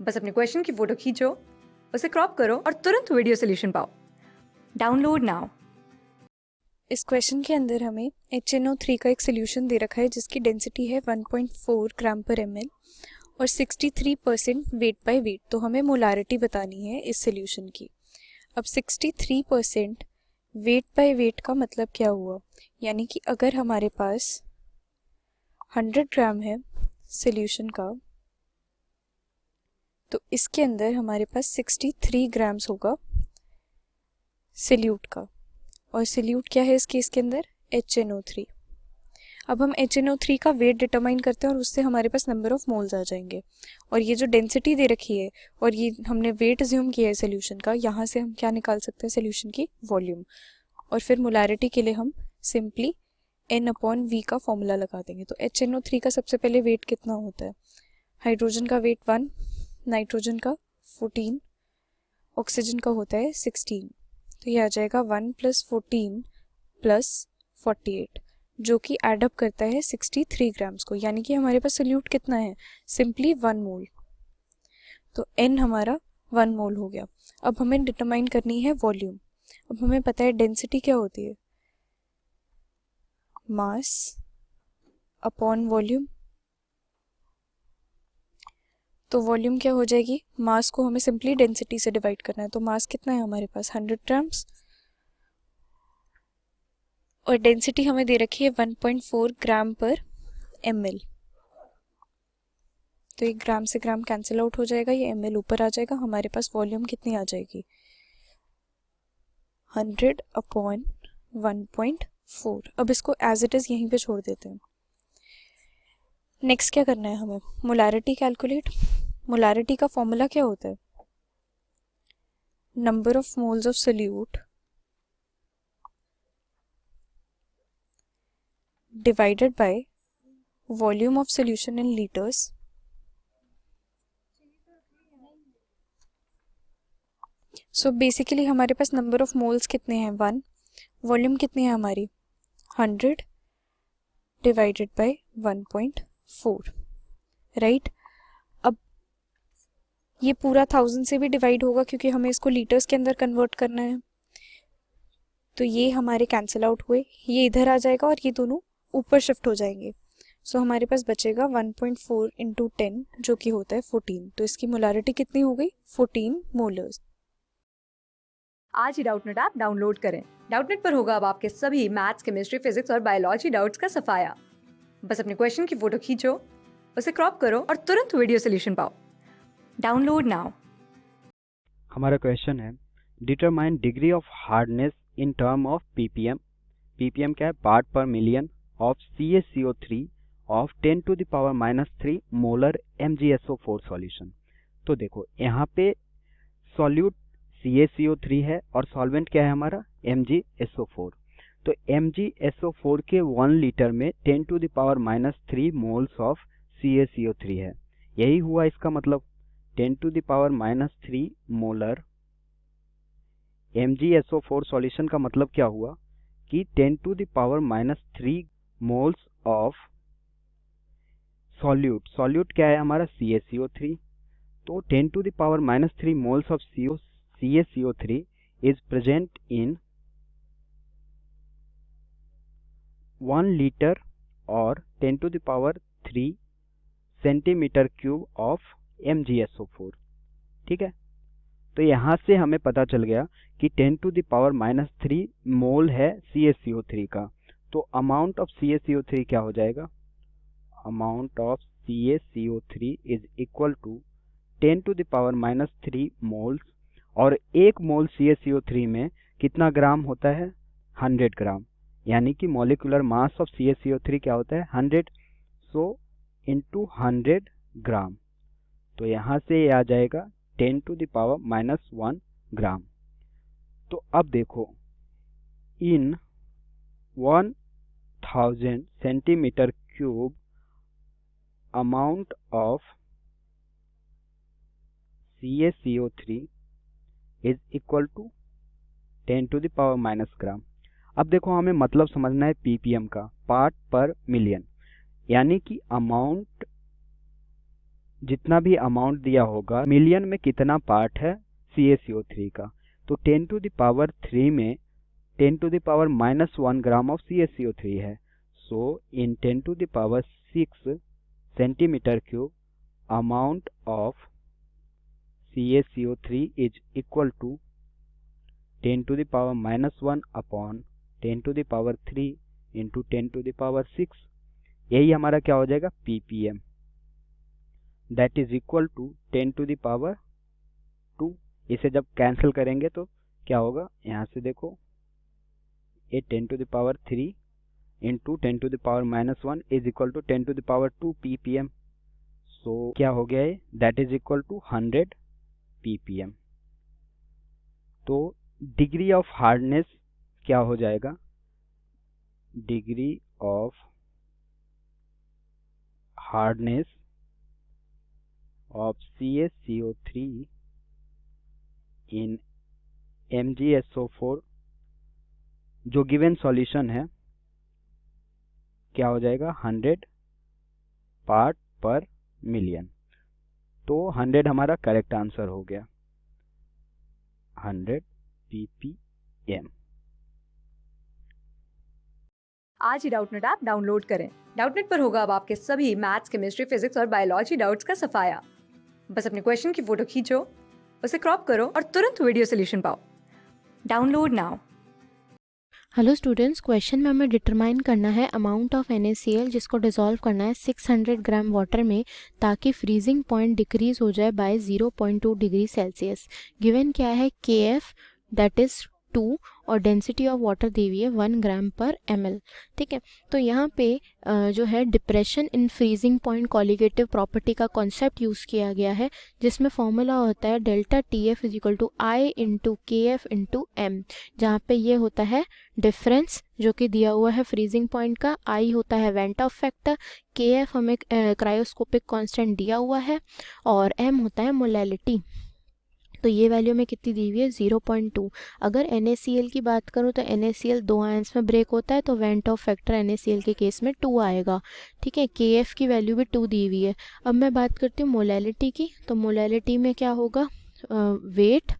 बस अपने क्वेश्चन की फोटो खींचो, उसे क्रॉप करो और तुरंत वीडियो सोल्यूशन पाओ। Download now. इस क्वेश्चन के अंदर हमें HNO3 का एक सोल्यूशन दे रखा है जिसकी डेंसिटी है 1.4 ग्राम पर ml और 63% वेट बाय वेट। तो हमें मोलारिटी बतानी है इस सोल्यूशन की। अब 63% वेट बाय वेट का मतलब क्या हुआ, यानी कि अगर हमारे पास 100 ग्राम है सोल्यूशन का तो इसके अंदर हमारे पास 63 ग्राम्स होगा सोल्यूट का, और सोल्यूट क्या है इस केस के अंदर HNO3। अब हम HNO3 का वेट डिटरमाइन करते हैं और उससे हमारे पास नंबर ऑफ मोल्स आ जाएंगे, और ये जो डेंसिटी दे रखी है और ये हमने वेट अज्यूम किया है सोल्यूशन का, यहाँ से हम क्या निकाल सकते हैं सोल्यूशन की वॉल्यूम, और फिर मोलारिटी के लिए हम सिंपली N/V का फॉर्मूला लगा देंगे। तो HNO3 का सबसे पहले वेट कितना होता है, हाइड्रोजन का वेट 1, नाइट्रोजन का 14, ऑक्सीजन का होता है 16, तो ये आ जाएगा 1 + 14 + 48 जो कि एडअप करता है 63 ग्राम्स को, यानी कि हमारे पास सोल्यूट कितना है सिंपली 1 मोल। तो N हमारा 1 मोल हो गया। अब हमें डिटरमाइन करनी है वॉल्यूम। अब हमें पता है डेंसिटी क्या होती है, मास अपॉन वॉल्यूम। तो वॉल्यूम क्या हो जाएगी, मास को हमें सिंपली डेंसिटी से डिवाइड करना है। तो मास कितना है हमारे पास 100 ग्राम्स और डेंसिटी हमें दे रखी है 1.4 ग्राम पर ml। तो ये ग्राम से ग्राम कैंसिल आउट हो जाएगा, ये ml ऊपर आ जाएगा, हमारे पास वॉल्यूम कितनी आ जाएगी 100/1.4। अब इसको एज इट इज़ यहीं पे छोड़ देते हैं। नेक्स्ट क्या करना है हमें, मोलारिटी कैलकुलेट। मोलारिटी का फॉर्मूला क्या होता है, number of moles of solute divided by volume of solution in litres so basically हमारे पास नंबर ऑफ मोल्स कितने हैं 1, वॉल्यूम कितनी है हमारी 100 डिवाइडेड बाय 1.4, राइट। अब ये पूरा 1000 से भी डिवाइड होगा क्योंकि हमें इसको लीटर्स के अंदर कन्वर्ट करना है, तो ये हमारे कैंसिल आउट हुए, ये इधर आ जाएगा और ये दोनों ऊपर शिफ्ट हो जाएंगे। सो हमारे पास बचेगा 1.4 इंटू 10 जो कि होता है 14। तो इसकी मोलारिटी कितनी हो गई 14 मोलर्स। आज ही डाउटनेट ऐप डाउनलोड करें। डाउटनेट पर होगा अब आपके सभी मैथ्स, केमिस्ट्री, फिजिक्स और बायोलॉजी डाउट्स का सफाया। बस अपने क्वेश्चन की फोटो खींचो, उसे क्रॉप करो और तुरंत वीडियो सोल्यूशन पाओ। Download now. हमारा क्वेश्चन है determine degree of hardness in term of ppm। ppm क्या है, पार्ट पर million of CaCO3 of 10 to the power -3 molar MgSO4 solution. तो देखो यहाँ पे सॉल्यूट CaCO3 है और सॉल्वेंट क्या है हमारा MgSO4। तो MgSO4 के 1 लीटर में 10 to the power -3 moles of CaCO3 है। यही हुआ इसका मतलब 10 to the power -3 molar MgSO4 solution का मतलब क्या हुआ कि 10 to the power -3 moles of solute. Solute क्या है हमारा CaCO3। तो 10 to the power -3 moles of CaCO3 is present in 1 liter और 10 to the power 3 centimetre cube of MgSO4। ठीक है, तो यहाँ से हमें पता चल गया कि 10 to the power -3 मोल है CaCO3 का। तो अमाउंट ऑफ CaCO3 क्या हो जाएगा, amount of CaCO3 is equal to 10 to the power -3 moles, और 1 मोल CaCO3 में कितना ग्राम होता है 100 ग्राम, यानी कि मॉलिक्यूलर मास ऑफ CaCO3 क्या होता है 100। सो इंटू 100 ग्राम, तो यहाँ से ये आ जाएगा 10 to the power -1 ग्राम। तो अब देखो in 1000 centimetre cube amount of CaCO3 is equal to 10 to the power - gram. अब देखो हमें मतलब समझना है ppm का, पार्ट पर मिलियन, यानी कि अमाउंट जितना भी अमाउंट दिया होगा मिलियन में कितना पार्ट है CaCO3 का। तो 10 to the power 3 में 10 to the power -1 gram of CaCO3 है। So in 10 to the power 6 centimetre cube amount of CaCO3 is equal to 10 to the power -1 upon 10 to the power 3 into 10 to the power 6। यही हमारा क्या हो जाएगा ppm, that is equal to 10 to the power 2। इसे जब cancel करेंगे तो क्या होगा, यहाँ से देखो ये 10 to the power 3 into 10 to the power -1 is equal to 10 to the power 2 ppm। So क्या हो गया है, that is equal to 100 ppm। तो डिग्री ऑफ हार्डनेस क्या हो जाएगा, degree of hardness of CaCO3 in MgSO4 जो गिवन सॉल्यूशन है क्या हो जाएगा 100 पार्ट पर मिलियन। तो 100 हमारा करेक्ट आंसर हो गया, 100 ppm। आज ही डाउटनेट ऐप डाउनलोड करें। डाउटनेट पर होगा अब आपके सभी मैथ्स, केमिस्ट्री, फिजिक्स और बायोलॉजी डाउट्स का सफाया। बस अपने क्वेश्चन की फोटो खींचो, उसे क्रॉप करो और तुरंत वीडियो सोल्यूशन पाओ। Download now. Hello students, question में हमें डिटरमाइन करना है अमाउंट ऑफ NaCl जिसको डिसॉल्व करना है 600 ग्राम वाटर में ताकि फ्रीजिंग पॉइंट डिक्रीज हो जाए बाय 0.2 डिग्री सेल्सियस। गिवन क्या है KF दैट इज़ 2 और डेंसिटी ऑफ वाटर दी हुई है 1 ग्राम पर ml। ठीक है, तो यहाँ पे जो है depression in freezing point colligative property का कॉन्सेप्ट यूज़ किया गया है, जिसमें फॉर्मूला होता है delta TF is equal to I into KF into M, जहाँ पे ये होता है डिफरेंस जो कि दिया हुआ है फ्रीजिंग पॉइंट का, I होता है वेंट ऑफ फैक्टर, KF हमें क्रायोस्कोपिक कांस्टेंट दिया हुआ है और M होता है मोलैलिटी। तो ये वैल्यू में कितनी दी हुई है 0.2। अगर NaCl की बात करूँ तो NaCl 2 आयंस में ब्रेक होता है तो वेंट ऑफ फैक्टर NaCl के केस में 2 आएगा। ठीक है, KF की वैल्यू भी 2 दी हुई है। अब मैं बात करती हूँ मोलैलिटी की, तो मोलैलिटी में क्या होगा, वेट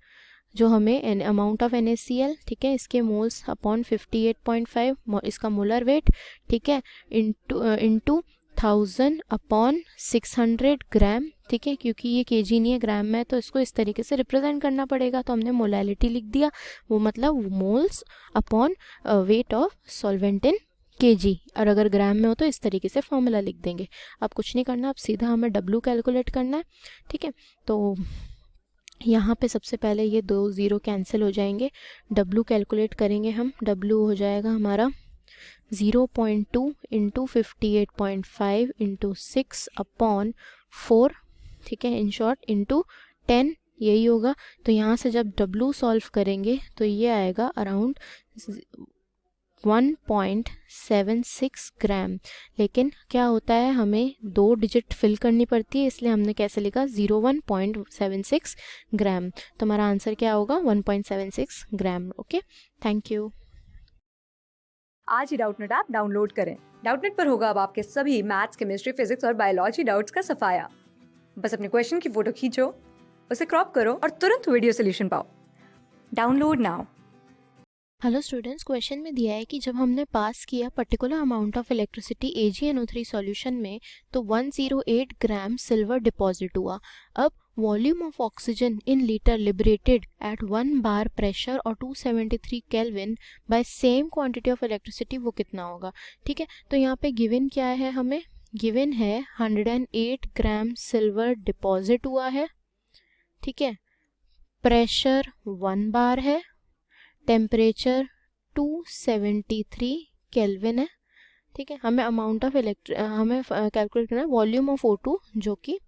जो हमें अमाउंट ऑफ NaCl, ठीक है, इसके मोल्स अपॉन 58.5 इसका मोलर वेट, ठीक है, इंटू 1000 अपॉन 600 ग्राम। ठीक है, क्योंकि ये केजी नहीं है ग्राम में, तो इसको इस तरीके से रिप्रेजेंट करना पड़ेगा, तो हमने मोलैलिटी लिख दिया, वो मतलब moles upon weight of solvent in KG, और अगर ग्राम में हो तो इस तरीके से फॉर्मूला लिख देंगे। अब कुछ नहीं करना, अब सीधा हमें W कैलकुलेट करना है। ठीक है, तो यहाँ पे सबसे पहले ये 2 0 कैंसिल हो जाएंगे, W कैलकुलेट करेंगे हम, W हो जाएगा हमारा 0.2 इंटू 58.5 इंटू 6 अपॉन 4, ठीक है, इन शॉर्ट इंटू 10, यही होगा। तो यहाँ से जब W सॉल्व करेंगे तो ये आएगा अराउंड 1.76 ग्राम। लेकिन क्या होता है, हमें 2 डिजिट फिल करनी पड़ती है, इसलिए हमने कैसे लिखा 1.76 ग्राम। तो हमारा आंसर क्या होगा 1.76 ग्राम। Okay, thank you. आज ही डाउटनेट ऐप डाउनलोड करें। डाउटनेट पर होगा अब आपके सभी मैथ्स, केमिस्ट्री, फिजिक्स और बायोलॉजी डाउट्स का सफाया। बस अपने क्वेश्चन की फोटो खींचो, उसे क्रॉप करो और तुरंत वीडियो सोल्यूशन पाओ। Download now. Hello students, question में दिया है कि जब हमने पास किया particular amount of electricity AgNO3 solution में तो 108 ग्राम सिल्वर डिपॉजिट हुआ। अब volume of oxygen in litre liberated at 1 bar pressure और 273 kelvin by same quantity of electricity, वो कितना होगा। ठीक है, तो यहाँ पे गिवन क्या है, हमें गिवन है 108 ग्राम सिल्वर डिपॉजिट हुआ है। ठीक है, प्रेशर 1 बार है, टेम्परेचर 273 केल्विन है। ठीक है, हमें अमाउंट ऑफ हमें कैलकुलेट करना है वॉल्यूम ऑफ O2 जो कि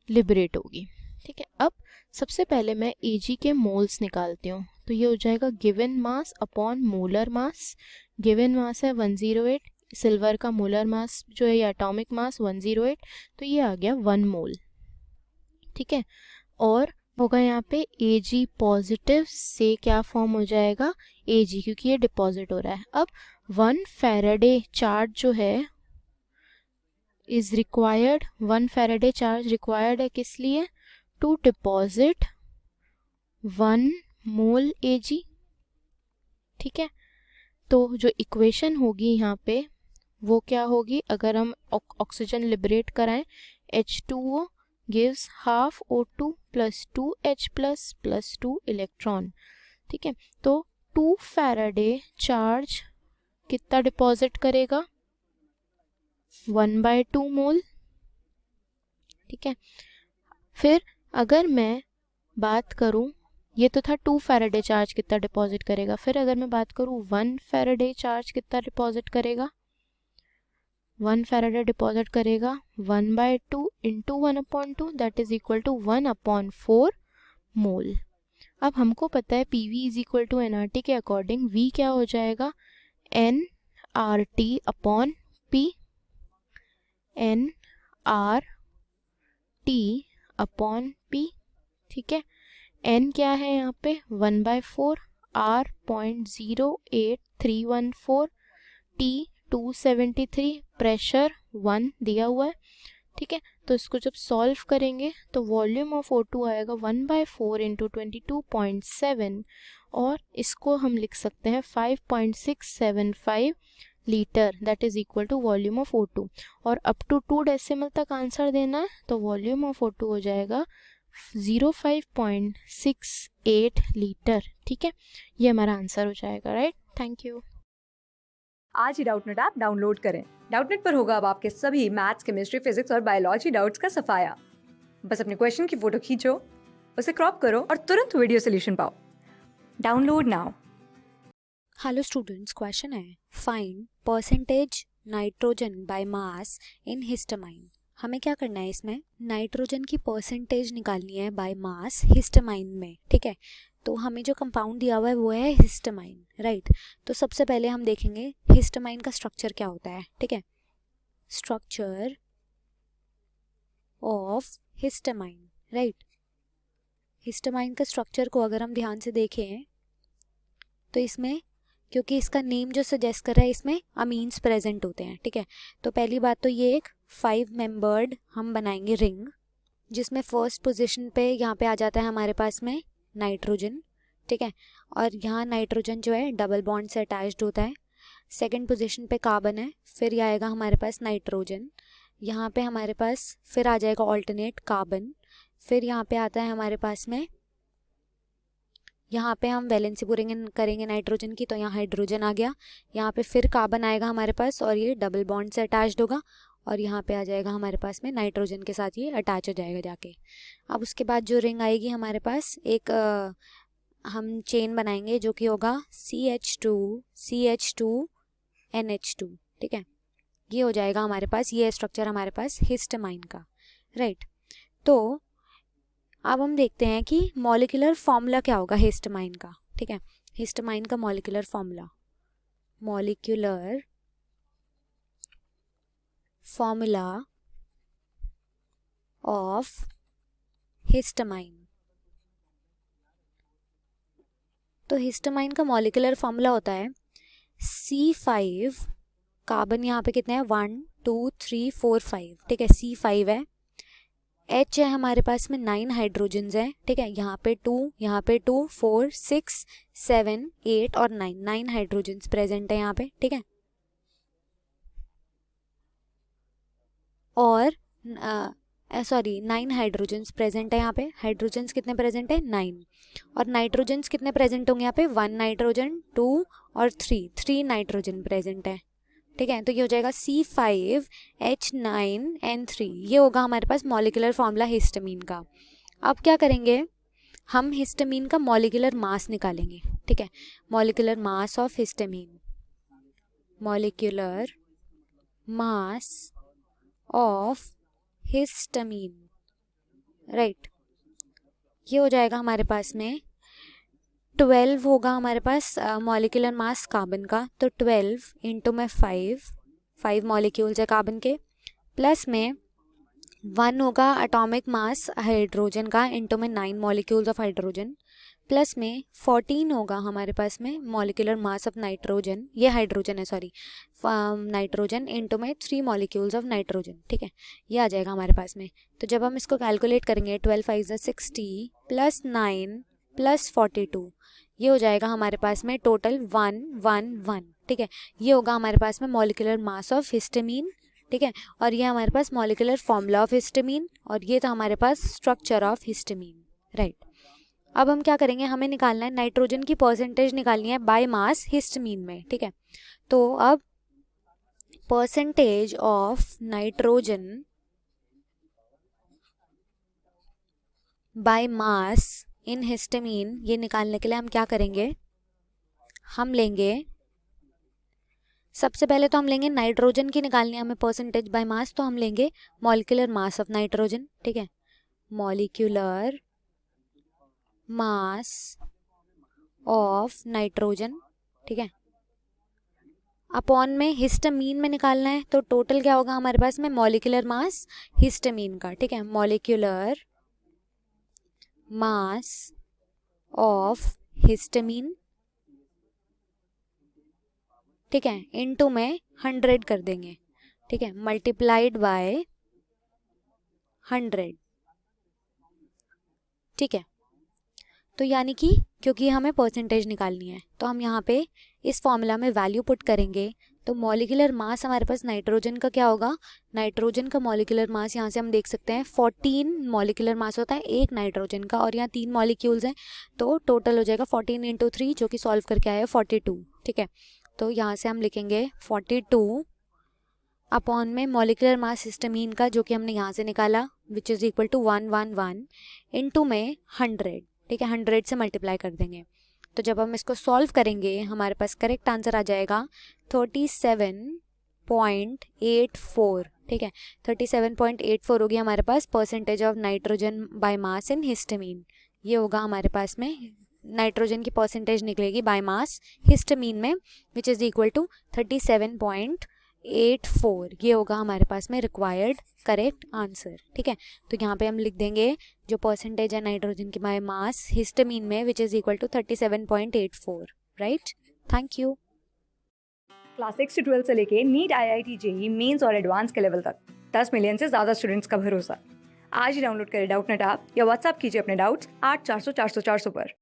लिबरेट होगी। ठीक है, अब सबसे पहले मैं Ag के मोल्स निकालती हूँ, तो ये हो जाएगा given mass upon molar mass. Given mass है 108, सिल्वर का मोलर मास जो है एटॉमिक मास 108, तो ये आ गया 1 मोल। ठीक है, और होगा यहाँ पे Ag पॉजिटिव से क्या फॉर्म हो जाएगा Ag, क्योंकि ये डिपॉजिट हो रहा है। अब 1 फैराडे चार्ज जो है is required, 1 Faraday charge required है किस लिए, टू डिपॉजिट 1 मोल Ag। ठीक है, तो जो इक्वेशन होगी यहाँ पे वो क्या होगी, अगर हम ऑक्सीजन लिबरेट कराएं H2O gives half O2 plus 2H plus 2 electron. ठीक है, तो 2 फैराडे चार्ज कितना डिपॉजिट करेगा 1/2 मोल। ठीक है, फिर अगर मैं बात करूं, ये तो था 2 फैराडे चार्ज कितना डिपॉजिट करेगा, फिर अगर मैं बात करूं 1 फैराडे चार्ज कितना डिपॉजिट करेगा, 1 फैराडे डिपॉजिट करेगा 1/2 into 1/2 that is equal to 1/4 mole. अब हमको पता है PV is equal to nRT के अकॉर्डिंग V क्या हो जाएगा nRT upon P, nRT upon P। ठीक है, n क्या है यहाँ पे 1/4, R 0.08314, T 273, प्रेशर 1 दिया हुआ है। ठीक है, तो इसको जब सॉल्व करेंगे तो वॉल्यूम ऑफ O2 आएगा 1/4 इंटू 22.7, और इसको हम लिख सकते हैं 5.675 litre, that is equal to volume of O2। और अप टू 2 डेसिमल तक आंसर देना है, तो वॉल्यूम ऑफ O2 हो जाएगा 05.68 लीटर। ठीक है, ये हमारा आंसर हो जाएगा। Right, thank you. आज ही डाउटनेट ऐप डाउनलोड करें। डाउटनेट पर होगा अब आपके सभी मैथ्स, केमिस्ट्री, फिजिक्स और बायोलॉजी डाउट्स का सफाया। बस अपने क्वेश्चन की फोटो खींचो, उसे क्रॉप करो और तुरंत वीडियो सोल्यूशन पाओ। Download now. Hello students, question है find percentage nitrogen by mass in histamine. हमें क्या करना है, इसमें नाइट्रोजन की परसेंटेज निकालनी है बाय मास हिस्टामाइन में। ठीक है, तो हमें जो कंपाउंड दिया हुआ है वो है हिस्टामाइन, राइट। तो सबसे पहले हम देखेंगे हिस्टामाइन का स्ट्रक्चर क्या होता है। ठीक है, structure of histamine, right. Histamine का स्ट्रक्चर को अगर हम ध्यान से देखें तो इसमें, क्योंकि इसका नेम जो सजेस्ट कर रहा है, इसमें अमीन्स प्रेजेंट होते हैं। ठीक है, तो पहली बात तो ये एक 5 मेंबर्ड हम बनाएंगे रिंग, जिसमें फर्स्ट पोजीशन पे यहाँ पे आ जाता है हमारे पास में नाइट्रोजन। ठीक है, और यहाँ नाइट्रोजन जो है डबल बॉन्ड से अटैच्ड होता है। सेकंड पोजीशन पे कार्बन है, फिर ये आएगा हमारे पास नाइट्रोजन। यहाँ पे हमारे पास फिर आ जाएगा ऑल्टरनेट कार्बन। फिर यहाँ पे आता है हमारे पास में, यहाँ पे हम वैलेंसी पूरेंगे करेंगे नाइट्रोजन की, तो यहाँ हाइड्रोजन आ गया। यहाँ पे फिर कार्बन आएगा हमारे पास और ये डबल बॉन्ड से अटैच्ड होगा, और यहाँ पे आ जाएगा हमारे पास में नाइट्रोजन के साथ ये अटैच हो जाएगा जाके। अब उसके बाद जो रिंग आएगी हमारे पास, एक हम चेन बनाएंगे जो कि होगा CH2 CH2 NH2। ठीक है, ये हो जाएगा हमारे पास, ये स्ट्रक्चर हमारे पास हिस्टामाइन का, राइट। तो अब हम देखते हैं कि मॉलिक्यूलर फॉर्मूला क्या होगा हिस्टामाइन का। ठीक है, हिस्टामाइन का molecular formula, molecular formula of histamine. तो हिस्टामाइन का मॉलिक्यूलर फॉर्मूला होता है C5, कार्बन यहाँ पे कितने हैं 1 2 3 4 5। ठीक है, C5 है। H है हमारे पास में 9 हाइड्रोजन्स हैं। ठीक है, यहाँ पे 2 4 6 7 8 और 9 हाइड्रोजन्स प्रेजेंट है यहाँ पे। ठीक है, और 9 हाइड्रोजन्स प्रेजेंट है यहाँ पे। हाइड्रोजन्स कितने प्रेजेंट है 9, और नाइट्रोजन्स कितने प्रेजेंट होंगे यहाँ पे 1 नाइट्रोजन 2 और 3 नाइट्रोजन प्रेजेंट है। ठीक है, तो ये हो जाएगा C5H9N3। ये होगा हमारे पास मॉलिक्यूलर फॉर्मूला हिस्टामीन का। अब क्या करेंगे, हम हिस्टामीन का मॉलिक्यूलर मास निकालेंगे। ठीक है, molecular mass of histamine, molecular mass of histamine, right. ये हो जाएगा हमारे पास में 12 होगा हमारे पास मॉलिक्यूलर मास कार्बन का। तो 12 इंटू में 5 मॉलिक्यूल्स है कार्बन के, प्लस में 1 होगा एटॉमिक मास हाइड्रोजन का इंटू में 9 मॉलिक्यूल्स ऑफ हाइड्रोजन, प्लस में 14 होगा हमारे पास में मॉलिक्यूलर मास ऑफ नाइट्रोजन, ये हाइड्रोजन है सॉरी, नाइट्रोजन इंटू में 3 मॉलिक्यूल्स ऑफ नाइट्रोजन। ठीक है, ये आ जाएगा हमारे पास में। तो जब हम इसको कैलकुलेट करेंगे 12 5 60 प्लस 9 प्लस 42, ये हो जाएगा हमारे पास में टोटल 111। ठीक है, ये होगा हमारे पास में मॉलिक्यूलर मास ऑफ हिस्टामीन। ठीक है, और ये हमारे पास मॉलिक्यूलर फॉर्मूला ऑफ हिस्टामीन, और ये था हमारे पास स्ट्रक्चर ऑफ हिस्टामीन, राइट। अब हम क्या करेंगे, हमें निकालना है नाइट्रोजन की परसेंटेज निकालनी है बाय मास हिस्टामीन में। ठीक है, तो अब percentage of nitrogen by mass in histamine, ये निकालने के लिए हम क्या करेंगे, हम लेंगे सबसे पहले तो हम लेंगे नाइट्रोजन की निकालनी है हमें परसेंटेज बाय मास, तो हम लेंगे मॉलिक्यूलर मास ऑफ नाइट्रोजन। ठीक है, मॉलिक्यूलर मास ऑफ नाइट्रोजन। ठीक है, अपॉन में हिस्टामीन में निकालना है, तो टोटल क्या होगा हमारे पास में मॉलिक्यूलर मास हिस्टामीन का। ठीक है, मॉलिक्यूलर मास ऑफ हिस्टामीन, ठीक है, इनटू में 100 कर देंगे। ठीक है, मल्टीप्लाइड बाय 100। ठीक है, तो यानी कि क्योंकि हमें परसेंटेज निकालनी है, तो हम यहाँ पे इस फॉर्मूला में वैल्यू पुट करेंगे। तो मॉलिक्यूलर मास हमारे पास नाइट्रोजन का क्या होगा, नाइट्रोजन का मॉलिक्यूलर मास यहाँ से हम देख सकते हैं 14 मॉलिक्यूलर मास होता है एक नाइट्रोजन का, और यहाँ 3 मॉलिक्यूल्स हैं, तो टोटल हो जाएगा 14 × 3 जो कि सॉल्व करके आया है 42। ठीक है, तो यहाँ से हम लिखेंगे 42 अपॉन में मॉलिकुलर मास हिस्टामीन का जो कि हमने यहाँ से निकाला which is equal to 111 into में 100, ठीक है, 100 से मल्टीप्लाई कर देंगे। तो जब हम इसको सॉल्व करेंगे हमारे पास करेक्ट आंसर आ जाएगा 37.84, ठीक है, 37.84 होगी हमारे पास percentage of nitrogen by mass in histamine. ये होगा हमारे पास में नाइट्रोजन की परसेंटेज निकलेगी बाय मास हिस्टामीन में विच इज़ इक्वल टू 37.84। ये होगा हमारे पास में रिक्वायर्ड करेक्ट आंसर, ठीक है। तो यहाँ पे हम लिख देंगे जो परसेंटेज है नाइट्रोजन की बाय मास हिस्टामीन में which is equal to 37.84, right. Thank you. Class 6 से 12 से लेके नीट, IIT, JEE मेंस और एडवांस के लेवल तक 10 मिलियन से ज़्यादा स्टूडेंट्स का भरोसा। आज ही डाउनलोड करें डाउटनेट ऐप या व्हाट्सएप कीजिए अपने डाउट्स 8400 400 400 पर।